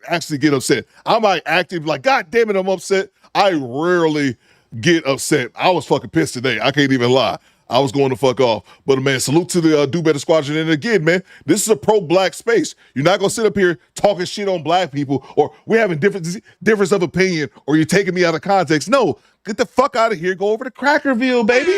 actually get upset. I'm like active, like, God damn it, I'm upset. I rarely get upset. I was fucking pissed today. I can't even lie. I was going to fuck off. But, man, salute to the Do Better Squadron. And again, man, this is a pro-black space. You're not going to sit up here talking shit on black people or we're having difference of opinion or you're taking me out of context. No, get the fuck out of here. Go over to Crackerville, baby.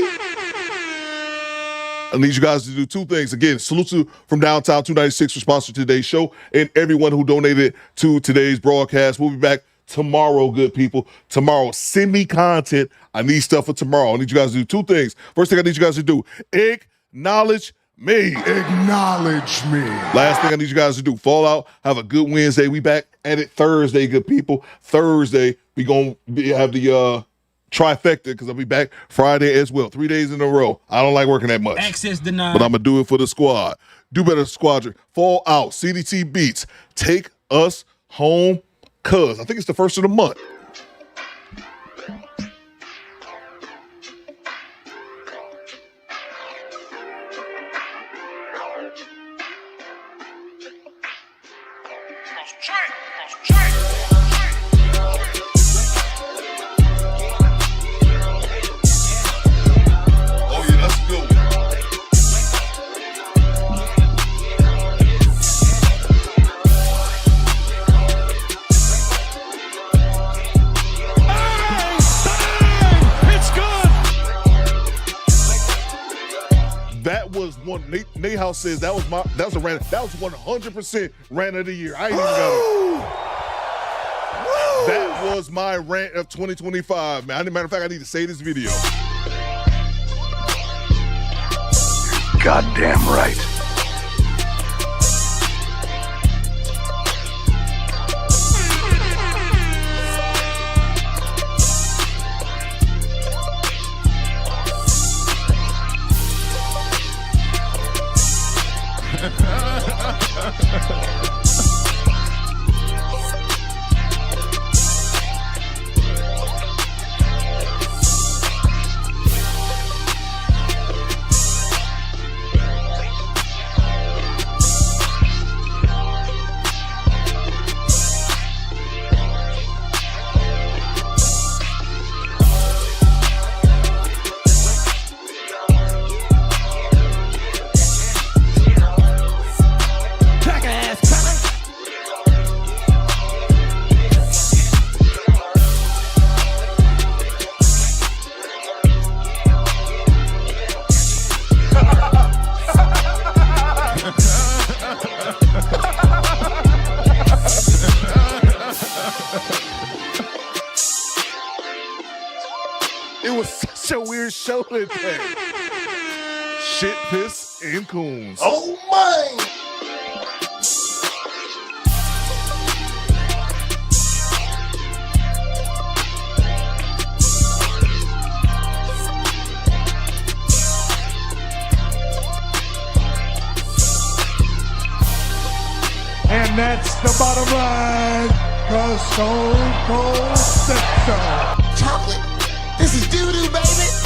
I need you guys to do two things. Again, salute to from Downtown 296 for sponsoring today's show and everyone who donated to today's broadcast. We'll be back tomorrow, good people. Tomorrow, send me content. I need stuff for tomorrow. I need you guys to do two things. First thing I need you guys to do, acknowledge me. Acknowledge me. Last thing I need you guys to do, fall out. Have a good Wednesday. We back at it Thursday, good people. Thursday, we going to have the trifecta because I'll be back Friday as well. 3 days in a row. I don't like working that much. Access denied. But I'm going to do it for the squad. Do Better Squadron. Fall out. CDT Beats. Take us home. Cuz I think it's the first of the month. Oh yeah, that's good. That was one. Nate House says that was a rant. That was 100% rant of the year. I ain't even got it. That was my rant of 2025, man. As a matter of fact, I need to say this video. Goddamn right. It was such a weird show today. Shit, piss, and coons. Oh my! And that's the bottom line, 'cause Stone Cold said so. Chocolate. This is doo-doo, baby.